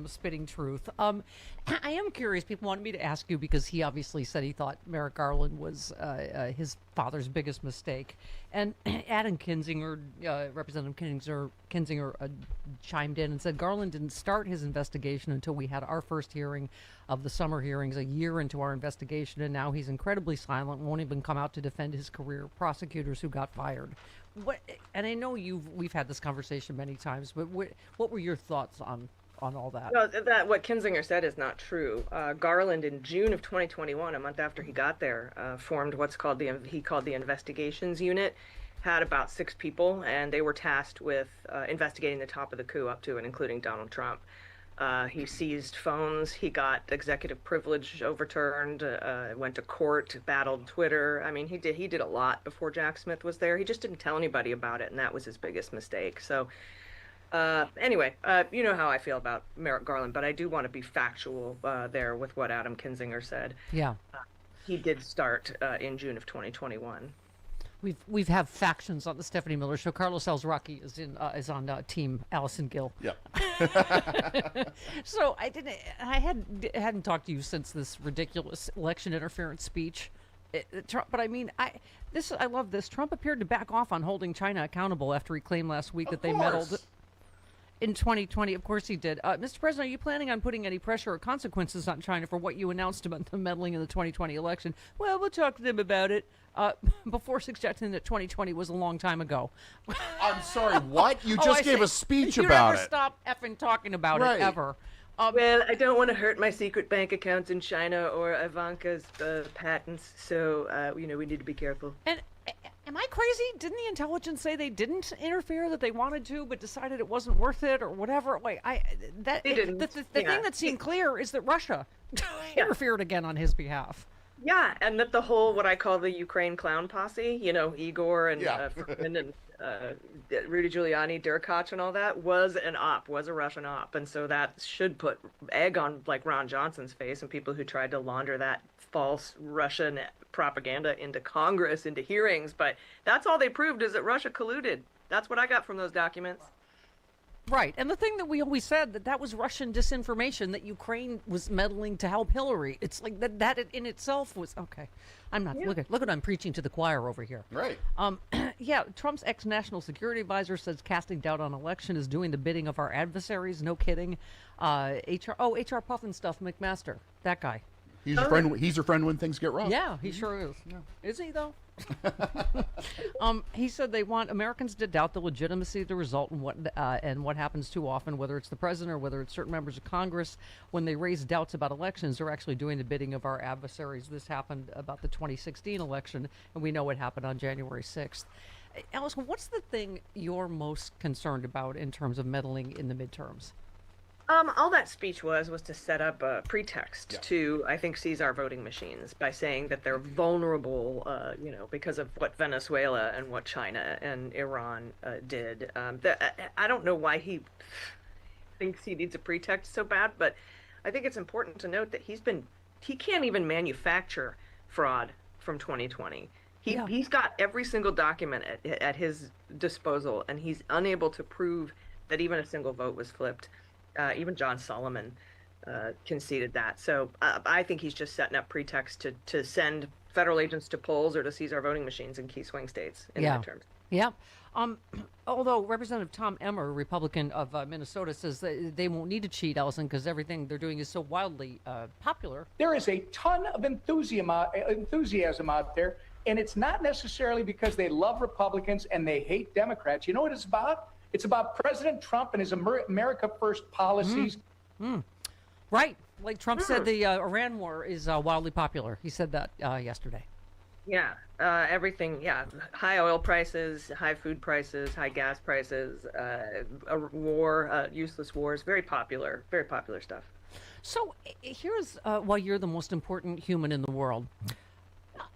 spitting truth. I am curious. People wanted me to ask you because he obviously said he thought Merrick Garland was his father's biggest mistake. And Adam Kinzinger, Representative Kinzinger chimed in and said Garland didn't start his investigation until we had our first hearing of the summer hearings a year into our investigation, and now he's incredibly silent and won't even come out to defend his career prosecutors who got fired. And I know we've had this conversation many times, but what were your thoughts on all that? No, what Kinzinger said is not true. Garland, in June of 2021, a month after he got there, formed what's called the investigations unit. Had about 6 people, and they were tasked with investigating the top of the coup up to and including Donald Trump. He seized phones. He got executive privilege overturned. Went to court. Battled Twitter. I mean, he did a lot before Jack Smith was there. He just didn't tell anybody about it, and that was his biggest mistake. So, anyway, you know how I feel about Merrick Garland, but I do want to be factual there with what Adam Kinzinger said. Yeah, he did start in June of 2021. We've have factions on the Stephanie Miller Show. Carlos Alzraki is on Team Allison Gill. Yeah. So I hadn't talked to you since this ridiculous election interference speech. But I mean, I love this. Trump appeared to back off on holding China accountable after he claimed last week that they meddled in 2020. Of course he did. Mr. President, are you planning on putting any pressure or consequences on China for what you announced about them meddling in the 2020 election? Well, we'll talk to them about it. Before suggesting that 2020 was a long time ago. I'm sorry, what? You just gave a speech about it. You never stop effing talking about it, ever. Well, I don't want to hurt my secret bank accounts in China or Ivanka's patents, so, we need to be careful. And am I crazy? Didn't the intelligence say they didn't interfere, that they wanted to, but decided it wasn't worth it or whatever? Like, the thing that seemed clear is that Russia interfered again on his behalf. Yeah, and that the whole, what I call the Ukraine clown posse, Igor and Friedman and Rudy Giuliani, Derkach and all that, was a Russian op. And so that should put egg on, like, Ron Johnson's face and people who tried to launder that false Russian propaganda into Congress, into hearings. But that's all they proved, is that Russia colluded. That's what I got from those documents. Right. And the thing that we always said, that was Russian disinformation, that Ukraine was meddling to help Hillary. It's like that in itself was, okay. I'm not, look what I'm preaching to the choir over here. Right. Yeah, Trump's ex-national security advisor says casting doubt on election is doing the bidding of our adversaries. No kidding. HR Puffin stuff, McMaster, that guy. He's your friend. He's your friend when things get rough. Yeah, he sure is. Yeah. Is he though? He said they want Americans to doubt the legitimacy of the result and what happens too often, whether it's the president or whether it's certain members of Congress, when they raise doubts about elections, they're actually doing the bidding of our adversaries. This happened about the 2016 election, and we know what happened on January 6th. Allison, what's the thing you're most concerned about in terms of meddling in the midterms? All that speech was to set up a pretext to, I think, seize our voting machines by saying that they're vulnerable, because of what Venezuela and what China and Iran did. I don't know why he thinks he needs a pretext so bad, but I think it's important to note that he can't even manufacture fraud from 2020. He's got every single document at his disposal, and he's unable to prove that even a single vote was flipped. Even John Solomon conceded that. So I think he's just setting up pretext to send federal agents to polls or to seize our voting machines in key swing states in midterms. Yeah. Although Representative Thom Emmer, Republican of Minnesota, says that they won't need to cheat, Allison, because everything they're doing is so wildly popular. There is a ton of enthusiasm out there, and it's not necessarily because they love Republicans and they hate Democrats. You know what it's about? It's about President Trump and his America First policies. Right. Like Trump said, the Iran war is wildly popular. He said that yesterday. Yeah, everything. Yeah, high oil prices, high food prices, high gas prices, a war, useless wars. Very popular stuff. So here's why you're the most important human in the world,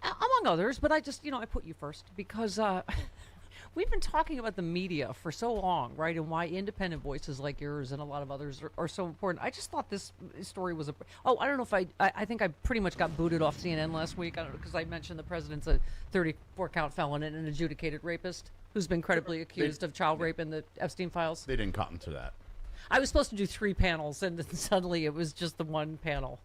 among others. But I just, I put you first because we've been talking about the media for so long, right? And why independent voices like yours and a lot of others are so important. I just thought this story was I don't know if I think I pretty much got booted off CNN last week. I don't know, because I mentioned the president's a 34-count felon and an adjudicated rapist who's been credibly accused of child rape in the Epstein files. They didn't cotton to that. I was supposed to do 3 panels, and then suddenly it was just the one panel.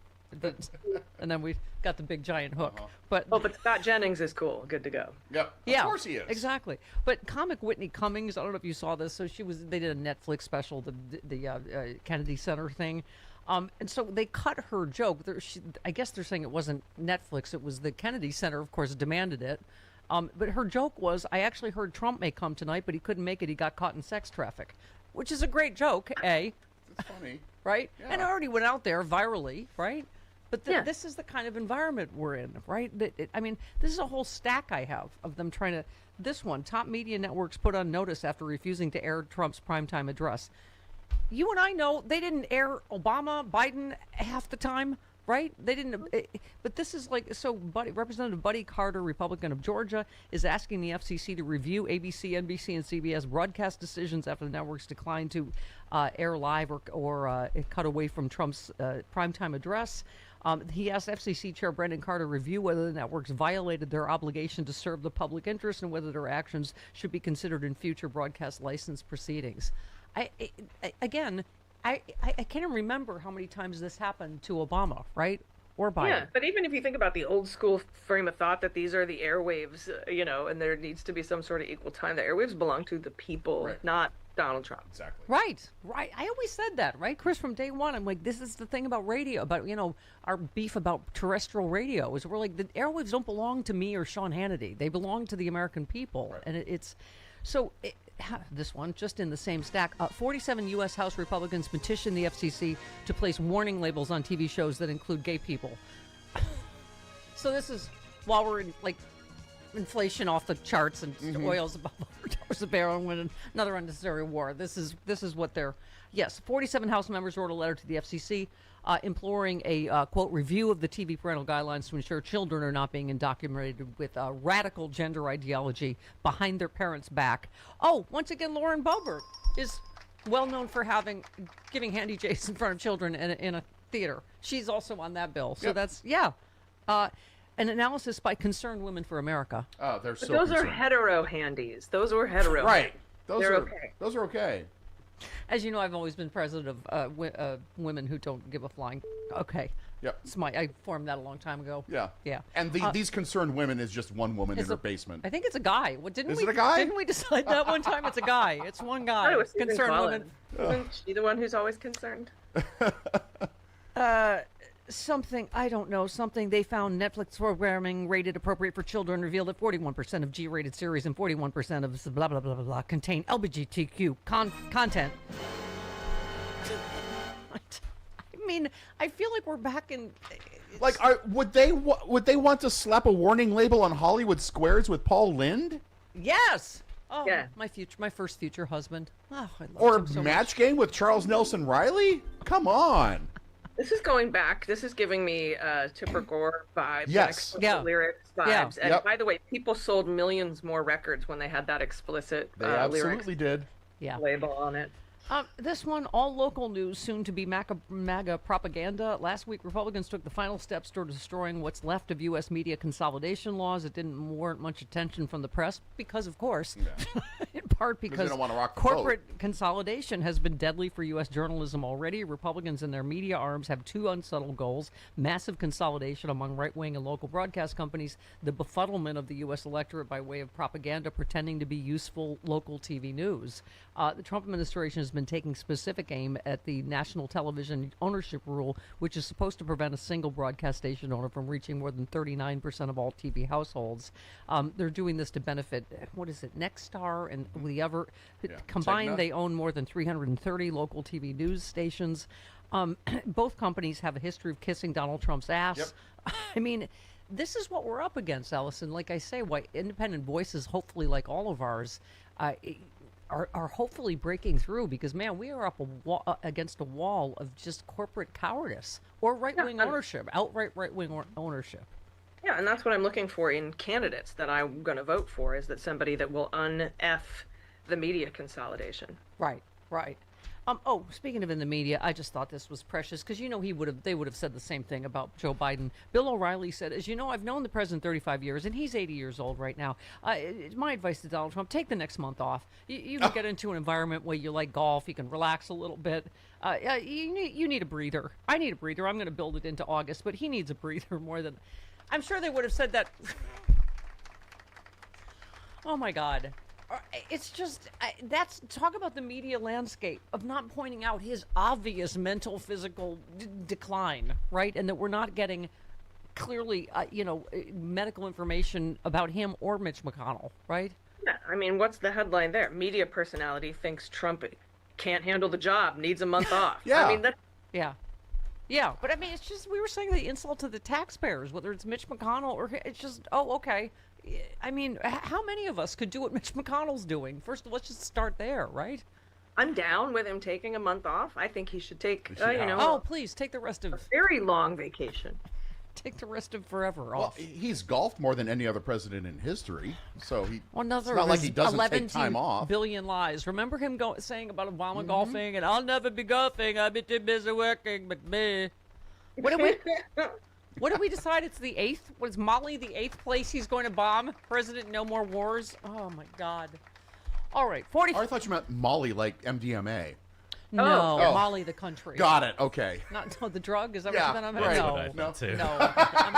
And then we got the big giant hook. But Scott Jennings is cool. Good to go. Yep. yeah, Of course he is. Exactly. But comic Whitney Cummings, I don't know if you saw this. So they did a Netflix special, the Kennedy Center thing. And so they cut her joke. I guess they're saying it wasn't Netflix. It was the Kennedy Center, of course, demanded it. But her joke was, I actually heard Trump may come tonight, but he couldn't make it. He got caught in sex traffic, which is a great joke, A. It's funny. Right? Yeah. And it already went out there virally, right? But this is the kind of environment we're in, right? I mean, this is a whole stack I have of them trying to... This one, top media networks put on notice after refusing to air Trump's primetime address. You and I know they didn't air Obama, Biden half the time, right? They didn't... But this is like... So Representative Buddy Carter, Republican of Georgia, is asking the FCC to review ABC, NBC, and CBS broadcast decisions after the networks declined to air live or cut away from Trump's primetime address. He asked FCC Chair Brendan Carter to review whether the networks violated their obligation to serve the public interest and whether their actions should be considered in future broadcast license proceedings. I can't even remember how many times this happened to Obama, right? Or Biden. Yeah, but even if you think about the old school frame of thought that these are the airwaves, and there needs to be some sort of equal time, the airwaves belong to the people, not Donald Trump. Exactly. Right. I always said that, right, Chris? From day one, I'm like, this is the thing about radio, about our beef about terrestrial radio is we're like, the airwaves don't belong to me or Sean Hannity. They belong to the American people, and it's so. This one, just in the same stack, 47 U.S. House Republicans petitioned the FCC to place warning labels on TV shows that include gay people. So this is while we're in, like, inflation off the charts and oil's above $100 a barrel and win another unnecessary war. This is what they're... Yes, 47 House members wrote a letter to the FCC imploring a, quote, review of the TV parental guidelines to ensure children are not being indoctrinated with radical gender ideology behind their parents' back. Oh, once again, Lauren Boebert is well known for giving handy J's in front of children in a theater. She's also on that bill. So that's, an analysis by Concerned Women for America. Oh, they're But so those concerned. are hetero handies. Those were hetero. Right. They're okay. Those are okay. As you know, I've always been president of women who don't give a flying... Okay. Yep. I formed that a long time ago. Yeah. Yeah. And these Concerned Women is just one woman in her basement. I think it's a guy. Is it a guy? Didn't we decide that one time? It's a guy. It's one guy. it was Susan Concerned Collins. Women. Isn't she the one who's always concerned? Something, I don't know, something they found Netflix programming rated appropriate for children revealed that 41% of G-rated series and 41% of blah, blah, blah, blah, blah contain LGBTQ content. I mean, I feel like we're back in... Like, would they want to slap a warning label on Hollywood Squares with Paul Lynde? Yes! Oh, yeah. My first future husband. Oh, I love Or him so Match much. Game with Charles Nelson Riley? Come on. This is going back. This is giving me Tipper Gore vibes. Yes. And Yeah. lyrics vibes. Yeah. And Yep. by the way, people sold millions more records when they had that explicit They absolutely lyrics did. Yeah. label on it. This one, all local news, soon to be MAGA propaganda. Last week, Republicans took the final steps toward destroying what's left of U.S. media consolidation laws. It didn't warrant much attention from the press because, of course, in part because they don't want to rock the corporate consolidation has been deadly for U.S. journalism already. Republicans and their media arms have two unsettled goals: massive consolidation among right-wing and local broadcast companies, the befuddlement of the U.S. electorate by way of propaganda pretending to be useful local TV news. The Trump administration has been taking specific aim at the national television ownership rule, which is supposed to prevent a single broadcast station owner from reaching more than 39% of all TV households. They're doing this to benefit, Nexstar and the other. Combined, Tegna. they own more than 330 local TV news stations. Both companies have a history of kissing Donald Trump's ass. Yep. I mean, this is what we're up against, Allison. Like I say, why independent voices, hopefully like all of ours, are hopefully breaking through, because, man, we are up against a wall of just corporate cowardice or right-wing ownership, outright right-wing ownership. Yeah, and that's what I'm looking for in candidates that I'm going to vote for, is that somebody that will un-F the media consolidation. Right, right. Oh, speaking of in the media, I just thought this was precious, because, you know, they would have said the same thing about Joe Biden. Bill O'Reilly said, as you know, I've known the president 35 years, and he's 80 years old right now. My advice to Donald Trump, take the next month off. You can get into an environment where you like golf, you can relax a little bit. You need a breather. I need a breather. I'm going to build it into August, but he needs a breather more than... I'm sure they would have said that... Oh, my God. It's just, that's, talk about the media landscape of not pointing out his obvious mental, physical decline, right? And that we're not getting clearly, medical information about him or Mitch McConnell, right? Yeah, I mean, what's the headline there? Media personality thinks Trump can't handle the job, needs a month off. Yeah. I mean, that... Yeah. Yeah, but I mean, it's just, we were saying the insult to the taxpayers, whether it's Mitch McConnell or, it's just, oh, okay. I mean, how many of us could do what Mitch McConnell's doing? First, let's just start there, right? I'm down with him taking a month off. I think he should take, Oh, please, take the rest of... a very long vacation. Take the rest of forever off. Well, he's golfed more than any other president in history, so he. Well, another it's not of like his he doesn't 11 take time off. billion lies. Remember him saying about Obama golfing, and I'll never be golfing. I'll be too busy working, but me. What did we decide? It's the 8th? Was Mali the 8th place he's going to bomb? President No More Wars? Oh, my God. All right, 40... I thought you meant Molly, like MDMA. No, Mali the country. Got it, okay. Not the drug? Is that Yeah, what you meant? right. No. That's what I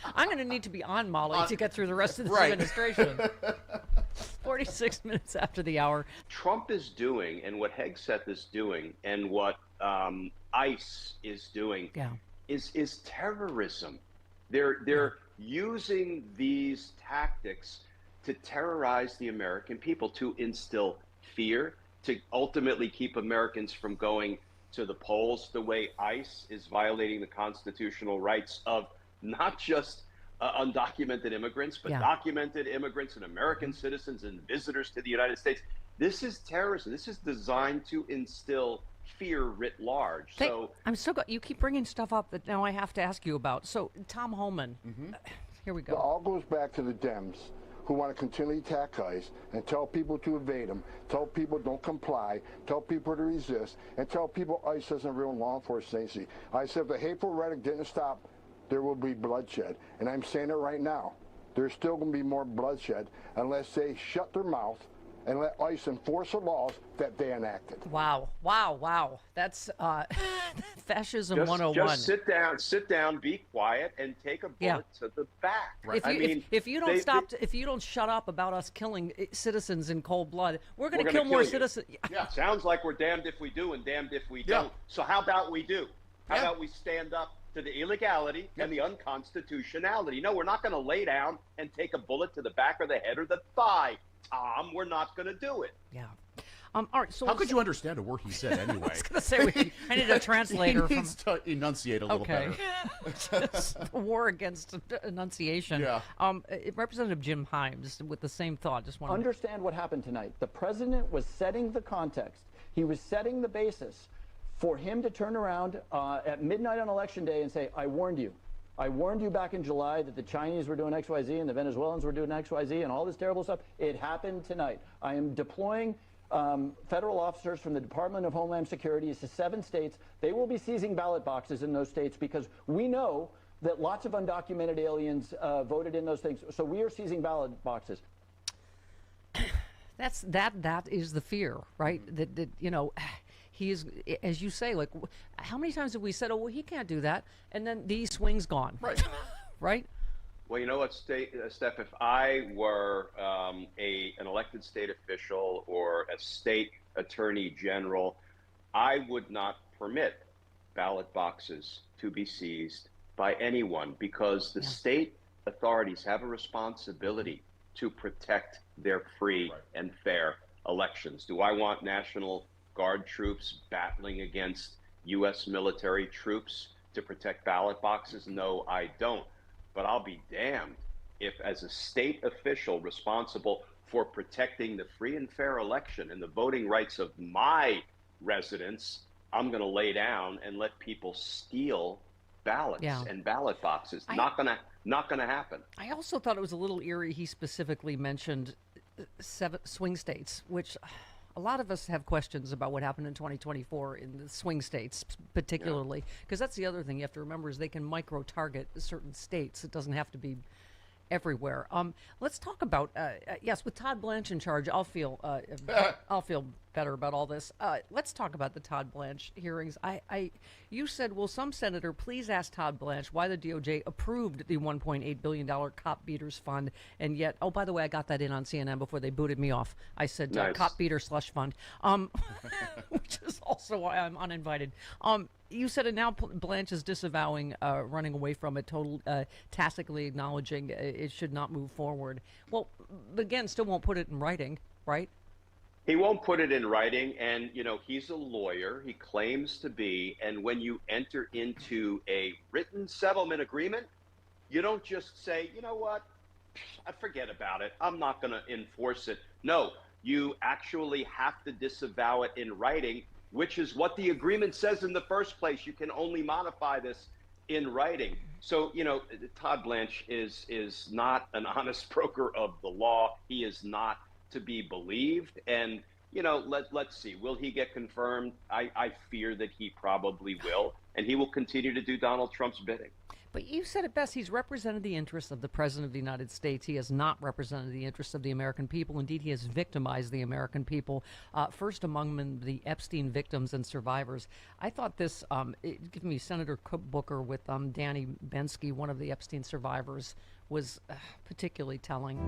No. I'm going to need to be on Molly to get through the rest of this administration. 46 minutes after the hour. Trump is doing, and what Hegseth is doing, and what ICE is doing, is terrorism. They're using these tactics to terrorize the American people, to instill fear, to ultimately keep Americans from going to the polls, the way ICE is violating the constitutional rights of not just undocumented immigrants, but documented immigrants and American citizens and visitors to the United States. This is terrorism. This is designed to instill fear writ large. I'm so glad you keep bringing stuff up that now I have to ask you about. So, Thom Hartmann, here we go. It all goes back to the Dems, who want to continually attack ICE and tell people to evade them, tell people don't comply, tell people to resist, and tell people ICE isn't real law enforcement agency. I said if the hateful rhetoric didn't stop, there will be bloodshed. And I'm saying it right now. There's still going to be more bloodshed unless they shut their mouth and let ICE enforce the laws that they enacted. Wow. That's fascism 101. Just sit down, be quiet, and take a bullet to the back. Right. If you don't shut up about us killing citizens in cold blood, we're going to kill more citizens. Yeah, sounds like we're damned if we do and damned if we don't. So how about we do? How about we stand up to the illegality and the unconstitutionality? No, we're not going to lay down and take a bullet to the back or the head or the thigh, Tom. We're not going to do it. Yeah. All right. So how could you understand a word he said anyway? I was going to say I need a translator. He needs to enunciate a little better. War against enunciation. Yeah. Representative Jim Himes with the same thought. Just want to understand what happened tonight. The president was setting the context. He was setting the basis for him to turn around at midnight on Election Day and say, I warned you. I warned you back in July that the Chinese were doing XYZ and the Venezuelans were doing XYZ and all this terrible stuff. It happened tonight. I am deploying federal officers from the Department of Homeland Security to 7 states. They will be seizing ballot boxes in those states because we know that lots of undocumented aliens voted in those things. So we are seizing ballot boxes. That is the fear, right? That he is, as you say, like, how many times have we said, oh, well, he can't do that, and then the swing's gone. Right. Right? Well, you know what, Steph, if I were an elected state official or a state attorney general, I would not permit ballot boxes to be seized by anyone because the state authorities have a responsibility to protect their free and fair elections. Do I want National Guard troops battling against U.S. military troops to protect ballot boxes? No, I don't. But I'll be damned if, as a state official responsible for protecting the free and fair election and the voting rights of my residents, I'm going to lay down and let people steal ballots and ballot boxes. Not going to happen. I also thought it was a little eerie. He specifically mentioned 7 swing states, which a lot of us have questions about what happened in 2024 in the swing states, particularly, because that's the other thing you have to remember is they can micro-target certain states. It doesn't have to be everywhere. Let's talk about yes, with Todd Blanche in charge, I'll feel better about all this. Let's talk about the Todd Blanche hearings. You said, will some senator please ask Todd Blanche why the DOJ approved the $1.8 billion cop beaters fund, and yet, oh, by the way, I got that in on CNN before they booted me off. I said Nice. cop beater slush fund, which is also why I'm uninvited. You said it now. Blanche is disavowing running away from it, tacitly acknowledging it should not move forward. Well, again, still won't put it in writing, right? He won't put it in writing, and he's a lawyer. He claims to be, and when you enter into a written settlement agreement, you don't just say, you know what, I forget about it. I'm not going to enforce it. No, you actually have to disavow it in writing, which is what the agreement says in the first place. You can only modify this in writing. So, Todd Blanche is not an honest broker of the law. He is not to be believed. And, let's see, will he get confirmed? I fear that he probably will, and he will continue to do Donald Trump's bidding. But you said it best. He's represented the interests of the President of the United States. He has not represented the interests of the American people. Indeed, he has victimized the American people, first among them the Epstein victims and survivors. I thought this, give me Senator Booker with Danny Bensky, one of the Epstein survivors, was particularly telling.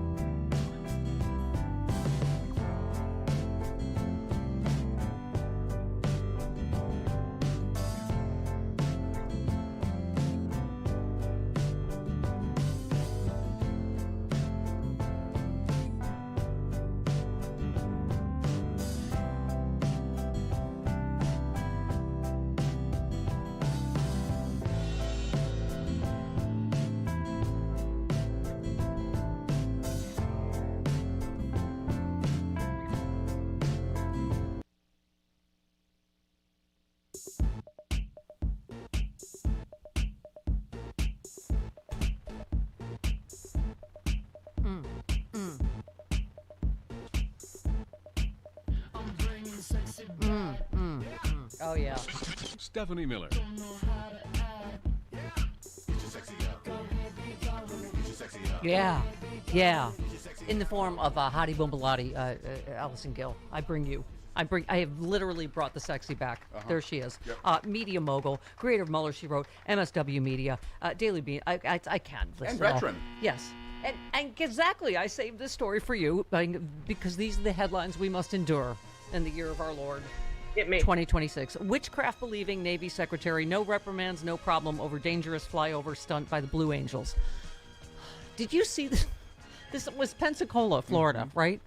Oh, yeah. Stephanie Miller. Yeah. In the form of Hottie Boombalati, Allison Gill. I have literally brought the sexy back. There she is. Yep. Media mogul, creator of Mueller, She Wrote, MSW Media, Daily Bean. I can't listen. And veteran. Yes. And exactly, I saved this story for you because these are the headlines we must endure in the year of our Lord. 2026. Witchcraft-believing Navy Secretary, no reprimands, no problem over dangerous flyover stunt by the Blue Angels. Did you see this? This was Pensacola, Florida, right?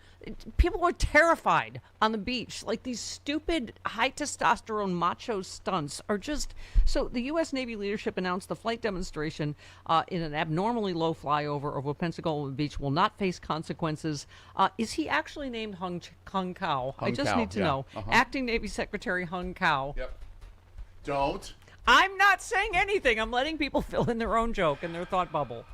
People were terrified on the beach. Like, these stupid high testosterone macho stunts are just... So the U.S. Navy leadership announced the flight demonstration in an abnormally low flyover over Pensacola Beach will not face consequences. Is he actually named Hung Kao? I just need to know. Acting Navy Secretary Hung Kao. Yep. Don't. I'm not saying anything. I'm letting people fill in their own joke in their thought bubble.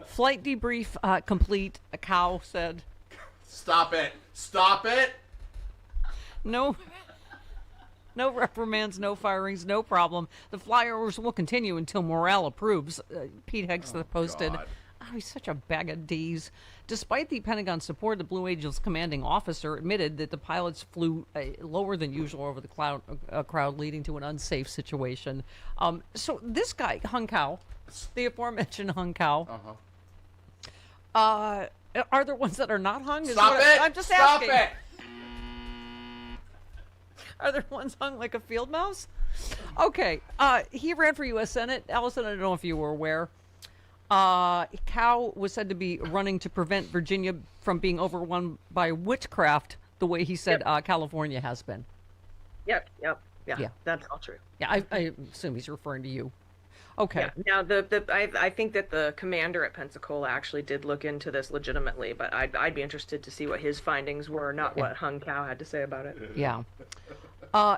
Flight debrief complete, a cow said. Stop it. Stop it. No reprimands, no firings, no problem. The flyovers will continue until morale approves. Pete Hegseth posted. God. Oh, he's such a bag of D's. Despite the Pentagon support, the Blue Angels commanding officer admitted that the pilots flew lower than usual over the crowd, leading to an unsafe situation. So this guy, Hung Kao, the aforementioned Hung Kao, are there ones that are not hung? Stop it! I'm just Stop asking. it! Are there ones hung like a field mouse? Okay. He ran for U.S. Senate. Allison, I don't know if you were aware. Kao was said to be running to prevent Virginia from being overrun by witchcraft the way he said California has been. Yep. Yeah. That's all true. Yeah, I assume he's referring to you. Okay. Yeah. Now, I think that the commander at Pensacola actually did look into this legitimately, but I'd be interested to see what his findings were, not what Hung Kao had to say about it. Yeah.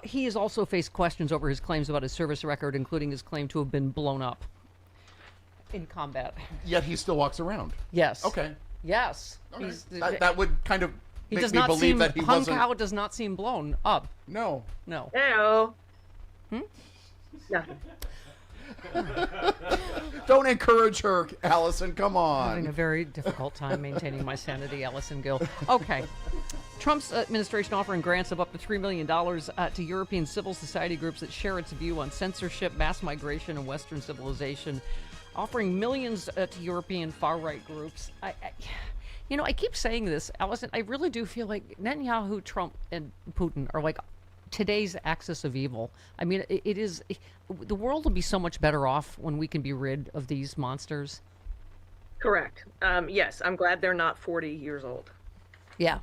He has also faced questions over his claims about his service record, including his claim to have been blown up in combat. Yet he still walks around. Yes. Okay. Yes. Okay. That would kind of he make does me not believe seem, that he Hung wasn't. Kao does not seem blown up. No. No. Hello. Nothing. Don't encourage her, Allison. Come on. Having a very difficult time maintaining my sanity, Allison Gill. Okay. Trump's administration offering grants of up to $3 million to European civil society groups that share its view on censorship, mass migration, and Western civilization, offering millions to European far-right groups. I keep saying this, Allison. I really do feel like Netanyahu, Trump, and Putin are like today's axis of evil. I mean, the world will be so much better off when we can be rid of these monsters. Correct. Yes, I'm glad they're not 40 years old. Yeah.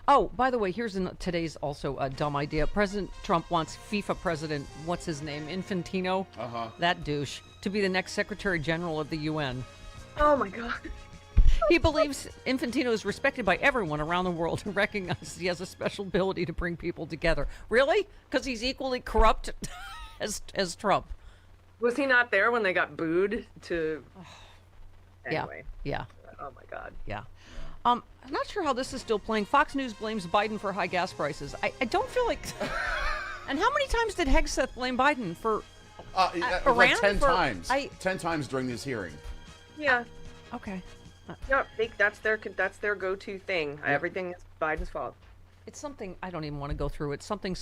Oh, by the way, here's today's also a dumb idea. President Trump wants FIFA president, what's his name, Infantino, that douche, to be the next Secretary General of the UN. Oh my God. He believes Infantino is respected by everyone around the world and recognizes he has a special ability to bring people together. Really? Because he's equally corrupt as Trump. Was he not there when they got booed to... Anyway. Yeah. Oh my God. Yeah. I'm not sure how this is still playing. Fox News blames Biden for high gas prices. I don't feel like... And how many times did Hegseth blame Biden for Iran? Like 10 for, times. 10 times during this hearing. Yeah. Okay. Yeah, that's their go-to thing. Yeah. Everything is Biden's fault. It's something I don't even want to go through. It's something it's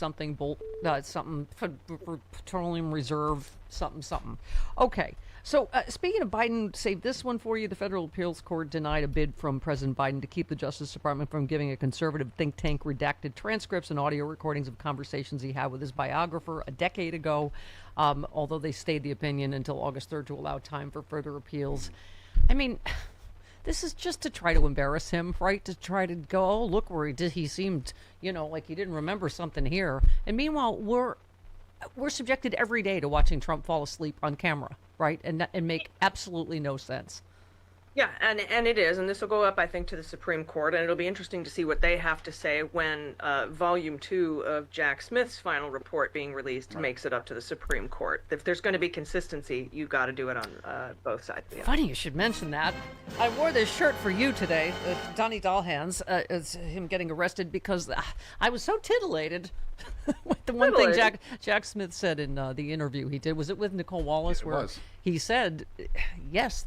something for petroleum reserve something. Okay. So speaking of Biden, save this one for you. The federal appeals court denied a bid from President Biden to keep the Justice Department from giving a conservative think tank redacted transcripts and audio recordings of conversations he had with his biographer a decade ago, although they stayed the opinion until August 3rd to allow time for further appeals. I mean, this is just to try to embarrass him, right? To try to go, oh, look where he seemed, like he didn't remember something here. And meanwhile, we're subjected every day to watching Trump fall asleep on camera, right? And make absolutely no sense. Yeah, and it is, and this will go up, I think, to the Supreme Court, and it'll be interesting to see what they have to say when Volume 2 of Jack Smith's final report being released makes it up to the Supreme Court. If there's going to be consistency, you got to do it on both sides. Funny you should mention that. I wore this shirt for you today, Donnie Dahlhands, it's him getting arrested because I was so titillated with the one thing Jack Smith said in the interview he did. Was it with Nicole Wallace? It where was. He said, yes,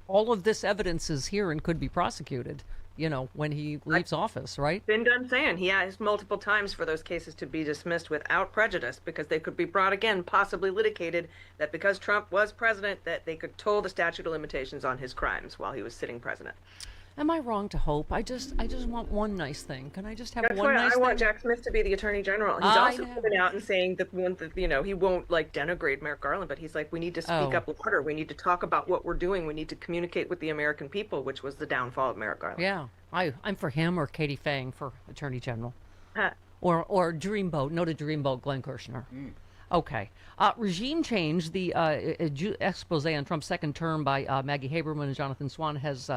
all of this evidence is here and could be prosecuted, when he leaves office, right? Been done saying he asked multiple times for those cases to be dismissed without prejudice because they could be brought again, possibly litigated, that because Trump was president, that they could toll the statute of limitations on his crimes while he was sitting president. Am I wrong to hope? I just want one nice thing. Can I just have That's one why nice I thing? want Jack Smith to be the Attorney General. He's also coming out and saying that he won't denigrate Merrick Garland, but he's like, we need to speak up louder. We need to talk about what we're doing. We need to communicate with the American people, which was the downfall of Merrick Garland. Yeah, I'm for him or Katie Fang for Attorney General, Huh. or Dreamboat. No to Dreamboat, Glenn Kirshner. Okay. Regime change, the expose on Trump's second term by Maggie Haberman and Jonathan Swan is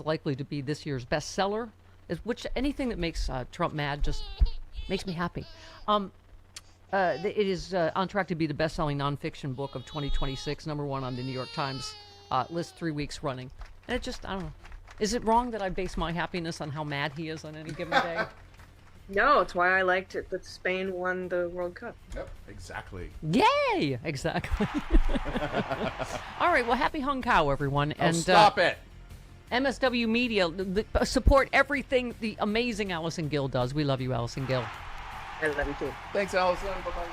likely to be this year's bestseller. Which anything that makes Trump mad just makes me happy. It is on track to be the best-selling nonfiction book of 2026, #1 on the New York Times list 3 weeks running. And it just, I don't know. Is it wrong that I base my happiness on how mad he is on any given day? No, it's why I liked it that Spain won the World Cup. Yep, exactly. Yay! Exactly. All right, well, happy Hung Kao, everyone. Oh, stop it. MSW Media, support everything the amazing Allison Gill does. We love you, Allison Gill. I love you too. Thanks, Allison. Bye-bye.